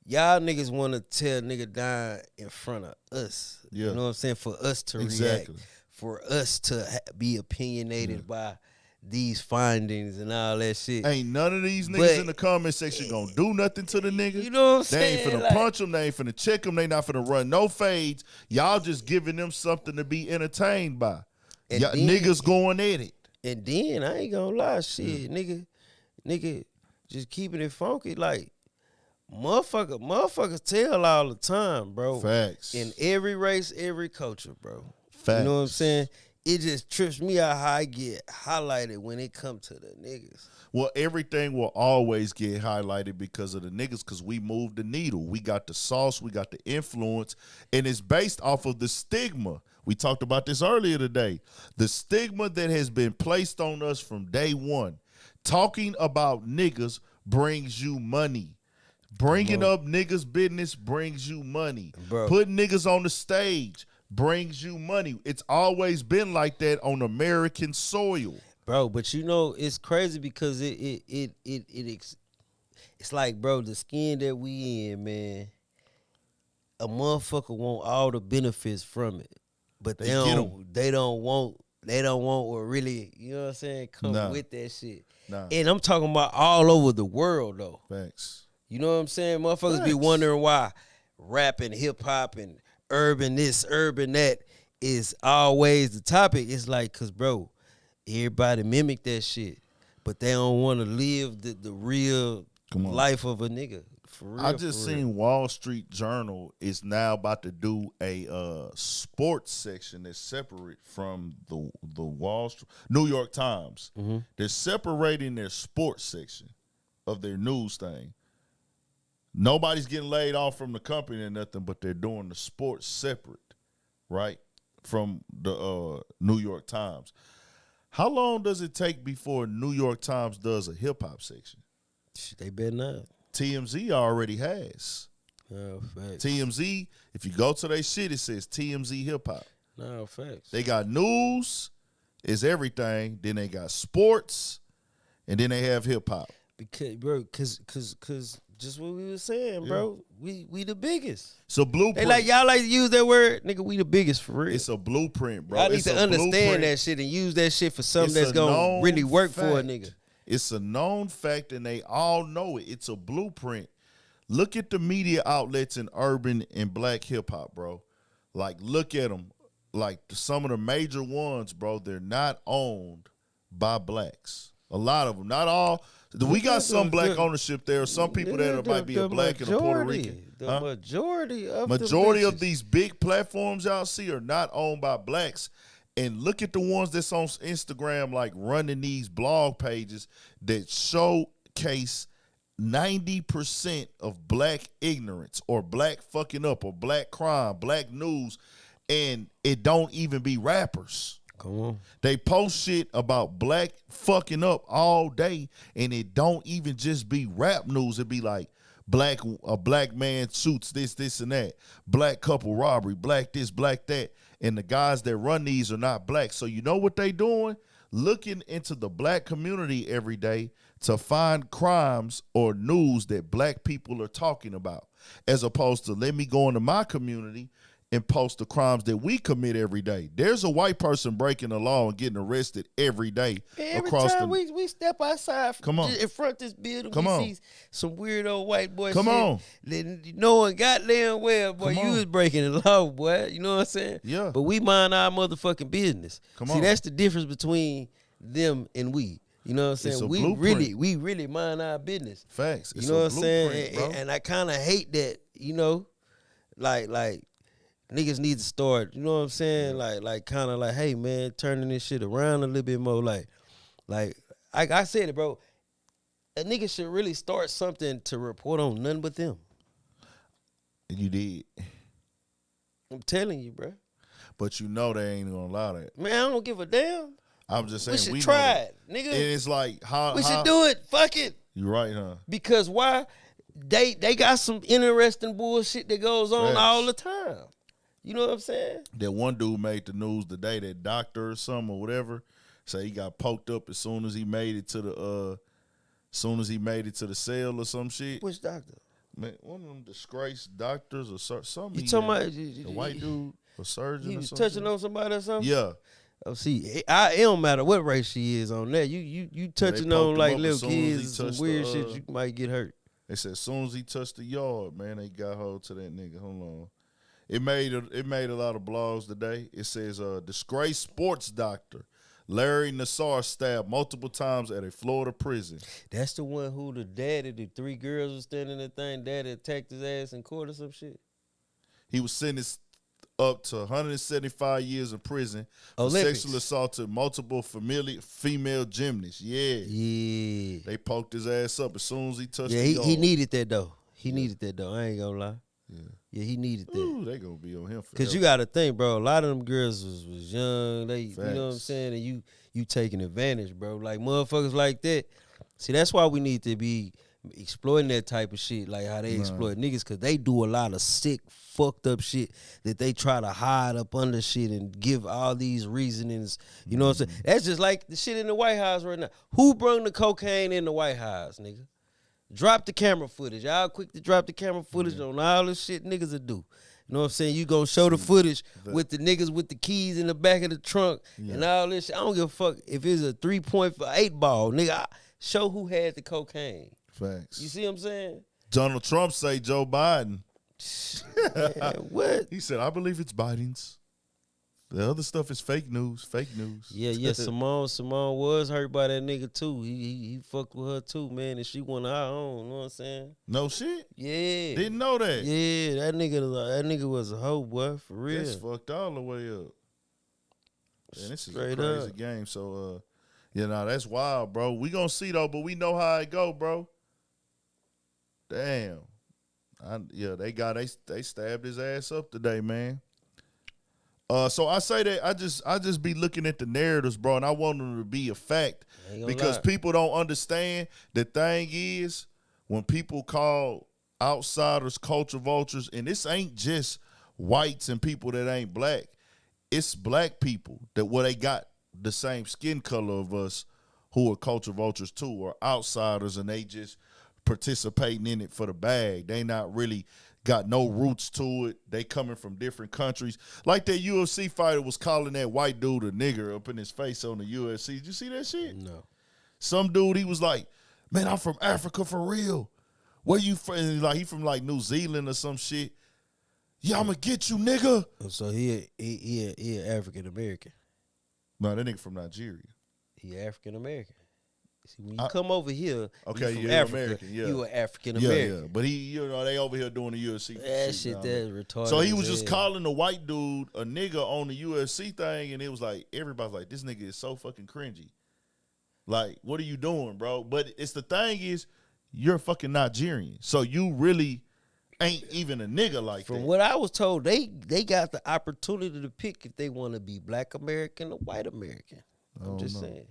y'all niggas want to tear nigga down in front of us. Yeah. You know what I'm saying? For us to react. For us to be opinionated by these findings and all that shit. Ain't none of these niggas in the comment section gonna do nothing to the nigga. You know what I'm They saying? ain't finna punch them. They ain't finna check them. They not finna run no fades. Y'all just giving them something to be entertained by. Y'all niggas going at it. And then, I ain't gonna lie, shit, nigga, just keeping it funky, like, motherfuckers tell all the time, bro. Facts. In every race, every culture, bro. Facts. You know what I'm saying? It just trips me out how I get highlighted when it come to the niggas. Well, everything will always get highlighted because of the niggas, because we move the needle. We got the sauce, we got the influence, and it's based off of the stigma. We talked about this earlier today. The stigma that has been placed on us from day one. Talking about niggas brings you money. Bringing up niggas' business brings you money. Bro. Putting niggas on the stage brings you money. It's always been like that on American soil. Bro, but you know, it's crazy because it's like, bro, the skin that we in, man, a motherfucker want all the benefits from it. But they don't want what really, you know what I'm saying, come with that shit. And I'm talking about all over the world though. Facts. You know what I'm saying? Motherfuckers be wondering why rap and hip hop and urban this, urban that is always the topic. It's like, cause bro, everybody mimic that shit, but they don't want to live the real life of a nigga. For real, I just seen Wall Street Journal is now about to do a sports section that's separate from the Wall Street New York Times. They're separating their sports section of their news thing. Nobody's getting laid off from the company or nothing, but they're doing the sports separate, right, from the New York Times. How long does it take before New York Times does a hip hop section? They better not. TMZ already has. No, facts. TMZ, if you go to their shit, it says TMZ hip hop. No, facts. They got news, is everything. Then they got sports, and then they have hip hop. Because, bro, cause just what we was saying, bro. We the biggest. It's a blueprint. They like y'all like to use that word, nigga. We the biggest for real. It's a blueprint, bro. Y'all need It's to a understand blueprint. that shit and use that shit for something It's that's a gonna known really work fact. for a nigga. It's a known fact, and they all know it. It's a blueprint. Look at the media outlets in urban and black hip hop, bro. Like, look at them. Like, some of the major ones, bro, they're not owned by blacks. A lot of them, not all. We got some black ownership there. Some people that might be a black and a Puerto Rican. The majority of these big platforms y'all see are not owned by blacks. And look at the ones that's on Instagram, like running these blog pages that showcase 90% of black ignorance or black fucking up or black crime, black news, and it don't even be rappers. Come on. They post shit about black fucking up all day, and it don't even just be rap news. It be like a black man shoots this, and that. Black couple robbery, black this, black that. And the guys that run these are not black. So you know what they doing? Looking into the black community every day to find crimes or news that black people are talking about, as opposed to let me go into my community and post the crimes that we commit every day. There's a white person breaking the law and getting arrested every day. Every time we step outside in front of this building, see some weirdo white boy shit. Then knowing goddamn well, boy, you was breaking the law, boy. You know what I'm saying? Yeah. But we mind our motherfucking business. See, that's the difference between them and we. You know what I'm saying? We really mind our business. Facts. You know what I'm saying? And I kind of hate that, you know, like niggas need to start, you know what I'm saying? Like kind of like, hey man, turning this shit around a little bit more. Like I said it, bro. A nigga should really start something to report on nothing but them. You did. I'm telling you, bro. But you know they ain't gonna allow that. Man, I don't give a damn. I'm just saying we should try it, nigga. And it's like we should do it. Fuck it. You right, huh? Because why? They got some interesting bullshit that goes on all the time. You know what I'm saying? That one dude made the news today, that doctor or something or whatever, say he got poked up as soon as he made it to the cell or some shit. Which doctor? Man, one of them disgraced doctors or something. You talking about the white dude, a surgeon? He or was something? touching on somebody or something? Yeah. Oh, see, it don't matter what race she is on that. You touching on like little kids and some weird shit, you might get hurt. They said as soon as he touched the yard, man, they got hold to that nigga. Hold on. It made a lot of blogs today. It says disgraced sports doctor Larry Nassar stabbed multiple times at a Florida prison. That's the one who the 3 girls was standing in the thing. Daddy attacked his ass in court or some shit. He was sentenced up to 175 years in prison for Olympics. sexually assaulted multiple female gymnasts. Yeah. They poked his ass up as soon as he touched the yard. He needed that though. He needed that though. I ain't gonna lie. Yeah, he needed that. Ooh, they gonna be on him forever. Cause you gotta think, bro. A lot of them girls was young. They, you know what I'm saying, and you taking advantage, bro. Like motherfuckers like that. See, that's why we need to be exploiting that type of shit, like how they exploit niggas, cause they do a lot of sick, fucked up shit that they try to hide up under shit and give all these reasonings. You know what I'm saying? That's just like the shit in the White House right now. Who brung the cocaine in the White House, nigga? Drop the camera footage. Y'all quick to drop the camera footage on all the shit niggas will do. You know what I'm saying? You gonna show the footage with the niggas with the keys in the back of the trunk and all this shit. I don't give a fuck if it's a 3.8 ball, nigga. Show who had the cocaine. Facts. You see what I'm saying? Donald Trump say Joe Biden. Man, what? He said, I believe it's Biden's. The other stuff is fake news. Yeah. Simone was hurt by that nigga too. He fucked with her too, man, and she went her own. You know what I'm saying? No shit. Yeah. Didn't know that. Yeah, that nigga was a hoe, boy, for real. That's fucked all the way up. Man, this is Straight a crazy up. game. So, that's wild, bro. We gonna see though, but we know how it go, bro. Damn. They stabbed his ass up today, man. So I say that I just be looking at the narratives, bro, and I want them to be a fact because people don't understand. The thing is, when people call outsiders culture vultures, and this ain't just whites and people that ain't black, it's black people that they got the same skin color of us who are culture vultures too, or outsiders, and they just participating in it for the bag. They not really got no roots to it. They coming from different countries. Like that UFC fighter was calling that white dude a nigger up in his face on the UFC. Did you see that shit? No. Some dude, he was like, man, I'm from Africa for real. Where you from? Like, he from like New Zealand or some shit. Yeah, I'm gonna get you, nigga. So he African American. No, that nigga from Nigeria. He African American. See, when you come over here, okay, you from yeah, Africa, American, yeah. you an African American. Yeah. But he, they over here doing the UFC. That shit, that's retarded. So he was just calling the white dude a nigga on the UFC thing, and it was like, everybody's like, this nigga is so fucking cringy. Like, what are you doing, bro? But it's the thing is, you're fucking Nigerian. So you really ain't even a nigga like that. From what I was told, they got the opportunity to pick if they want to be black American or white American. I'm just saying.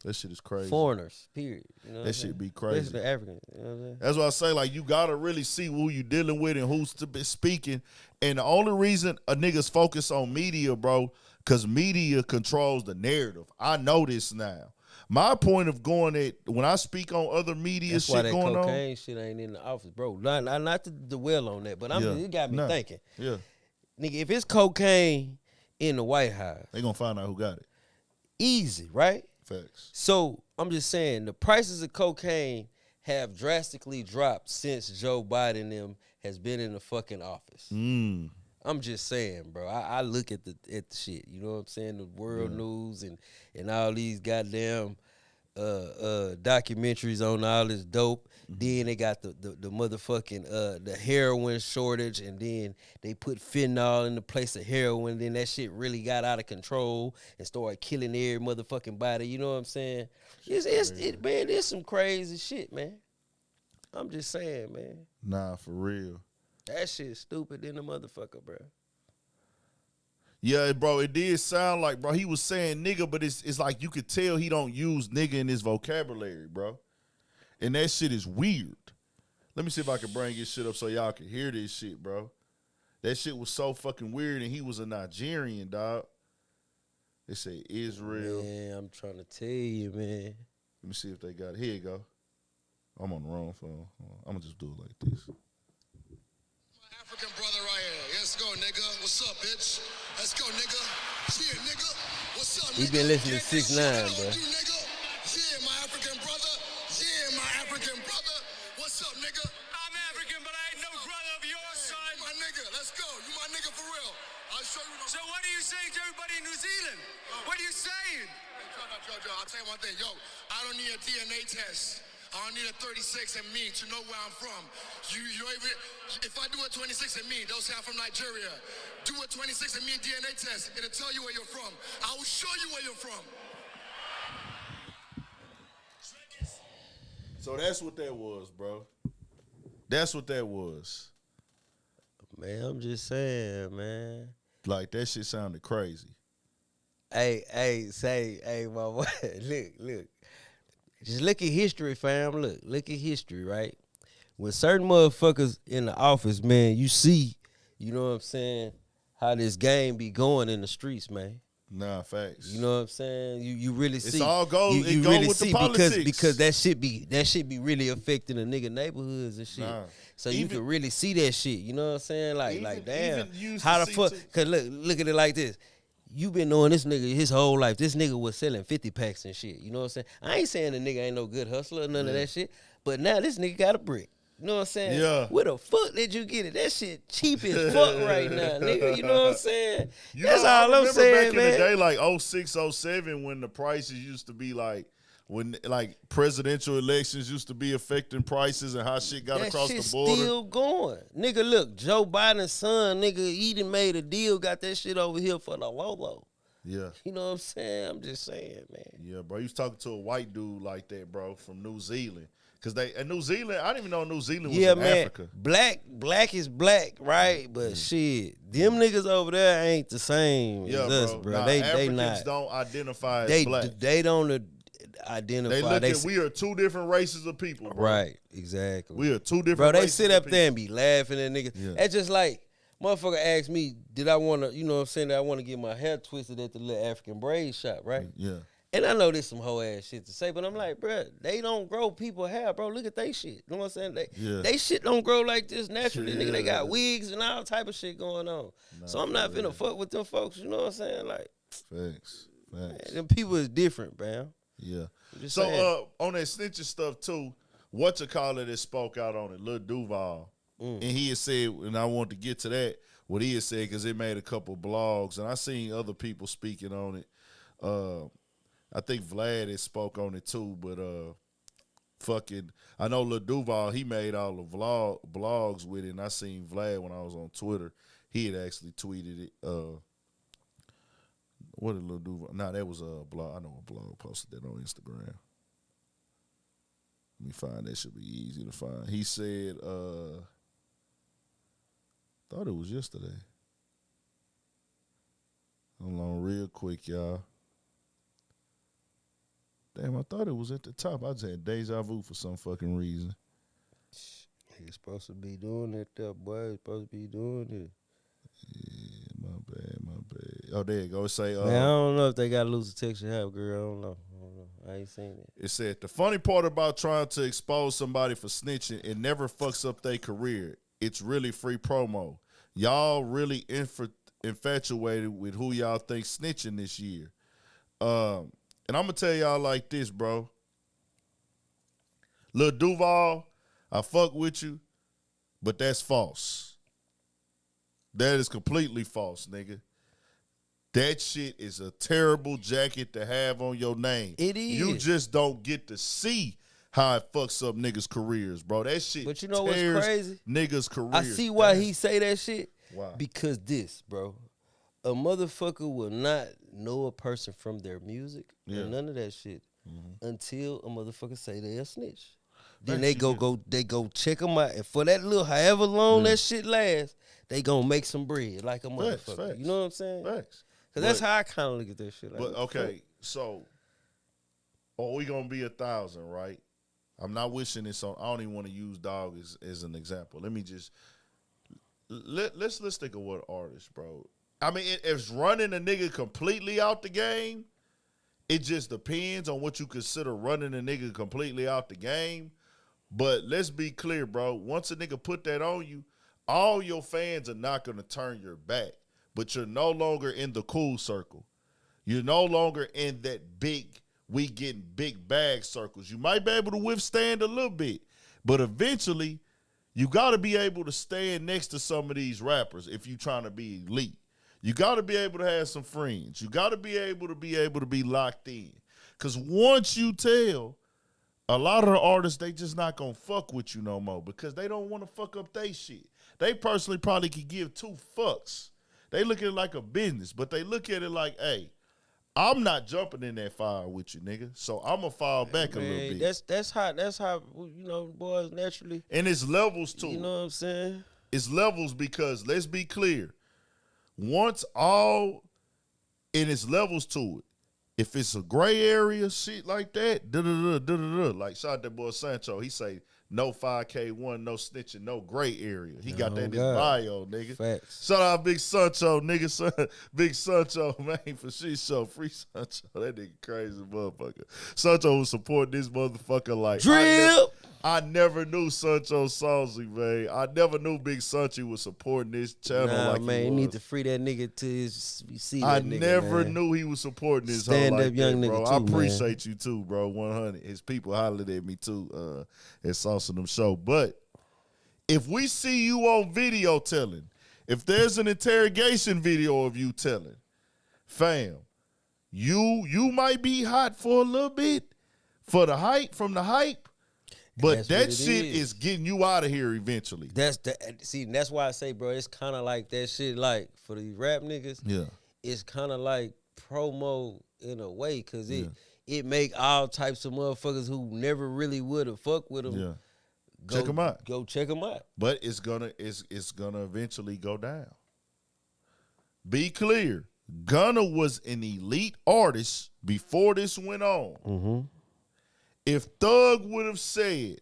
That shit is crazy. Foreigners, period. You know that shit be crazy. Especially the Africans. You know what I'm saying? That's why I say, like, you gotta really see who you dealing with and who's to be speaking. And the only reason a nigga's focus on media, bro, because media controls the narrative. I know this now. My point of going at when I speak on other media That's shit why that going on. cocaine shit ain't in the office, bro. Not to dwell on that, but it got me thinking. Yeah. Nigga, if it's cocaine in the White House, they gonna find out who got it. Easy, right? Facts. So I'm just saying the prices of cocaine have drastically dropped since Joe Biden them has been in the fucking office. I'm just saying, bro. I look at the shit. You know what I'm saying? The world news and all these goddamn documentaries on all this dope. Then they got the motherfucking the heroin shortage, and then they put fentanyl in the place of heroin. Then that shit really got out of control and started killing every motherfucking body. You know what I'm saying? Man, it's some crazy shit, man. I'm just saying, man. Nah, for real. That shit stupid in the motherfucker, bro. Yeah, bro, it did sound like, bro, he was saying nigga, but it's like you could tell he don't use nigga in his vocabulary, bro. And that shit is weird. Let me see if I can bring this shit up so y'all can hear this shit, bro. That shit was so fucking weird, and he was a Nigerian, dog. They say Israel. Man, I'm trying to tell you, man. Let me see if they got it. Here you go. I'm on the wrong phone. I'm going to just do it like this. African brother right here. Let's go, nigga. What's up, bitch? Let's go, nigga. Yeah, nigga. What's up, nigga? He been listening to 6ix9ine, bro. Yeah, my African brother. Yeah, my African brother. What's up, nigga? I'm African, but I ain't no brother of yours, son. My nigga, let's go. You my nigga for real. I'll show you. So what are you saying to everybody in New Zealand? What are you saying? Yo, I'll tell you one thing. Yo, I don't need a DNA test. I don't need a 36 and me to know where I'm from. If I do a 26 and me, they'll say I'm from Nigeria. Do a 26 and me DNA test. It'll tell you where you're from. I will show you where you're from. So that's what that was, bro. That's what that was. Man, I'm just saying, man. Like, that shit sounded crazy. Hey, my boy, look. Just look at history, fam. Look at history, right? When certain motherfuckers in the office, man, you see, you know what I'm saying, how this game be going in the streets, man. Nah, facts. You know what I'm saying? You really see. It's all goes. You It really with see the politics because that shit be really affecting the nigga neighborhoods and shit. Nah. So you can really see that shit. You know what I'm saying? Like damn, even how the fuck? Cause look at it like this. You been knowing this nigga his whole life. This nigga was selling 50 packs and shit. You know what I'm saying? I ain't saying the nigga ain't no good hustler or none of that shit. But now this nigga got a brick. You know what I'm saying? Yeah. Where the fuck did you get it? That shit cheap as fuck right now, nigga. You know what I'm saying? That's all I'm saying, man. Back in the day, like 06, 07, when the prices used to be like, when like presidential elections used to be affecting prices and how shit got across the border. Still going. Nigga, look, Joe Biden's son, nigga, he done made a deal, got that shit over here for the low. Yeah. You know what I'm saying? I'm just saying, man. Yeah, bro. You was talking to a white dude like that, bro, from New Zealand. Because in New Zealand, I didn't even know New Zealand was in Africa. Black is black, right? But shit, them niggas over there ain't the same as us, bro. Nah, they Africans not. don't identify as black. They don't identify. They look at we are two different races of people, bro. Right, exactly. We are two different bro, they races sit of up there and be laughing at niggas. Yeah. That's just like Motherfucker asked me, did I want to, you know what I'm saying, that I want to get my hair twisted at the little African braid shop, right? Yeah. And I know there's some hoe ass shit to say, but I'm like, bruh, they don't grow people hair, bro. Look at they shit. You know what I'm saying? They shit don't grow like this naturally, nigga. They got wigs and all type of shit going on. So I'm not finna fuck with them folks, you know what I'm saying? Like, Facts. man, them people is different, man. Yeah. Just So saying. on that snitching stuff too, whatchamacallit spoke out on it, Lil Duval. And he had said, and I want to get to that, what he had said, because it made a couple blogs, and I seen other people speaking on it. I think Vlad had spoke on it too, but I know Lil Duval, he made all the blogs with it, and I seen Vlad when I was on Twitter. He had actually tweeted it. What did Lil Duval? Nah, that was a blog. I know a blog posted that on Instagram. Let me find that. Should be easy to find. He said, thought it was yesterday. Hold on real quick, y'all. Damn, I thought it was at the top. I just had deja vu for some fucking reason. He's supposed to be doing it, that boy. He's supposed to be doing it. Yeah, my bad. Oh, there you go. It say, Man, I don't know if they got to lose the texture have, girl. I don't know. I ain't seen it. It said, the funny part about trying to expose somebody for snitching, it never fucks up their career. It's really free promo. Y'all really infatuated with who y'all think snitching this year. And I'm going to tell y'all like this, bro. Lil Duval, I fuck with you, but that's false. That is completely false, nigga. That shit is a terrible jacket to have on your name. It is. You just don't get to see how it fucks up niggas' careers, bro. That shit But you know what's crazy? Niggas' careers. I see why he say that shit. Why? Because this, bro. A motherfucker will not know a person from their music or none of that shit until a motherfucker say they a snitch. Then they go check them out, and for that little however long that shit lasts, they gonna make some bread like a motherfucker. Facts. You know what I'm saying? Facts. Because that's how I kind of look at that shit. Like, But okay, so we gonna be 1,000, right? I'm not wishing this on. I don't even want to use dog as an example. Let me just let's think of what artist, bro. I mean, it's running a nigga completely out the game. It just depends on what you consider running a nigga completely out the game. But let's be clear, bro. Once a nigga put that on you, all your fans are not going to turn your back. But you're no longer in the cool circle. You're no longer in that we getting big bag circles. You might be able to withstand a little bit. But eventually, you got to be able to stand next to some of these rappers if you're trying to be elite. You got to be able to have some friends. You got to be able to be locked in. Because once you tell, a lot of the artists, they just not going to fuck with you no more because they don't want to fuck up they shit. They personally probably could give two fucks. They look at it like a business, but they look at it like, hey, I'm not jumping in that fire with you, nigga. So I'm going to fall back a little bit. That's how, you know, boys naturally. And it's levels too. You know what I'm saying? It's levels because, let's be clear, once all, and it's levels to it. If it's a gray area, shit like that, like shout out that boy Sancho, he say, no 5K1, no snitching, no gray area. He got that in his bio, nigga. Facts. Shout out Big Sancho, nigga. Big Sancho, man, for shit show. Free Sancho. That nigga crazy motherfucker. Sancho was supporting this motherfucker like Drip. I never knew Sancho Salsy, man. I never knew Big Sancho was supporting this channel like man, he you was. need to free that nigga to see that I nigga, never man. knew he was supporting this whole Stand like up young that, bro. nigga I too, appreciate you too, bro. 100. His people hollered at me too at Sauce and Them Show. But if we see you on video telling, if there's an interrogation video of you telling, fam, you might be hot for a little bit for the hype, from the hype, but that shit is getting you out of here eventually. That's why I say, bro, it's kind of like that shit, like, for these rap niggas, it's kind of like promo in a way, because it make all types of motherfuckers who never really would have fucked with them check them out. Go check them out. But it's gonna eventually go down. Be clear, Gunna was an elite artist before this went on. Mm-hmm. If Thug would have said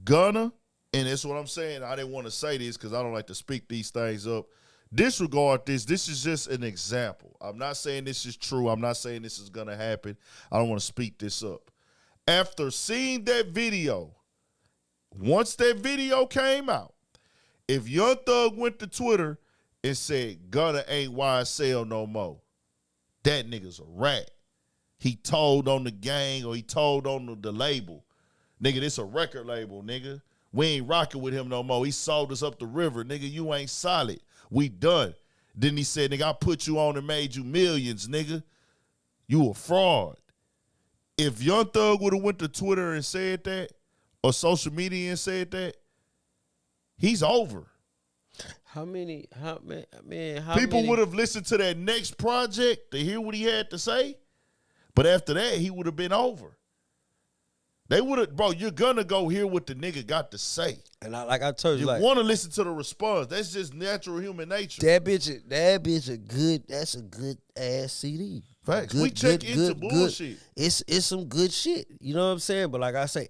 Gunna And that's what I'm saying. I didn't want to say this because I don't like to speak these things up. Disregard this. This is just an example. I'm not saying this is true. I'm not saying this is going to happen. I don't want to speak this up. After seeing that video, once that video came out, if Young Thug went to Twitter and said, Gunna ain't YSL no more, that nigga's a rat. He told on the gang or he told on the label. Nigga, this a record label, nigga. We ain't rocking with him no more. He sold us up the river. Nigga, you ain't solid. We done. Then he said, nigga, I put you on and made you millions, nigga. You a fraud. If Young Thug would have went to Twitter and said that, or social media and said that, he's over. People would have listened to that next project to hear what he had to say, but after that, he would have been over. They would have, bro, you're gonna go hear what the nigga got to say. And like I told you, you like, want to listen to the response. That's just natural human nature. That bitch a good, that's a good ass CD. Facts. Good, we check good, into good, bullshit. Good. It's some good shit. You know what I'm saying? But like I say,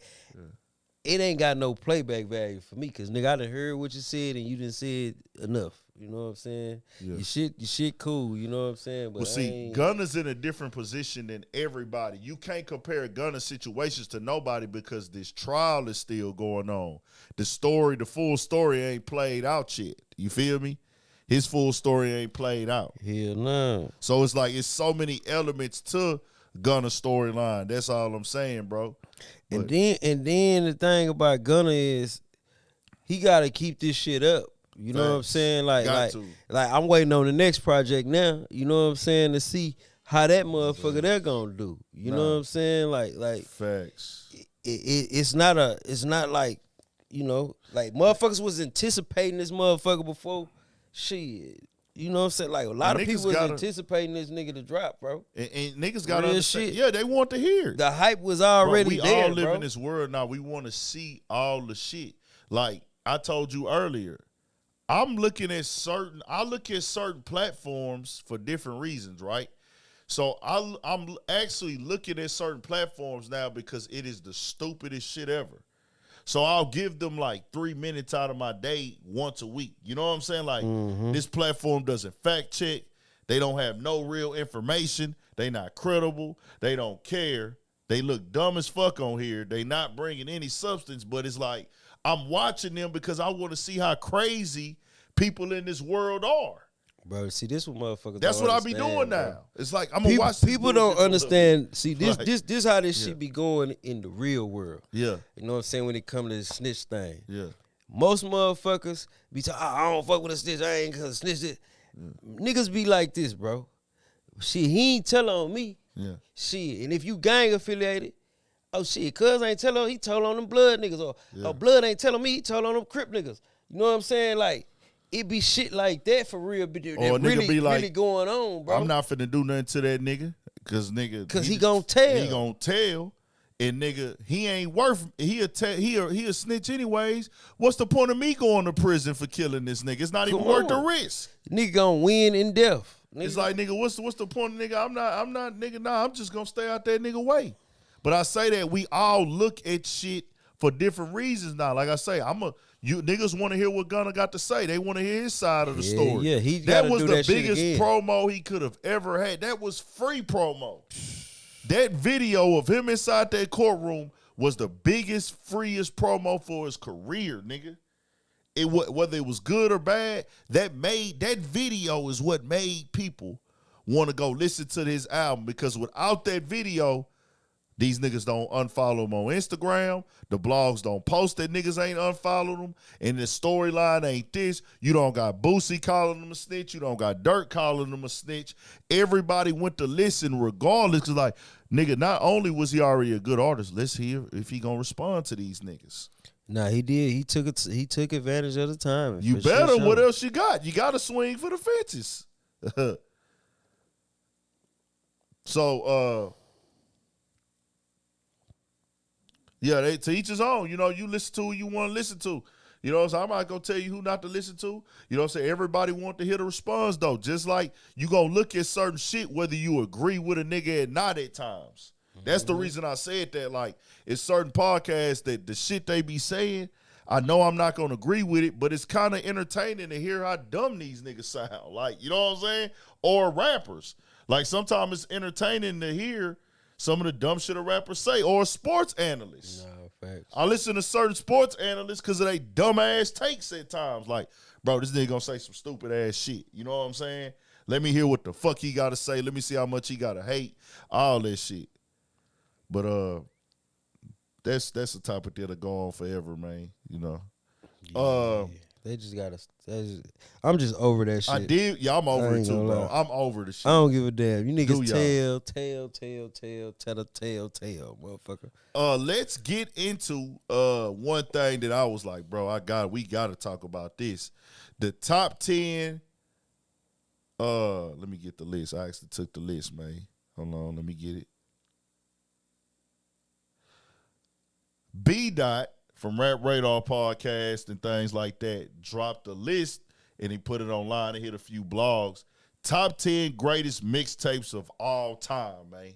it ain't got no playback value for me because nigga, I done heard what you said and you didn't say it enough. You know what I'm saying? Yeah. Your shit cool. You know what I'm saying? But well, see, Gunna's in a different position than everybody. You can't compare Gunna's situations to nobody because this trial is still going on. The full story ain't played out yet. You feel me? His full story ain't played out. Hell no. So it's like it's so many elements to Gunna's storyline. That's all I'm saying, bro. And then the thing about Gunna is he gotta keep this shit up. You know what I'm saying? Like I'm waiting on the next project now. You know what I'm saying? To see how that motherfucker they're gonna do. You know what I'm saying? Like facts. It's not like, you know, like motherfuckers was anticipating this motherfucker before shit. You know what I'm saying? Like a lot of people was anticipating this nigga to drop, bro. And niggas got to understand. Yeah, they want to hear. The hype was already there, all live in this world now. We want to see all the shit. Like I told you earlier, I look at certain platforms for different reasons, right? So I'm actually looking at certain platforms now because it is the stupidest shit ever. So I'll give them like 3 minutes out of my day once a week. You know what I'm saying? Like this platform doesn't fact check. They don't have no real information. They not credible. They don't care. They look dumb as fuck on here. They not bringing any substance, but it's like I'm watching them because I want to see how crazy people in this world are. Bro, see, this what motherfuckers. That's what I be doing now. Bro. It's like I'm gonna watch. People don't understand. See, this how this shit be going in the real world. Yeah, you know what I'm saying when it come to the snitch thing. Yeah, most motherfuckers be talking. I don't fuck with a snitch. I ain't gonna snitch it. Niggas be like this, bro. Shit, he ain't tell on me. Yeah, shit, and if you gang affiliated, oh shit, cuz ain't tell on. He told on them blood niggas, or blood ain't telling me. He told on them Crip niggas. You know what I'm saying? Like. It be shit like that for real, but that really, be like, really going on, bro. I'm not finna do nothing to that nigga, cause he gonna tell. He gonna tell, and nigga, he ain't worth. He a snitch anyways. What's the point of me going to prison for killing this nigga? It's not even worth the risk. Nigga gonna win in death. It's like nigga, what's the point of nigga? I'm not nigga. Nah, I'm just gonna stay out that nigga way. But I say that we all look at shit for different reasons now. Like I say, you niggas want to hear what Gunna got to say. They want to hear his side of the story. Yeah, that was the biggest promo he could have ever had. That was free promo. That video of him inside that courtroom was the biggest, freest promo for his career, nigga. Whether it was good or bad, that video is what made people want to go listen to his album, because without that video, these niggas don't unfollow him on Instagram. The blogs don't post that niggas ain't unfollowed him. And the storyline ain't this. You don't got Boosie calling him a snitch. You don't got Dirt calling him a snitch. Everybody went to listen regardless. Cause like, nigga, not only was he already a good artist, let's hear if he gonna respond to these niggas. Nah, he did. He took advantage of the time. You better. Sure. What else you got? You got to swing for the fences. So, yeah, to each his own. You know, you listen to who you want to listen to. You know what I'm saying? I'm not going to tell you who not to listen to. You know what I'm saying? Everybody want to hear the response, though. Just like you going to look at certain shit whether you agree with a nigga or not at times. That's the reason I said that. Like, it's certain podcasts that the shit they be saying, I know I'm not gonna agree with it, but it's kind of entertaining to hear how dumb these niggas sound. Like, you know what I'm saying? Or rappers. Like, sometimes it's entertaining to hear some of the dumb shit a rappers say, or sports analysts. No, facts. I listen to certain sports analysts because of they dumbass takes at times. Like, bro, this nigga gonna say some stupid ass shit. You know what I'm saying? Let me hear what the fuck he gotta say. Let me see how much he gotta hate. All that shit. But that's a topic that'll go on forever, man. You know. They just gotta. I'm just over that shit. I did. Yeah, I'm over it too, bro. Lie. I'm over the shit. I don't give a damn. You niggas Do tell, motherfucker. Let's get into one thing that I was like, bro, we gotta talk about this. The top 10. Let me get the list. I actually took the list, man. Hold on, let me get it. B Dot from Rap Radar podcast and things like that dropped the list and he put it online and hit a few blogs. Top 10 greatest mixtapes of all time, man.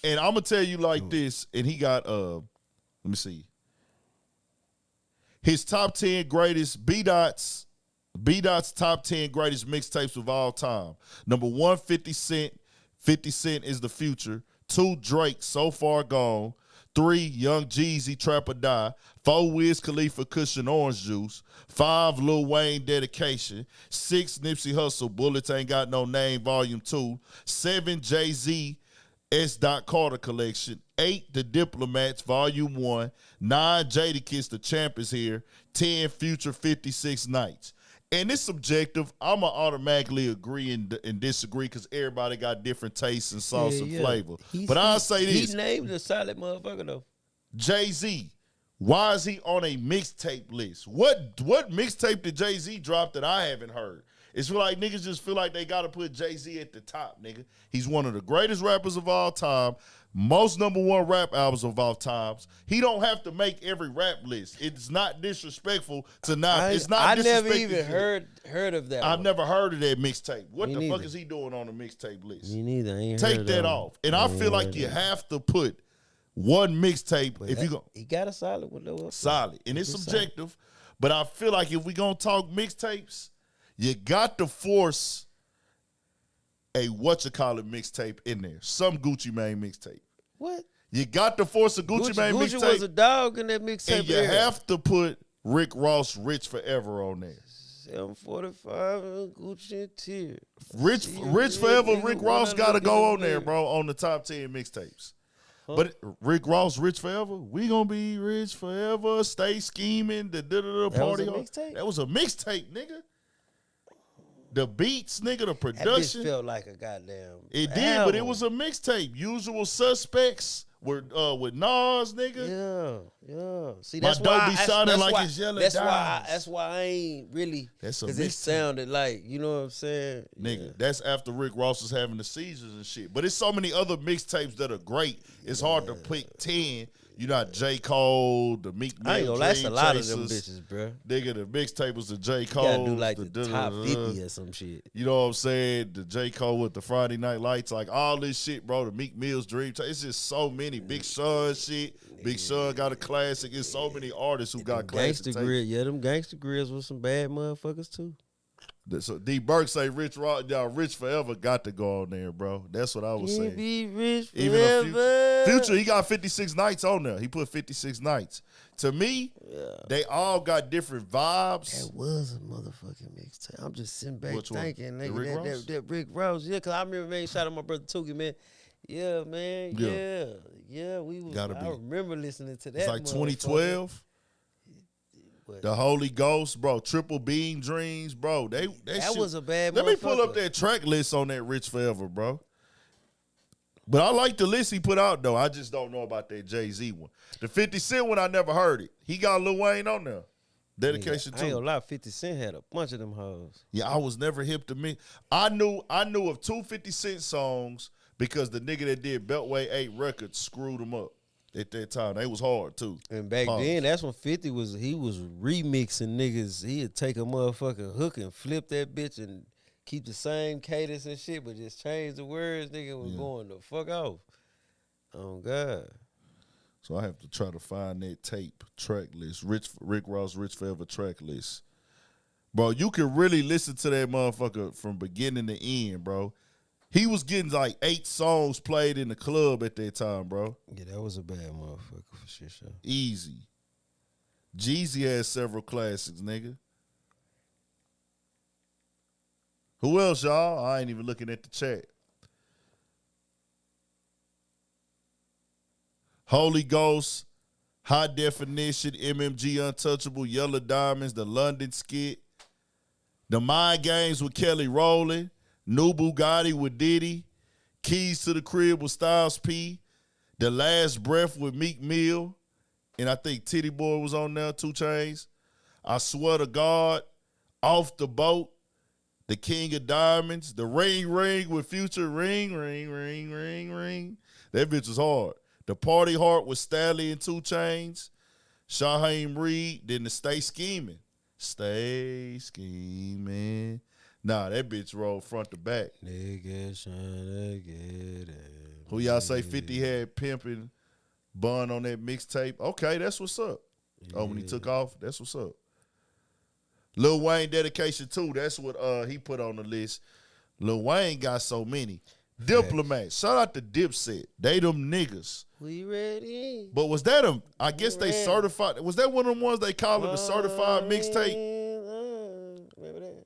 And I'm gonna tell you like this, and he got let me see. His top 10 greatest B Dot's top 10 greatest mixtapes of all time. Number 1, 50 Cent. 50 Cent is the future. 2, Drake, So Far Gone. 3, Young Jeezy, Trap or Die. 4, Wiz Khalifa, Cushion Orange Juice. 5, Lil Wayne, Dedication. 6, Nipsey Hussle, Bullets Ain't Got No Name, Volume 2. 7, Jay-Z, S. Carter Collection. 8, The Diplomats, Volume 1. 9, Jadakiss, The Champ Is Here. 10, Future, 56 Nights. And it's subjective. I'm going to automatically agree and disagree because everybody got different tastes and sauce and flavor. But I'll say this. He named a solid motherfucker, though. Jay-Z, why is he on a mixtape list? What mixtape did Jay-Z drop that I haven't heard? It's like niggas just feel like they got to put Jay-Z at the top, nigga. He's one of the greatest rappers of all time. Most #1 rap albums of all times. He don't have to make every rap list. It's not disrespectful to not. It's not. I never even heard of that. I've never heard of that mixtape. What Me the fuck neither. is he doing on the mixtape list? Me neither. I ain't Take heard that of off. And I feel like you have to put one mixtape if you go He got a solid one though. solid, and it's subjective. But I feel like if we gonna talk mixtapes, you got to force a mixtape in there. Some Gucci Mane mixtape. What? You got to force a Gucci Mane Gucci mixtape. was a dog in that mixtape. And you have to put Rick Ross Rich Forever on there. 745 and Gucci and Tear. Rich Forever, Rick Ross got to go on there, bro, on the top 10 mixtapes. Huh? But Rick Ross, Rich Forever, we gonna be rich forever, stay scheming, the party. That was a mixtape, nigga. The beats, nigga, the production. That bitch felt like a goddamn It did, album. but it was a mixtape. Usual Suspects with Nas, nigga. Yeah. See, my that's dope why be sounding like it's yellow diamonds. That's why I ain't really. That's a because it mixtape. sounded like, you know what I'm saying, Nigga. That's after Rick Ross was having the seizures and shit. But it's so many other mixtapes that are great. It's hard to pick 10. You know, J. Cole, the Meek Mill, I ain't gonna lie, that's a lot of them bitches, bro. Nigga, the mixtape was the J. Cole. You gotta do like the top 50 or some shit. You know what I'm saying? The J. Cole with the Friday Night Lights, like all this shit, bro. The Meek Mill's Dream. It's just so many. Big Sean shit. Big Sean got a classic. It's so many artists who got classic. Them Gangsta Grills was some bad motherfuckers too. So D Burke say Rich Forever got to go on there, bro. That's what I was saying. Be rich Even forever. Future, he got 56 Nights on there. He put 56 Nights. To me, they all got different vibes. That was a motherfucking mixtape. I'm just sitting back Which one? thinking, The nigga, Rick Ross? that Rick Ross. Yeah, because I remember, man, shout out my brother Tookie, man. Yeah, man. Yeah. We was. Gotta be. I remember listening to that. It's like 2012. The Holy Ghost, bro. Triple Beam Dreams, bro. That shit was a bad Let me pull up motherfucker. that track list on that Rich Forever, bro. But I like the list he put out, though. I just don't know about that Jay-Z one. The 50 Cent one, I never heard it. He got Lil Wayne on there. Dedication I ain't too. gonna lie, 50 Cent had a bunch of them hoes. Yeah, I was never hip to me. I knew of 2 50 Cent songs because the nigga that did Beltway 8 Records screwed them up at that time. They was hard, too. And back then, that's when 50 was remixing niggas. He'd take a motherfucking hook and flip that bitch and keep the same cadence and shit, but just change the words. Nigga was going the fuck off. Oh, God. So I have to try to find that tape track list. Rick Ross, Rich Forever track list. Bro, you can really listen to that motherfucker from beginning to end, bro. He was getting like 8 songs played in the club at that time, bro. Yeah, that was a bad motherfucker for sure. Easy. Jeezy has several classics, nigga. Who else, y'all? I ain't even looking at the chat. Holy Ghost, High Definition, MMG Untouchable, Yellow Diamonds, The London Skit, The Mind Games with Kelly Rowland, New Bugatti with Diddy, Keys to the Crib with Styles P, The Last Breath with Meek Mill, and I think Titty Boy was on there, 2 Chainz. I Swear to God, Off the Boat, The King of Diamonds, The Ring Ring with Future, Ring, Ring, Ring, Ring, Ring. That bitch was hard. The Party Heart with Stally and 2 Chainz, Shaheem Reed, then the Stay Scheming. Stay Scheming. Nah, that bitch rolled front to back. Niggas tryna get it. Who y'all say 50 had pimping Bun on that mixtape? Okay, that's what's up. Yeah. Oh, when he took off, that's what's up. Lil Wayne Dedication 2, that's what he put on the list. Lil Wayne got so many. Diplomat, shout out to Dipset. They them niggas. We ready? But was that them? I guess they certified. Was that one of them ones they call it a certified mixtape? Remember that?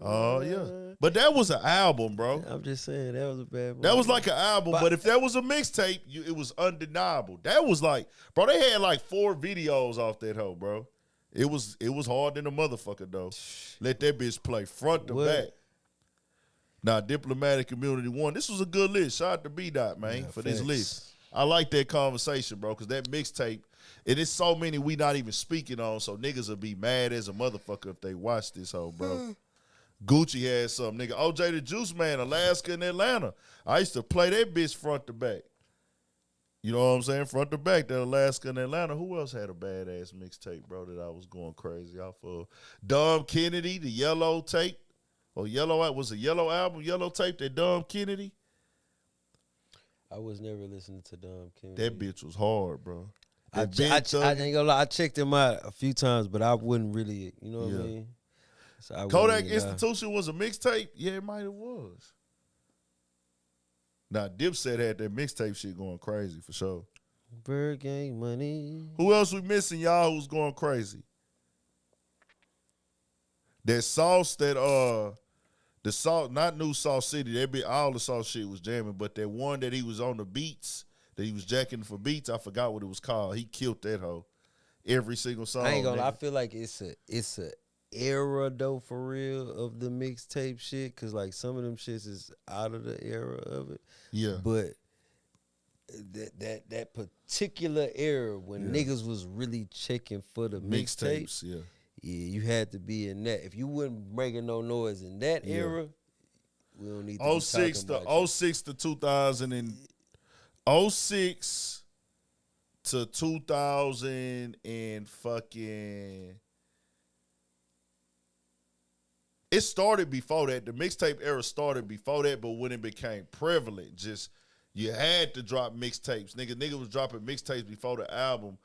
Oh, yeah. But that was an album, bro. I'm just saying, that was a bad one. That was like an album, but if that was a mixtape, it was undeniable. That was like, bro, they had like 4 videos off that hoe, bro. It was hard than a motherfucker, though. Let that bitch play front to back. Now, Diplomatic Community 1, this was a good list. Shout out to B-Dot, man, for this list. I like that conversation, bro, because that mixtape, and it's so many we not even speaking on, so niggas will be mad as a motherfucker if they watch this hoe, bro. Gucci had some, nigga. OJ the Juice Man, Alaska and Atlanta. I used to play that bitch front to back. You know what I'm saying? Front to back, that Alaska and Atlanta. Who else had a badass mixtape, bro, that I was going crazy off of? Dom Kennedy, the Yellow tape. Or Yellow, was a Yellow album, Yellow tape, that Dom Kennedy? I was never listening to Dom Kennedy. That bitch was hard, bro. I ain't gonna lie, I checked him out a few times, but I wouldn't really, you know what I mean? So Kodak Institution was a mixtape? Yeah, it might have was. Now, Dipset had that mixtape shit going crazy for sure. Bird Gang Money. Who else we missing, y'all, who's going crazy? That Sauce, the Sauce, not New Sauce City, all the Sauce shit was jamming, but that one that he was on the beats, that he was jacking for beats, I forgot what it was called. He killed that hoe. Every single song. I ain't gonna lie, I feel like it's a era though, for real, of the mixtape shit, cause like some of them shits is out of the era of it. Yeah. But that particular era when niggas was really checking for the mixtapes, yeah, you had to be in that. If you wasn't making no noise in that era, we don't need to 06 be talking about 06 to 2000 and 06 to 2000 and fucking. It started before that. The mixtape era started before that, but when it became prevalent, just you had to drop mixtapes. Nigga was dropping mixtapes before the album,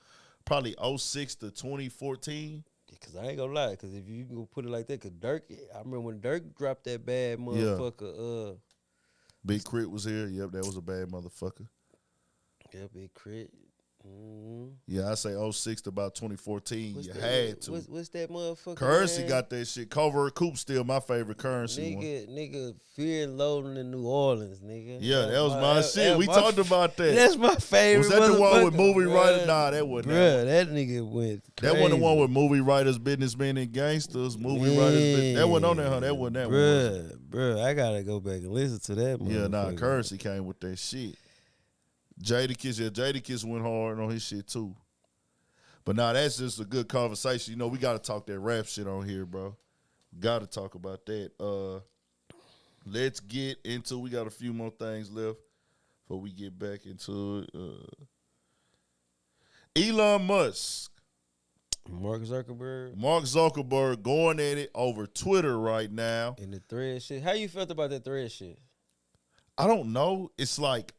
probably 06 to 2014. Because I ain't gonna lie, because if you go put it like that, because Dirk, I remember when Dirk dropped that bad motherfucker. Big Crit was here. Yep, that was a bad motherfucker. Yeah, Big Crit. Mm-hmm. Yeah, I say 06 to about 2014. Had to. What's that motherfucker? Currency man? Got that shit. Covert Coupe still my favorite Currency one. Nigga, Fear and Loading in New Orleans, nigga. Yeah, that was my shit. We talked about that. That's my favorite. Was that the one with movie writers? Nah, that wasn't. Bruh, that nigga went crazy. That wasn't the one with movie writers, businessmen, and gangsters. Movie writers. That wasn't on there, huh? That wasn't that one. Bruh, I gotta go back and listen to that. Yeah, nah, Currency came with that shit. Jadakiss went hard on his shit too. But nah, that's just a good conversation. You know, we got to talk that rap shit on here, bro. Got to talk about that. Let's get into, we got a few more things left before we get back into it. Elon Musk. Mark Zuckerberg Going at it over Twitter right now. And the thread shit. How you felt about that thread shit? I don't know. It's like,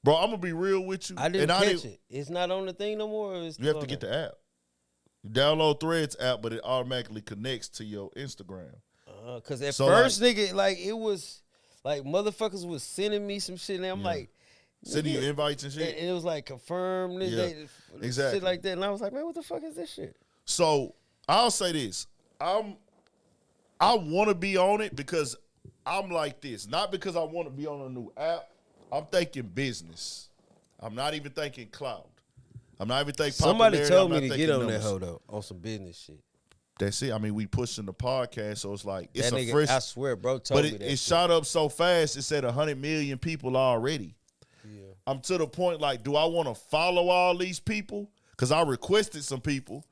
Bro, I'm gonna be real with you. I didn't catch it. It's not on the thing no more. You have to get the app. You download Threads app, but it automatically connects to your Instagram. Cause at first, nigga, like it was like motherfuckers was sending me some shit, and I'm like, sending you invites and shit. And it was like confirmed, exactly, shit like that. And I was like, man, what the fuck is this shit? So I'll say this: I want to be on it because I'm like this, not because I want to be on a new app. I'm thinking business. I'm not even thinking cloud. I'm not even thinking Somebody popularity. told me to get on numbers. that hoe though, on some business shit. That's it. I mean, we pushing the podcast, so it's like it's that a nigga, fresh. I swear, bro, told me that. But it shot up so fast. It's at 100 million people already. Yeah. I'm to the point like, do I want to follow all these people? Because I requested some people.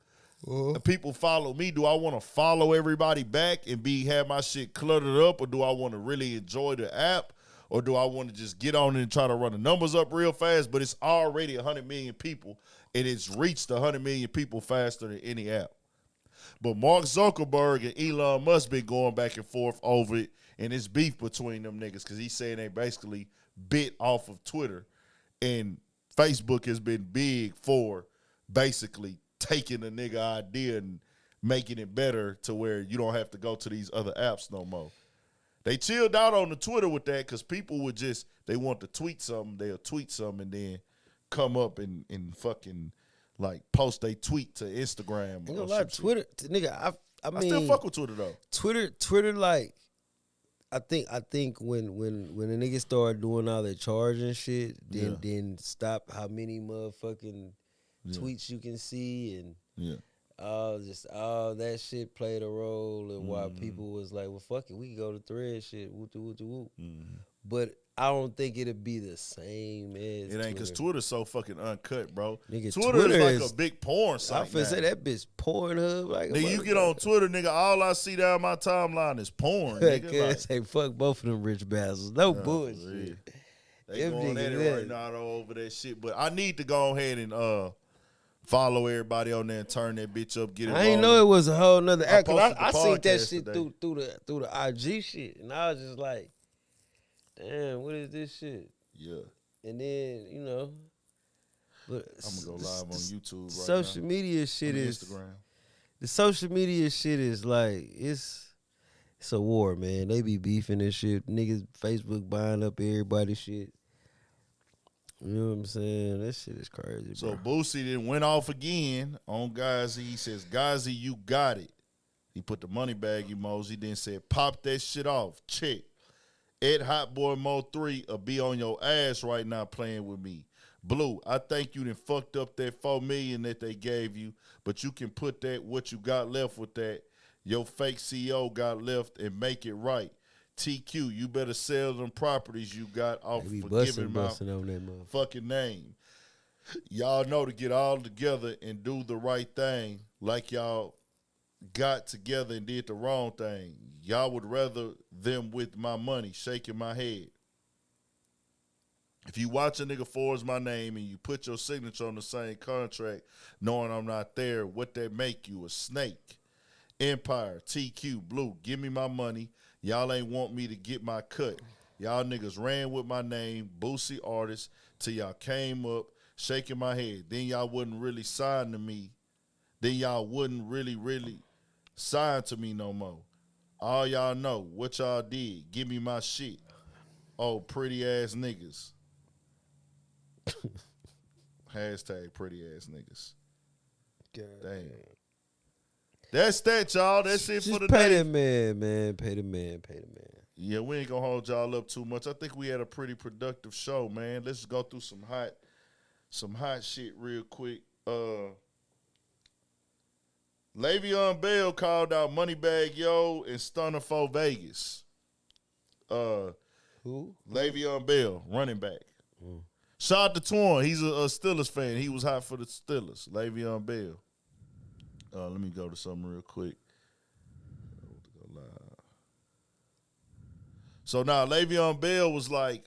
People follow me. Do I want to follow everybody back and have my shit cluttered up, or do I want to really enjoy the app, or do I want to just get on and try to run the numbers up real fast? But it's already 100 million people, and it's reached 100 million people faster than any app. But Mark Zuckerberg and Elon Musk been going back and forth over it, and it's beef between them niggas because he's saying they basically bit off of Twitter, and Facebook has been big for basically taking the nigga idea and making it better to where you don't have to go to these other apps no more. They chilled out on the Twitter with that because people would just, they want to tweet something, they'll tweet something and then come up and fucking like post a tweet to Instagram. You know, like Twitter, nigga. I mean, I still fuck with Twitter though. Twitter, like, I think when the niggas started doing all that charging shit, then stop how many motherfucking tweets you can see and all that shit played a role in why people was like, well, fuck it, we can go to Thread shit, whoop. But I don't think it'll be the same as it ain't because Twitter's so fucking uncut, bro. Nigga, Twitter is like a big porn site. I feel say that bitch Pornhub. Like nigga, you get on Twitter, nigga, all I see down my timeline is porn, nigga. Like, say fuck both of them rich bastards. No bullshit. They going at it right now over that shit. But I need to go ahead and follow everybody on there and turn that bitch up, get it. I ain't know it was a whole nother act. I seen that shit today. through the IG shit, and I was just like, damn, what is this shit? Yeah. And then, you know, but I'm gonna go live on YouTube right social now. Media shit is Instagram. The social media shit is like it's a war, man. They be beefing this shit. Niggas Facebook buying up everybody's shit. You know what I'm saying? That shit is crazy, So bro. Boosie then went off again on Gazi. He says, Gazi, you got it. He put the money bag emoji, then said, pop that shit off. Check. Ed Hot Boy Mo 3 will be on your ass right now playing with me. Blue, I think you done fucked up that $4 million that they gave you, but you can put that, what you got left with that, your fake CEO got left, and make it right. TQ, you better sell them properties you got off for giving my fucking name. Y'all know to get all together and do the right thing like y'all got together and did the wrong thing. Y'all would rather them with my money, shaking my head. If you watch a nigga forge my name and you put your signature on the same contract knowing I'm not there, what that make you? A snake. Empire, TQ, Blue, give me my money. Y'all ain't want me to get my cut. Y'all niggas ran with my name, Boosie artist, till y'all came up, shaking my head. Then y'all wouldn't really sign to me. Then y'all wouldn't really sign to me no more. All y'all know what y'all did. Give me my shit. Oh, pretty ass niggas. Hashtag pretty ass niggas. God. Damn. That's that, y'all. That's it for the pay day. That man. Pay the man. Yeah, we ain't gonna hold y'all up too much. I think we had a pretty productive show, man. Let's go through some hot shit real quick. Le'Veon Bell called out Moneybag Yo and Stunner 4 Vegas. Who? Le'Veon Bell, running back. Shout out to Twan. He's a Steelers fan. He was hot for the Steelers. Le'Veon Bell. Let me go to something real quick. So now Le'Veon Bell was like,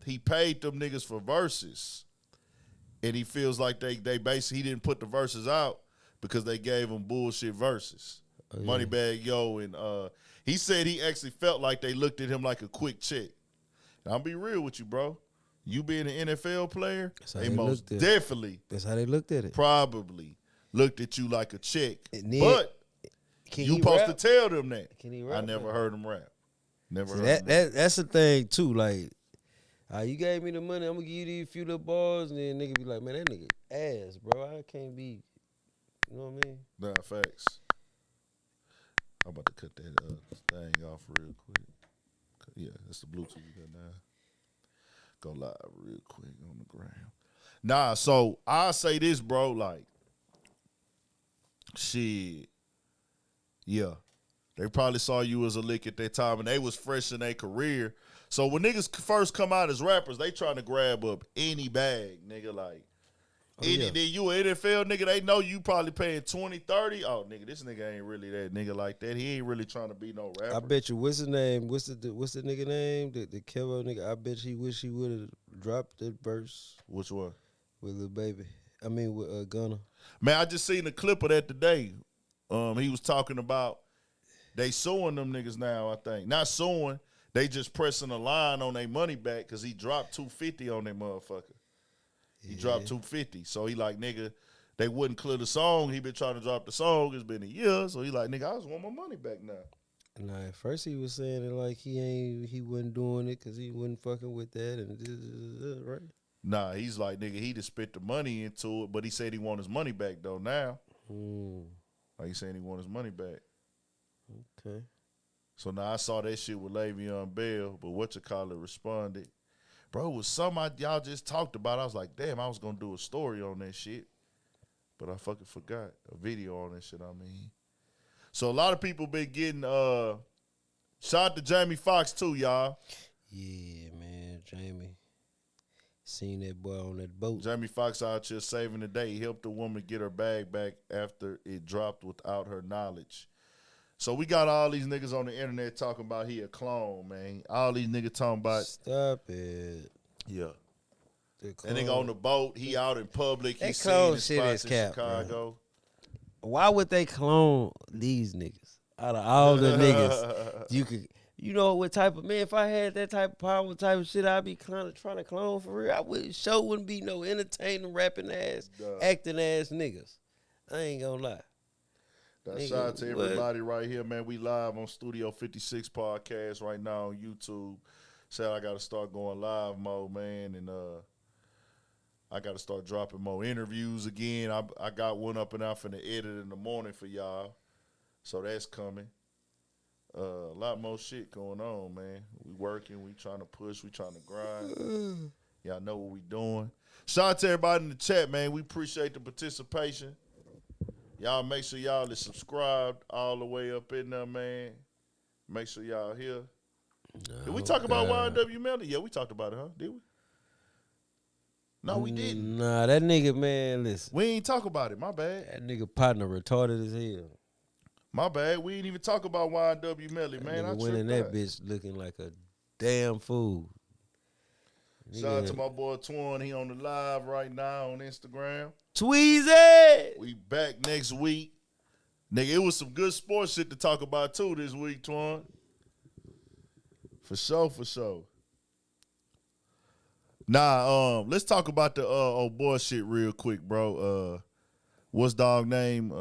he paid them niggas for verses. And he feels like they basically, he didn't put the verses out because they gave him bullshit verses. Oh, yeah. Moneybag Yo, and he said he actually felt like they looked at him like a quick check. And I'll be real with you, bro. You being an NFL player, how they they most looked at it. definitely That's how they looked at it. probably looked at you like a chick. And then, But can you he supposed rap? to tell them that. Can he I rap? never heard him rap. Never See, heard him rap. that's the thing too. Like, you gave me the money, I'm gonna give you these few little bars, and then nigga be like, man, that nigga ass, bro. I can't be, you know what I mean? Nah, facts. I'm about to cut that thing off real quick. Yeah, that's the Bluetooth we got now. Go live real quick on the ground. Nah, so I say this, bro, like, shit. Yeah. They probably saw you as a lick at that time, and they was fresh in their career. So when niggas first come out as rappers, they trying to grab up any bag, nigga, like. Then you an NFL nigga, they know you probably paying 20, 30. Oh, nigga, this nigga ain't really that nigga like that. He ain't really trying to be no rapper. I bet you, what's his name? What's the nigga name? The Kevo nigga. I bet you wish he would have dropped that verse Which one? with Lil Baby. I mean with Gunna. Man, I just seen a clip of that today. He was talking about they suing them niggas now, I think. Not suing, they just pressing a line on their money back because he dropped $250 on that motherfucker. He dropped $250. So he like, nigga, they wouldn't clear the song. He been trying to drop the song. It's been a year. So he like, nigga, I just want my money back now. Nah, at first he was saying it like he wasn't doing it because he wasn't fucking with that and right. Nah, he's like, nigga, he just spent the money into it, but he said he want his money back though now. Like he saying he want his money back. Okay. So now I saw that shit with Le'Veon Bell, but whatchamacallit responded. Bro, it was something y'all just talked about. I was like, damn, I was going to do a story on that shit. But I fucking forgot. A video on that shit, I mean. So a lot of people been getting, shout out to Jamie Foxx too, y'all. Yeah, man, Jamie. Seen that boy on that boat. Jamie Foxx out here saving the day. He helped a woman get her bag back after it dropped without her knowledge. So we got all these niggas on the internet talking about he a clone, man. All these niggas talking about. Stop it. Yeah. And nigga on the boat, he out in public. He clone seen shit his is spots in cap, Chicago. Why would they clone these niggas? Out of all the niggas, you know what type of man? If I had that type of power, type of shit, I'd be kind of trying to clone for real. Wouldn't be no entertaining, rapping ass, acting ass niggas. I ain't gonna lie. Shout out to everybody right here, man. We live on Studio 56 podcast right now on YouTube. Said I got to start going live mode, man, and I got to start dropping more interviews again. I got one up and out for the edit in the morning for y'all, so that's coming. A lot more shit going on, man. We working, we trying to push, we trying to grind. Y'all know what we doing. Shout out to everybody in the chat, man. We appreciate the participation. Y'all make sure y'all is subscribed all the way up in there, man. Make sure y'all here. Did we talk about YNW Melly? Yeah, we talked about it, huh? Did we? No, we didn't. Nah, that nigga, man, listen. We ain't talk about it. My bad. That nigga partner retarded as hell. My bad. We ain't even talk about YNW Melly, man. I went in that bitch looking like a damn fool. Shout out to my boy Twan. He on the live right now on Instagram. Tweezy! We back next week. Nigga, it was some good sports shit to talk about too this week, Twan. For sure, for sure. Nah, let's talk about the old boy shit real quick, bro. What's dog name?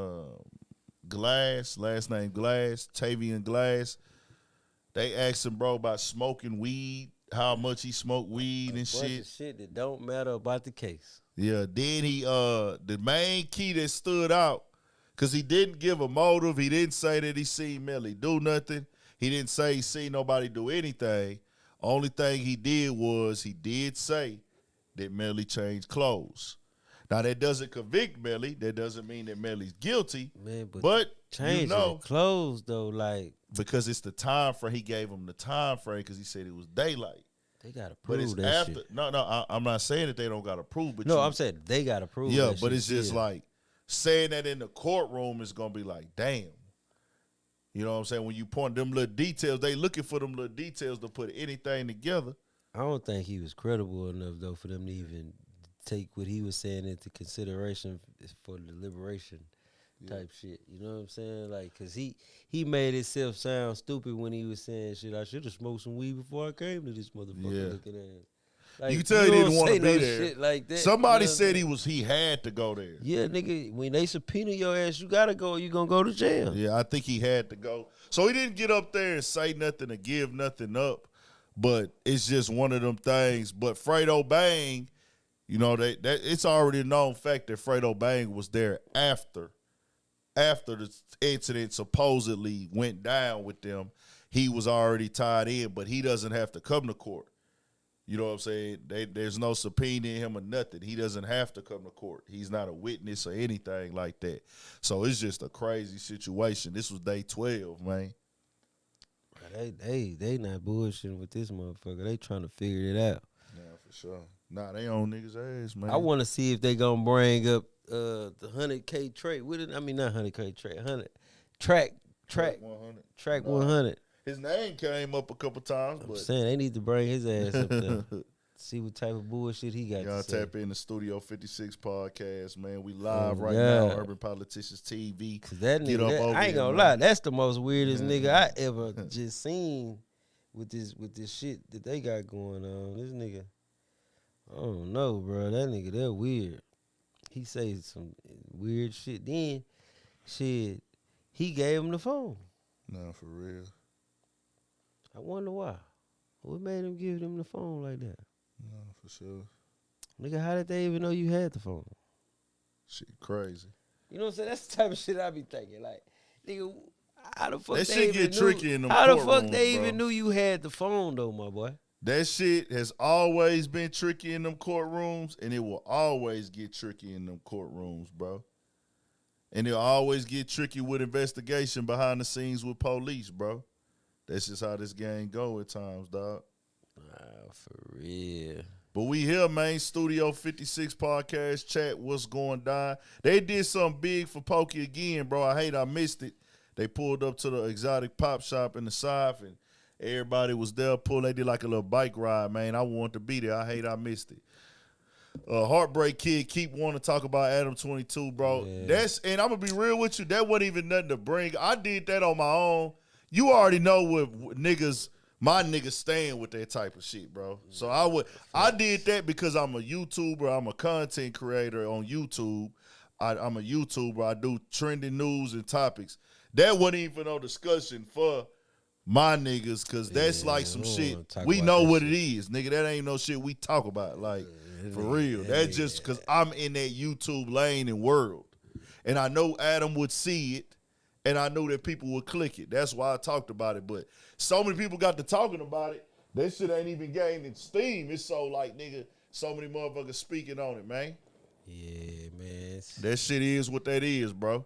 Glass, last name Glass, Tavian Glass. They asked him, bro, about smoking weed, how much he smoked weed and shit. Shit that don't matter about the case. Yeah, then he the main key that stood out, cause he didn't give a motive. He didn't say that he seen Melly do nothing. He didn't say he seen nobody do anything. Only thing he did was he did say that Melly changed clothes. Now that doesn't convict Melly. That doesn't mean that Melly's guilty. Man, but changing clothes though, like because it's the time frame. He gave him the time frame because he said it was daylight. They gotta prove but it's that after. Shit. No, I'm not saying that they don't gotta prove. But no, I'm saying they gotta prove. Yeah, that but shit it's just like saying that in the courtroom is gonna be like, damn. You know what I'm saying? When you point them little details, they looking for them little details to put anything together. I don't think he was credible enough though for them to even take what he was saying into consideration for deliberation type shit. You know what I'm saying? Like, cause he made himself sound stupid when he was saying shit. I should have smoked some weed before I came to this motherfucker looking ass. Like, you can tell he didn't don't want say to be no there. shit like that, Somebody you know said what I'm he had to go there. Yeah, nigga, when they subpoena your ass, you gotta go or you gonna go to jail. Yeah, I think he had to go. So he didn't get up there and say nothing or give nothing up. But it's just one of them things. But Fredo Bang, you know, that it's already a known fact that Fredo Bang was there after the incident supposedly went down with them. He was already tied in, but he doesn't have to come to court. You know what I'm saying? There's no subpoenaing him or nothing. He doesn't have to come to court. He's not a witness or anything like that. So it's just a crazy situation. This was day 12, man. They not bullshitting with this motherfucker. They trying to figure it out. Yeah, for sure. Nah, they on niggas' ass, man. I want to see if they gonna bring up the 100K trait with it. I mean, not 100K trait, 100 track 100. track Nah. 100. His name came up a couple times, I'm but saying they need to bring his ass up there. See what type of bullshit he got y'all to say. tap in the Studio 56 podcast, man. We live Oh, right yeah. now, Urban Politicians TV. Cause that Get nigga, up over I ain't here, gonna man. lie, that's the most weirdest nigga I ever just seen with this shit that they got going on. This nigga, I don't know, bro. That nigga, they're weird. He say some weird shit. Then, shit, he gave him the phone. No, for real. I wonder why. What made him give him the phone like that? No, for sure. Nigga, how did they even know you had the phone? Shit crazy. You know what I'm saying? That's the type of shit I be thinking. Like, nigga, how the fuck That they shit even get knew, tricky in them how the fuck courtrooms, they bro. even knew you had the phone though, my boy? That shit has always been tricky in them courtrooms, and it will always get tricky in them courtrooms, bro. And it'll always get tricky with investigation behind the scenes with police, bro. That's just how this game go at times, dog. Nah, for real. But we here, man. Studio 56 podcast chat. What's going down? They did something big for Pokey again, bro. I missed it. They pulled up to the exotic pop shop in the South, and everybody was there pulling. They did like a little bike ride, man. I wanted to be there. I missed it. Heartbreak Kid keep wanting to talk about Adam 22, bro. Yeah. And I'm gonna be real with you. That wasn't even nothing to bring. I did that on my own. You already know what niggas. My niggas staying with that type of shit, bro. So I did that because I'm a YouTuber. I'm a content creator on YouTube. I'm a YouTuber. I do trending news and topics. That wasn't even no discussion for my niggas because that's like some shit. We know what it is, nigga. That ain't no shit we talk about. Like, for real. That's just because I'm in that YouTube lane and world. And I know Adam would see it. And I knew that people would click it. That's why I talked about it. But so many people got to talking about it, that shit ain't even gaining steam. It's so like, nigga, so many motherfuckers speaking on it, man. Yeah, man. That shit is what that is, bro.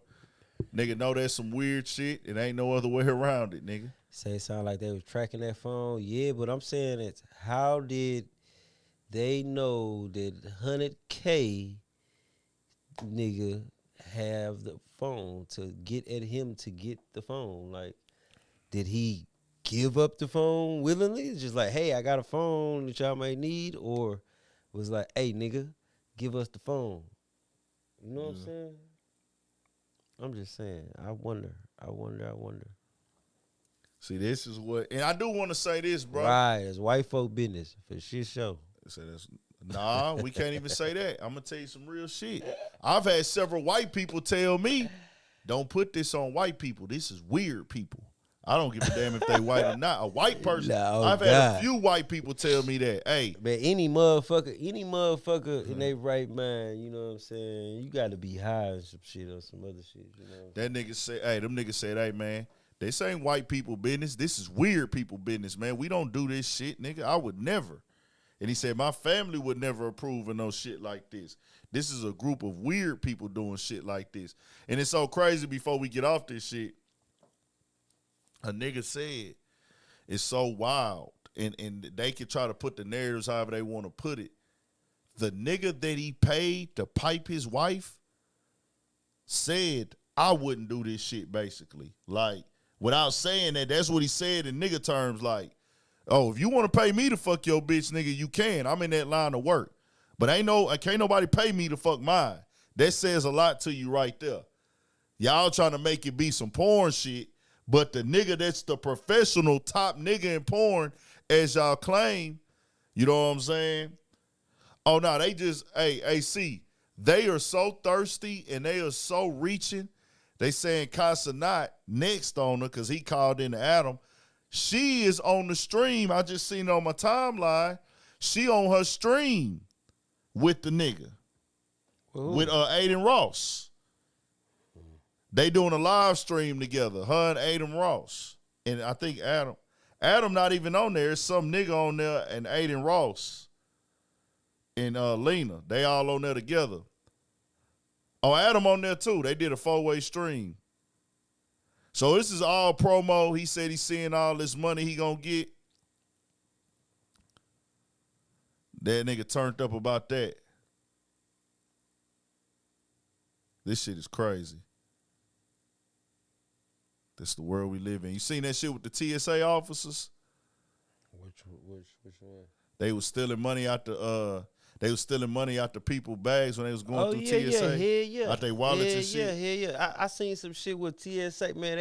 Nigga know that's some weird shit. It ain't no other way around it, nigga. Say it sound like they was tracking that phone. Yeah, but I'm saying it's how did they know that 100K nigga have the phone to get at him to get the phone? Like, did he give up the phone willingly? It's just like, hey, I got a phone that y'all may need, or was like, hey, nigga, give us the phone. You know what I'm saying? I'm just saying. I wonder. See, this is what, and I do want to say this, bro. Right, it's white folk business for shit show. So nah, we can't even say that. I'm gonna tell you some real shit. I've had several white people tell me, don't put this on white people. This is weird people. I don't give a damn if they white or not. A white person. No, I've had God. a few white people tell me that. Hey, Man, any motherfucker in their right mind, you know what I'm saying? You got to be high and some shit or some other shit, you know. that nigga said, hey, them niggas said, hey, man, this ain't white people business. This is weird people business, man. We don't do this shit, nigga. I would never. And he said, my family would never approve of no shit like this. This is a group of weird people doing shit like this. And it's so crazy before we get off this shit. A nigga said, it's so wild. And they can try to put the narratives however they want to put it. The nigga that he paid to pipe his wife said, I wouldn't do this shit, basically. Like, without saying that, that's what he said in nigga terms, like, oh, if you want to pay me to fuck your bitch, nigga, you can. I'm in that line of work. But can't nobody pay me to fuck mine. That says a lot to you right there. Y'all trying to make it be some porn shit, but the nigga that's the professional top nigga in porn, as y'all claim, you know what I'm saying? Oh no, they just see, they are so thirsty and they are so reaching. They saying Casa not next on her because he called in to Adam. She is on the stream. I just seen it on my timeline. She on her stream with the nigga. Ooh. With Aiden Ross. They doing a live stream together, her and Aiden Ross. And I think Adam not even on there. It's some nigga on there and Aiden Ross and Lena. They all on there together. Oh, Adam on there too. They did a 4-way stream. So this is all promo. He said he's seeing all this money he gonna get. That nigga turned up about that. This shit is crazy. That's the world we live in. You seen that shit with the TSA officers? Which one? They was stealing money out the people's bags when they was going through TSA. Yeah. Out their wallets and shit. Yeah. I seen some shit with TSA. Man,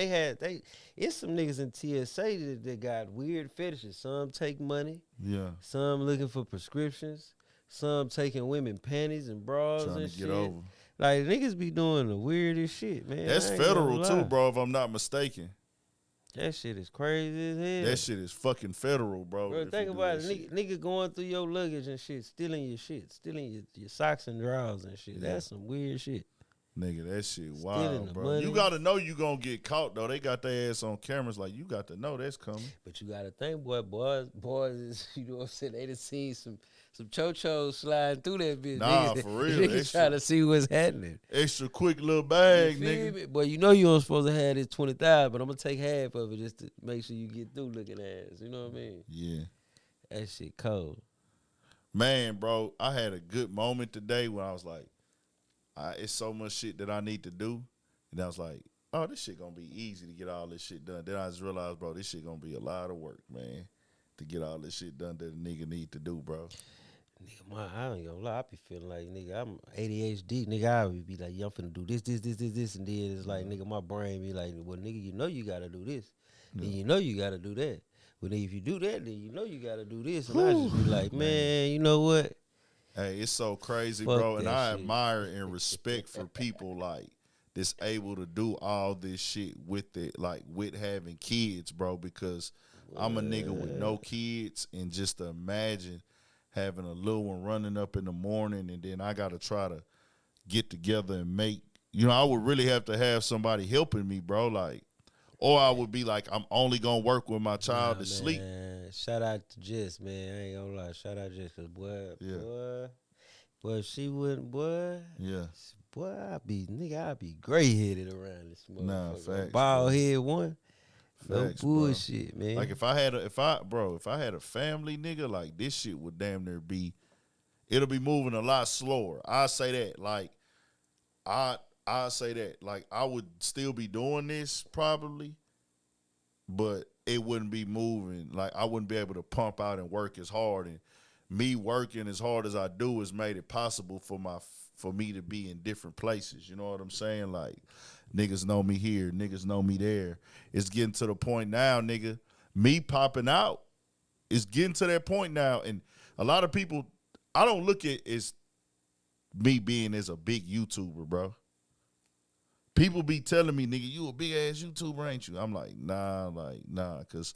it's some niggas in TSA that got weird fetishes. Some take money. Yeah. Some looking for prescriptions. Some taking women panties and bras Trying and to shit. get over. Like, niggas be doing the weirdest shit, man. That's I ain't gonna federal lie. too, bro, if I'm not mistaken. That shit is crazy as hell. That shit is fucking federal, bro. Bro, if think you do about that it. shit. Nigga going through your luggage and shit, stealing your shit, stealing your socks and drawers and shit. Yeah. That's some weird shit. Nigga, that shit Stealing wild, the bro. money. You gotta know you gonna get caught, though. They got their ass on cameras. Like, you got to know that's coming. But you gotta think, boys is, you know what I'm saying? They done seen some cho-chos sliding through that bitch. Nah, niggas, for real. Niggas trying to see what's happening. Extra quick little bag, You feel nigga. me? But you know you don't supposed to have this 20,000, but I'm gonna take half of it just to make sure you get through looking ass. You know what I mean? Yeah. That shit cold. Man, bro, I had a good moment today when I was like, it's so much shit that I need to do. And I was like, oh, this shit gonna be easy to get all this shit done. Then I just realized, bro, this shit gonna be a lot of work, man, to get all this shit done that a nigga need to do, bro. Nigga, I ain't gonna lie. I be feeling like, nigga, I'm ADHD. Nigga, I would be like, yo, I'm finna do this. And then it's like, nigga, my brain be like, well, nigga, you know you gotta do this. Then you know you gotta do that. But then if you do that, then you know you gotta do this. And I just be like, man, you know what? Hey, it's so crazy, Fuck bro. And that I shit. admire and respect for people like that's able to do all this shit with it, like with having kids, bro, because I'm a nigga with no kids, and just to imagine having a little one running up in the morning, and then I got to try to get together and make, I would really have to have somebody helping me, bro, like, or I would be like, I'm only going to work with my child to sleep. Shout out to Jess, man. I ain't gonna lie. Shout out Jess, cause boy, if she wouldn't, Yeah. boy, I'd be gray headed around this motherfucker. Nah, facts, Bald head one. No Facts, bullshit, man. Like if I had a family, nigga, like this shit would damn near it'll be moving a lot slower. I say that. Like I say that. Like I would still be doing this probably, but it wouldn't be moving. Like I wouldn't be able to pump out and work as hard. And me working as hard as I do has made it possible for me to be in different places. You know what I'm saying? Like niggas know me here, niggas know me there. It's getting to the point now, nigga, me popping out is getting to that point now. And a lot of people, I don't look at as me being as a big YouTuber, bro. People be telling me, nigga, you a big ass YouTuber, ain't you? I'm like, nah, because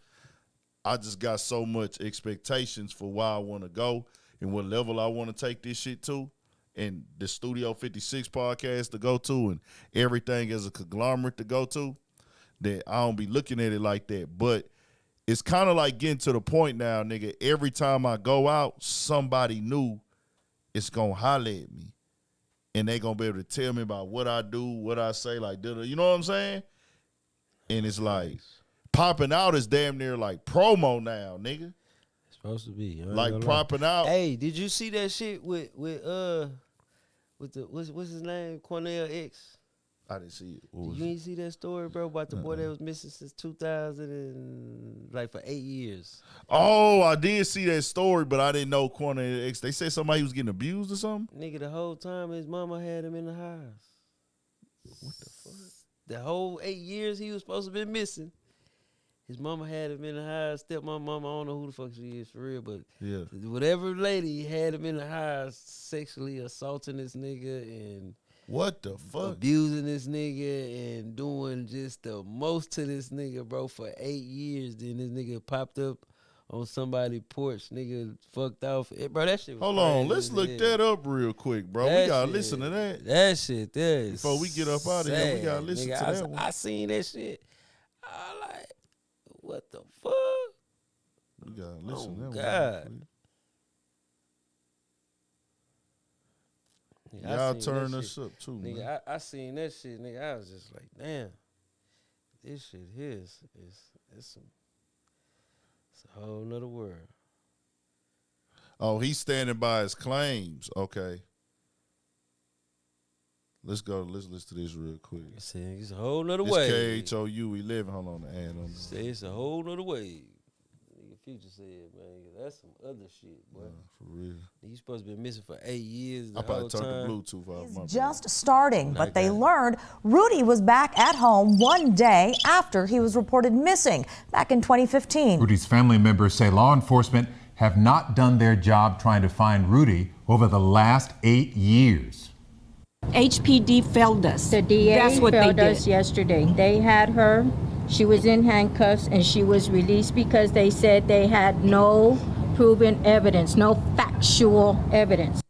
I just got so much expectations for where I want to go and what level I want to take this shit to, and the Studio 56 podcast to go to, and everything as a conglomerate to go to, that I don't be looking at it like that. But it's kind of like getting to the point now, nigga, every time I go out, somebody new is going to holler at me. And they going to be able to tell me about what I do, what I say, like, you know what I'm saying? And it's like, popping out is damn near like promo now, nigga. It's supposed to be. Like popping out. Hey, did you see that shit with the what's his name? Cornell X? I didn't see it. You ain't see that story, bro, about the boy that was missing since 2000 and like for 8 years. Oh, I did see that story, but I didn't know Corner X. They said somebody was getting abused or something. Nigga, the whole time his mama had him in the house. What the fuck? The whole 8 years he was supposed to be missing. His mama had him in the house. Stepmom mama, I don't know who the fuck she is for real, but Yeah. whatever lady had him in the house, sexually assaulting this nigga and What the fuck? abusing this nigga and doing just the most to this nigga, bro, for 8 years. Then this nigga popped up on somebody's porch, nigga fucked off. Bro, that shit was Hold crazy on, let's as look hell. that up real quick, bro. That We gotta shit- listen to that. That shit there. Before we get up outta here, we gotta sad, listen nigga. to that one. I seen that shit. I like, what the fuck? We gotta listen to that one. God. One, Nigga, I y'all seen turn that us shit. up too, Nigga, man. I seen that shit, nigga. I was just like, damn, this shit here is it's a whole nother world. Oh, he's standing by his claims. Okay. Let's go. Let's listen to this real quick. See, it's a whole nother It's way. KHOU 11. Hold on, the ad on this. Say it's a whole nother way. Nigga, Future said, man, that's some other shit, boy. For real. You supposed to be missing for 8 years. I The probably whole turned time. the Bluetooth off. My bad. Just starting, but they got it. learned Rudy was back at home one day after he was reported missing back in 2015. Rudy's family members say law enforcement have not done their job trying to find Rudy over the last 8 years. HPD failed us. The DA That's what failed they us did. yesterday. They had her. She was in handcuffs and she was released because they said they had no proven evidence, no factual evidence.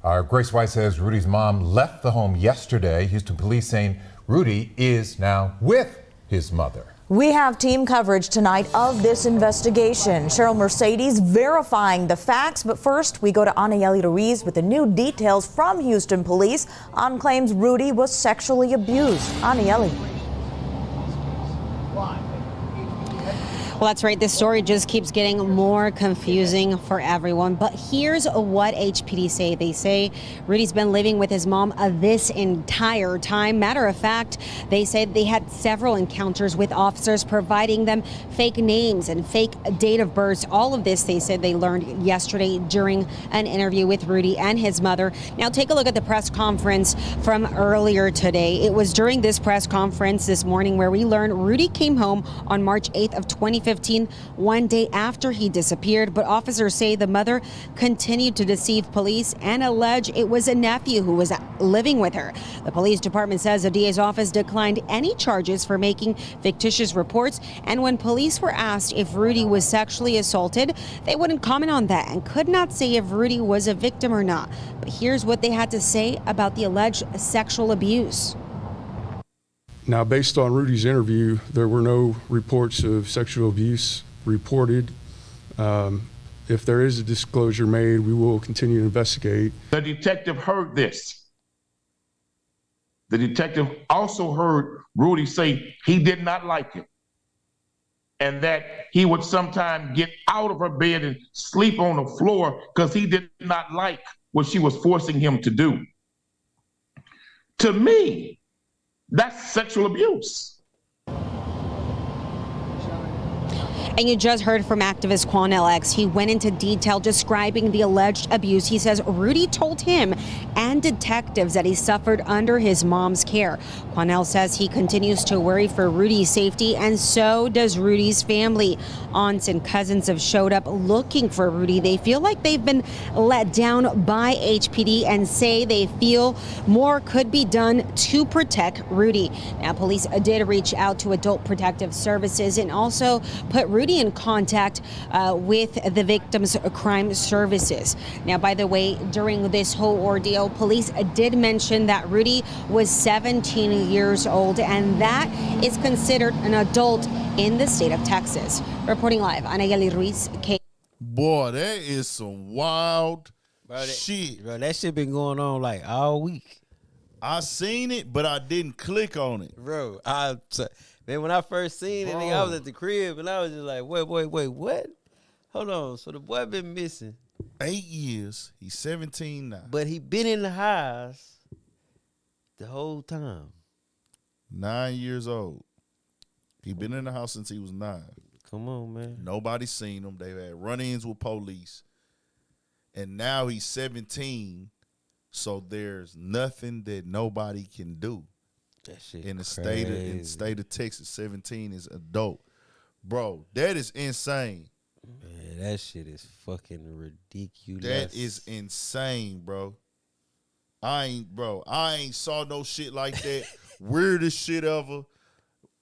Our Grace White says Rudy's mom left the home yesterday. Houston police saying Rudy is now with his mother. We have team coverage tonight of this investigation. Cheryl Mercedes verifying the facts, but first we go to Anayeli Ruiz with the new details from Houston police on claims Rudy was sexually abused. Anayeli. Well, that's right. This story just keeps getting more confusing for everyone. But here's what HPD say. They say Rudy's been living with his mom this entire time. Matter of fact, they say they had several encounters with officers providing them fake names and fake date of births. All of this, they said they learned yesterday during an interview with Rudy and his mother. Now, take a look at the press conference from earlier today. It was during this press conference this morning where we learned Rudy came home on March 8th of 2015, one day after he disappeared, but officers say the mother continued to deceive police and allege it was a nephew who was living with her. The police department says the DA's office declined any charges for making fictitious reports, and when police were asked if Rudy was sexually assaulted, they wouldn't comment on that and could not say if Rudy was a victim or not. But here's what they had to say about the alleged sexual abuse. Now, based on Rudy's interview, there were no reports of sexual abuse reported. If there is a disclosure made, we will continue to investigate. The detective heard this. The detective also heard Rudy say he did not like it and that he would sometimes get out of her bed and sleep on the floor because he did not like what she was forcing him to do. To me, that's sexual abuse. And you just heard from activist Quanell X. He went into detail describing the alleged abuse. He says Rudy told him and detectives that he suffered under his mom's care. Quanell says he continues to worry for Rudy's safety, and so does Rudy's family. Aunts and cousins have showed up looking for Rudy. They feel like they've been let down by HPD and say they feel more could be done to protect Rudy. Now, police did reach out to Adult Protective Services and also put Rudy in contact with the victim's crime services. Now, by the way, during this whole ordeal, police did mention that Rudy was 17 years old, and that is considered an adult in the state of Texas. Reporting live, Anayeli Ruiz, KeKe. Boy, that is some wild shit. Bro, that shit been going on like all week. I seen it, but I didn't click on it. Bro, man, when I first seen it, nigga, I was at the crib and I was just like, wait, what? Hold on. So the boy been missing 8 years. He's 17 now. but he been in the house the whole time. 9 years old. He been in the house since he was 9. Come on, man. Nobody seen him. They had run-ins with police. And now he's 17, so there's nothing that nobody can do. That shit In the crazy. state of Texas, 17 is adult. Bro, that is insane. Man, that shit is fucking ridiculous. That is insane, bro. I ain't saw no shit like that. Weirdest shit ever.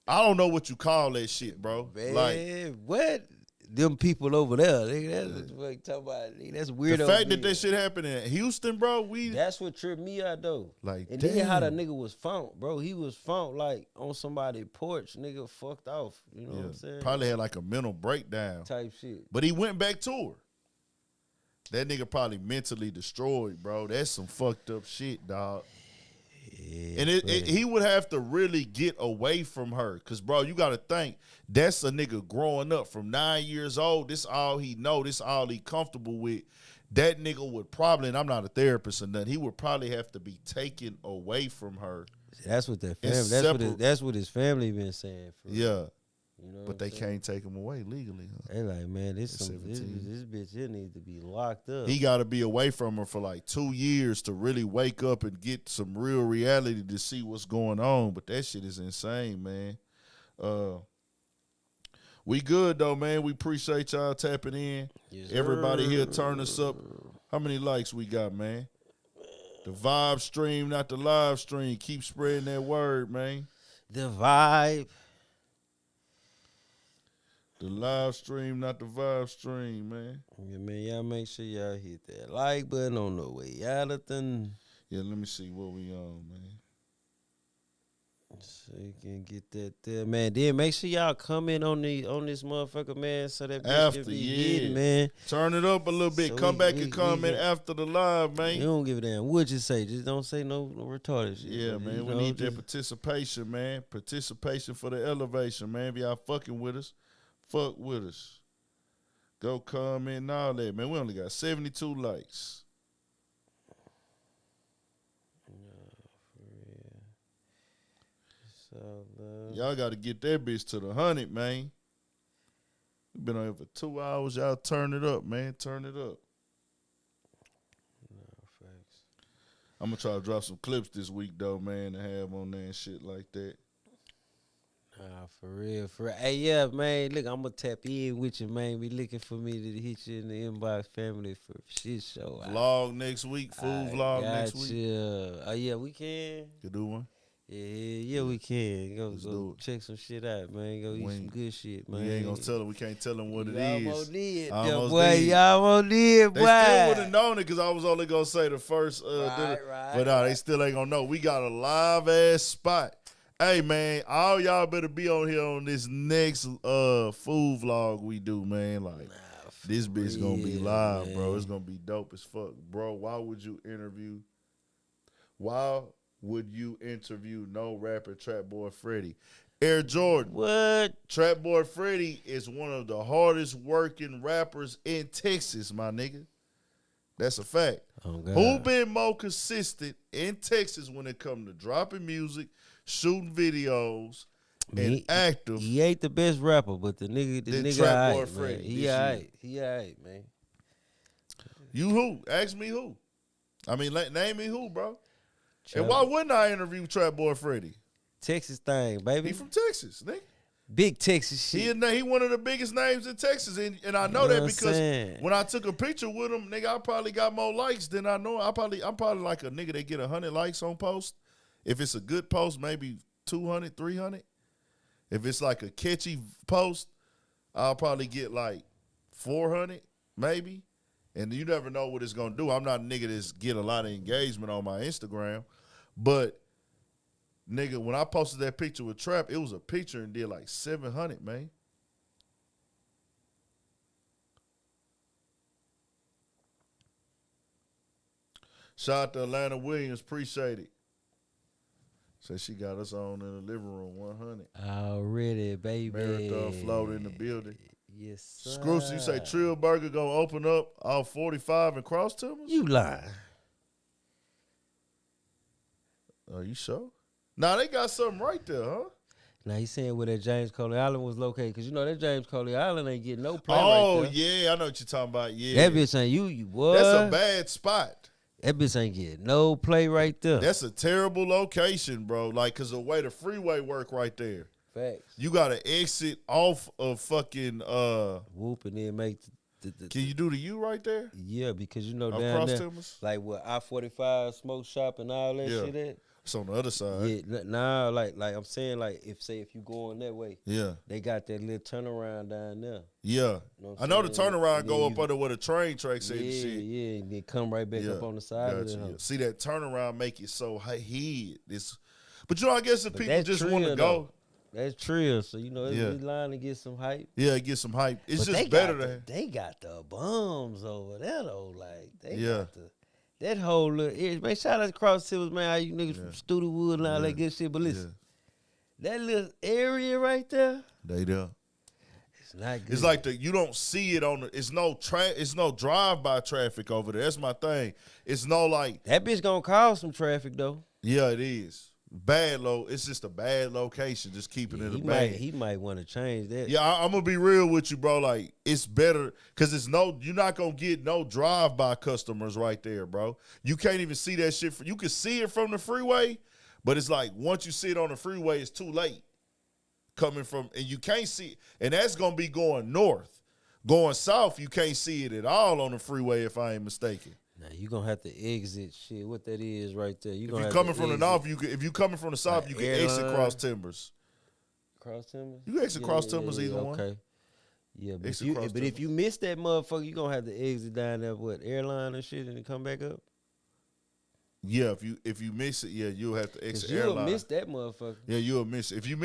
I don't know what you call that shit, bro. Man, like what? Them people over there, nigga, that's what the fuck you talking about. Nigga, that's weird. The fact that shit happened in Houston, bro, that's what tripped me out though. Like, and damn. then how the nigga was found, bro. He was found like on somebody's porch, nigga, fucked off. You know what I'm saying? Probably had like a mental breakdown type shit. But he went back to her. That nigga probably mentally destroyed, bro. That's some fucked up shit, dog. Yeah, and he would have to really get away from her. Because, bro, you got to think, that's a nigga growing up from 9 years old. This all he know. This all he comfortable with. That nigga would probably, and I'm not a therapist or nothing, he would probably have to be taken away from her. That's what that family, that's what his family been saying. Yeah. You know but they can't take him away legally. Huh? They like, man, this bitch here needs to be locked up. He got to be away from her for like 2 years to really wake up and get some real reality to see what's going on. But that shit is insane, man. We good though, man. We appreciate y'all tapping in. Yes, everybody here turn us up. How many likes we got, man? The vibe stream, not the live stream. Keep spreading that word, man. The vibe. The live stream, not the vibe stream, man. Yeah, man, y'all make sure y'all hit that like button on the way out of the. Yeah, let me see what we on, man. So you can get that there, man. Then make sure y'all comment on this motherfucker, man, so that bitch can be hidden, man. Turn it up a little bit. So Come back and comment after the live, man. You don't give a damn what you say. Just don't say no retarded shit. Yeah, man. We need that participation, man. Participation for the elevation, man. If y'all fucking with us, fuck with us. Go comment and all that, man. We only got 72 likes. Y'all got to get that bitch to the 100, man. We've been on here for 2 hours. Y'all turn it up, man. Turn it up. No, facts. I'm going to try to drop some clips this week, though, man, to have on there and shit like that. Nah, for real, for real. Hey, yeah, man, look, I'm going to tap in with you, man. Be looking for me to hit you in the inbox family for shit show. Vlog next week, food vlog next week. Oh, yeah, we can. Could do one. Yeah, we can. Go check some shit out, man. Go eat some good shit, man. We ain't gonna tell them. We can't tell them what it is. Almost did, almost boy. did. Y'all almost did, boy. They still would have known it because I was only gonna say the first. Right. But they still ain't gonna know. We got a live ass spot. Hey man, all y'all better be on here on this next food vlog we do, man. Like this bitch gonna be live, man. Bro. It's gonna be dope as fuck, bro. Why would you interview no rapper Trap Boy Freddy? Air Jordan. What? Trap Boy Freddy is one of the hardest working rappers in Texas, my nigga. That's a fact. Oh, God. Who been more consistent in Texas when it come to dropping music, shooting videos, and active? He ain't the best rapper, but the nigga Trap Boy right, Freddy. He all right, man. You who? Ask me who. I mean, name me who, bro. And why wouldn't I interview Trap Boy Freddy? Texas thing, baby. He from Texas, nigga. Big Texas shit. He one of the biggest names in Texas, and I know that because when I took a picture with him, nigga, I probably got more likes than I know. I'm probably like a nigga that get 100 likes on post. If it's a good post, maybe 200, 300. If it's like a catchy post, I'll probably get like 400, maybe. And you never know what it's gonna do. I'm not a nigga that's get a lot of engagement on my Instagram, but nigga, when I posted that picture with Trap, it was a picture and did like 700, man. Shout out to Atlanta Williams, appreciate it. Said she got us on in the living room, 100. Already, baby. Marathon float in the building. Yes, sir. Scrooge, you say Trill Burger gonna open up off 45 and Cross Timbers? You lying. Are you sure? Nah, they got something right there, huh? Now he's saying where that James Coley Island was located, because you know that James Coley Island ain't getting no play Oh, right there. yeah, I know what you're talking about. Yeah. That bitch ain't you what? That's a bad spot. That bitch ain't getting no play right there. That's a terrible location, bro. Like, because the way the freeway work right there. Facts. You gotta exit off of fucking Whoop and then make Can you do the U right there? Yeah, because you know Of down Cross there, Timbers? like where I-45 smoke shop and all that shit at. It's on the other side. Yeah, nah, like I'm saying, like if you going that way, they got that little turnaround down there. Yeah, You know I know the saying? turnaround And go then up under where the train tracks at and Yeah, shit. yeah, and then come right back up on the side of Gotcha, the yeah. house. See that turnaround make it so head. But you know, I guess if But people that's just trill, want to though. go, That's trill. So you know, it's Yeah. this line to get some hype. yeah, get some hype. It's But just they better got to. they got the bums over there though. Like they Yeah. got that whole little area. Man, shout out to Cross Timbers, man. All you niggas from Studewood and all that good shit. But listen, that little area right there, They there. it's not good. It's like you don't see it on the. It's no drive by traffic over there. That's my thing. It's no like that bitch gonna cause some traffic though. Yeah, it is bad It's just a bad location. Just keeping it a He might want to change that. Yeah, I'm gonna be real with you, bro. Like it's better because you're not gonna get no drive-by customers right there, bro. You can't even see that shit. You can see it from the freeway, but it's like once you see it on the freeway, it's too late. Coming from, and you can't see it, and that's gonna be going north. Going south, you can't see it at all on the freeway if I ain't mistaken. Now you gonna have to exit shit. What that is right there? If you coming from the north, if you coming from the south, you can exit Cross Timbers. Cross Timbers? You can exit Cross Timbers either one. Okay. Yeah, but, Exit Cross if you miss that motherfucker, you gonna have to exit down there airline and shit and then come back up. Yeah, if you miss it, yeah, you'll have to exit you'll airline. miss that motherfucker. Yeah, you'll miss it. If you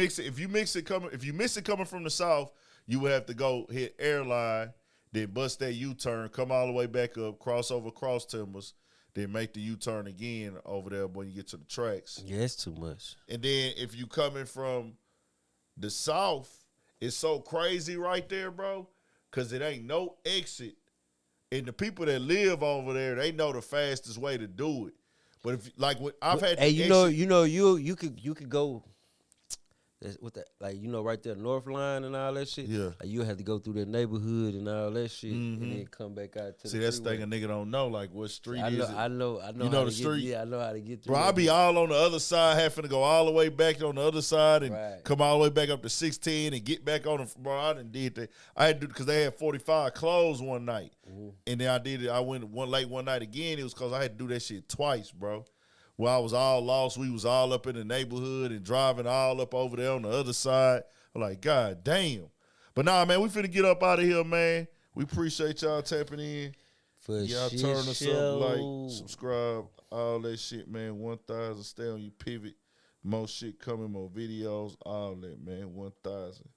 miss it coming from the south, you would have to go hit airline, then bust that U-turn, come all the way back up, cross over Cross Timbers, then make the U-turn again over there when you get to the tracks. Yeah, it's too much. And then if you coming from the south, it's so crazy right there, bro, because it ain't no exit. And the people that live over there, they know the fastest way to do it. But if I've had, hey, you could go. With that, like right there, North Line and all that shit. Yeah, like you had to go through that neighborhood and all that shit, and then come back out to. See, the that's the freeway. thing a nigga don't know. Like what street is it? I know. You know the street. Yeah, I know how to get through. Bro, I be all on the other side, having to go all the way back on the other side and come all the way back up to 16 and get back on the. Bro, I done did that. I had to because they had 45 closed one night, and then I did it. I went late one night again. It was because I had to do that shit twice, bro. Where I was all lost. We was all up in the neighborhood and driving all up over there on the other side. I'm like, God damn. But nah, man, we finna get up out of here, man. We appreciate y'all tapping in. Y'all turn us up, like, subscribe, all that shit, man. 1,000, stay on your pivot. More shit coming, more videos, all that, man. 1,000.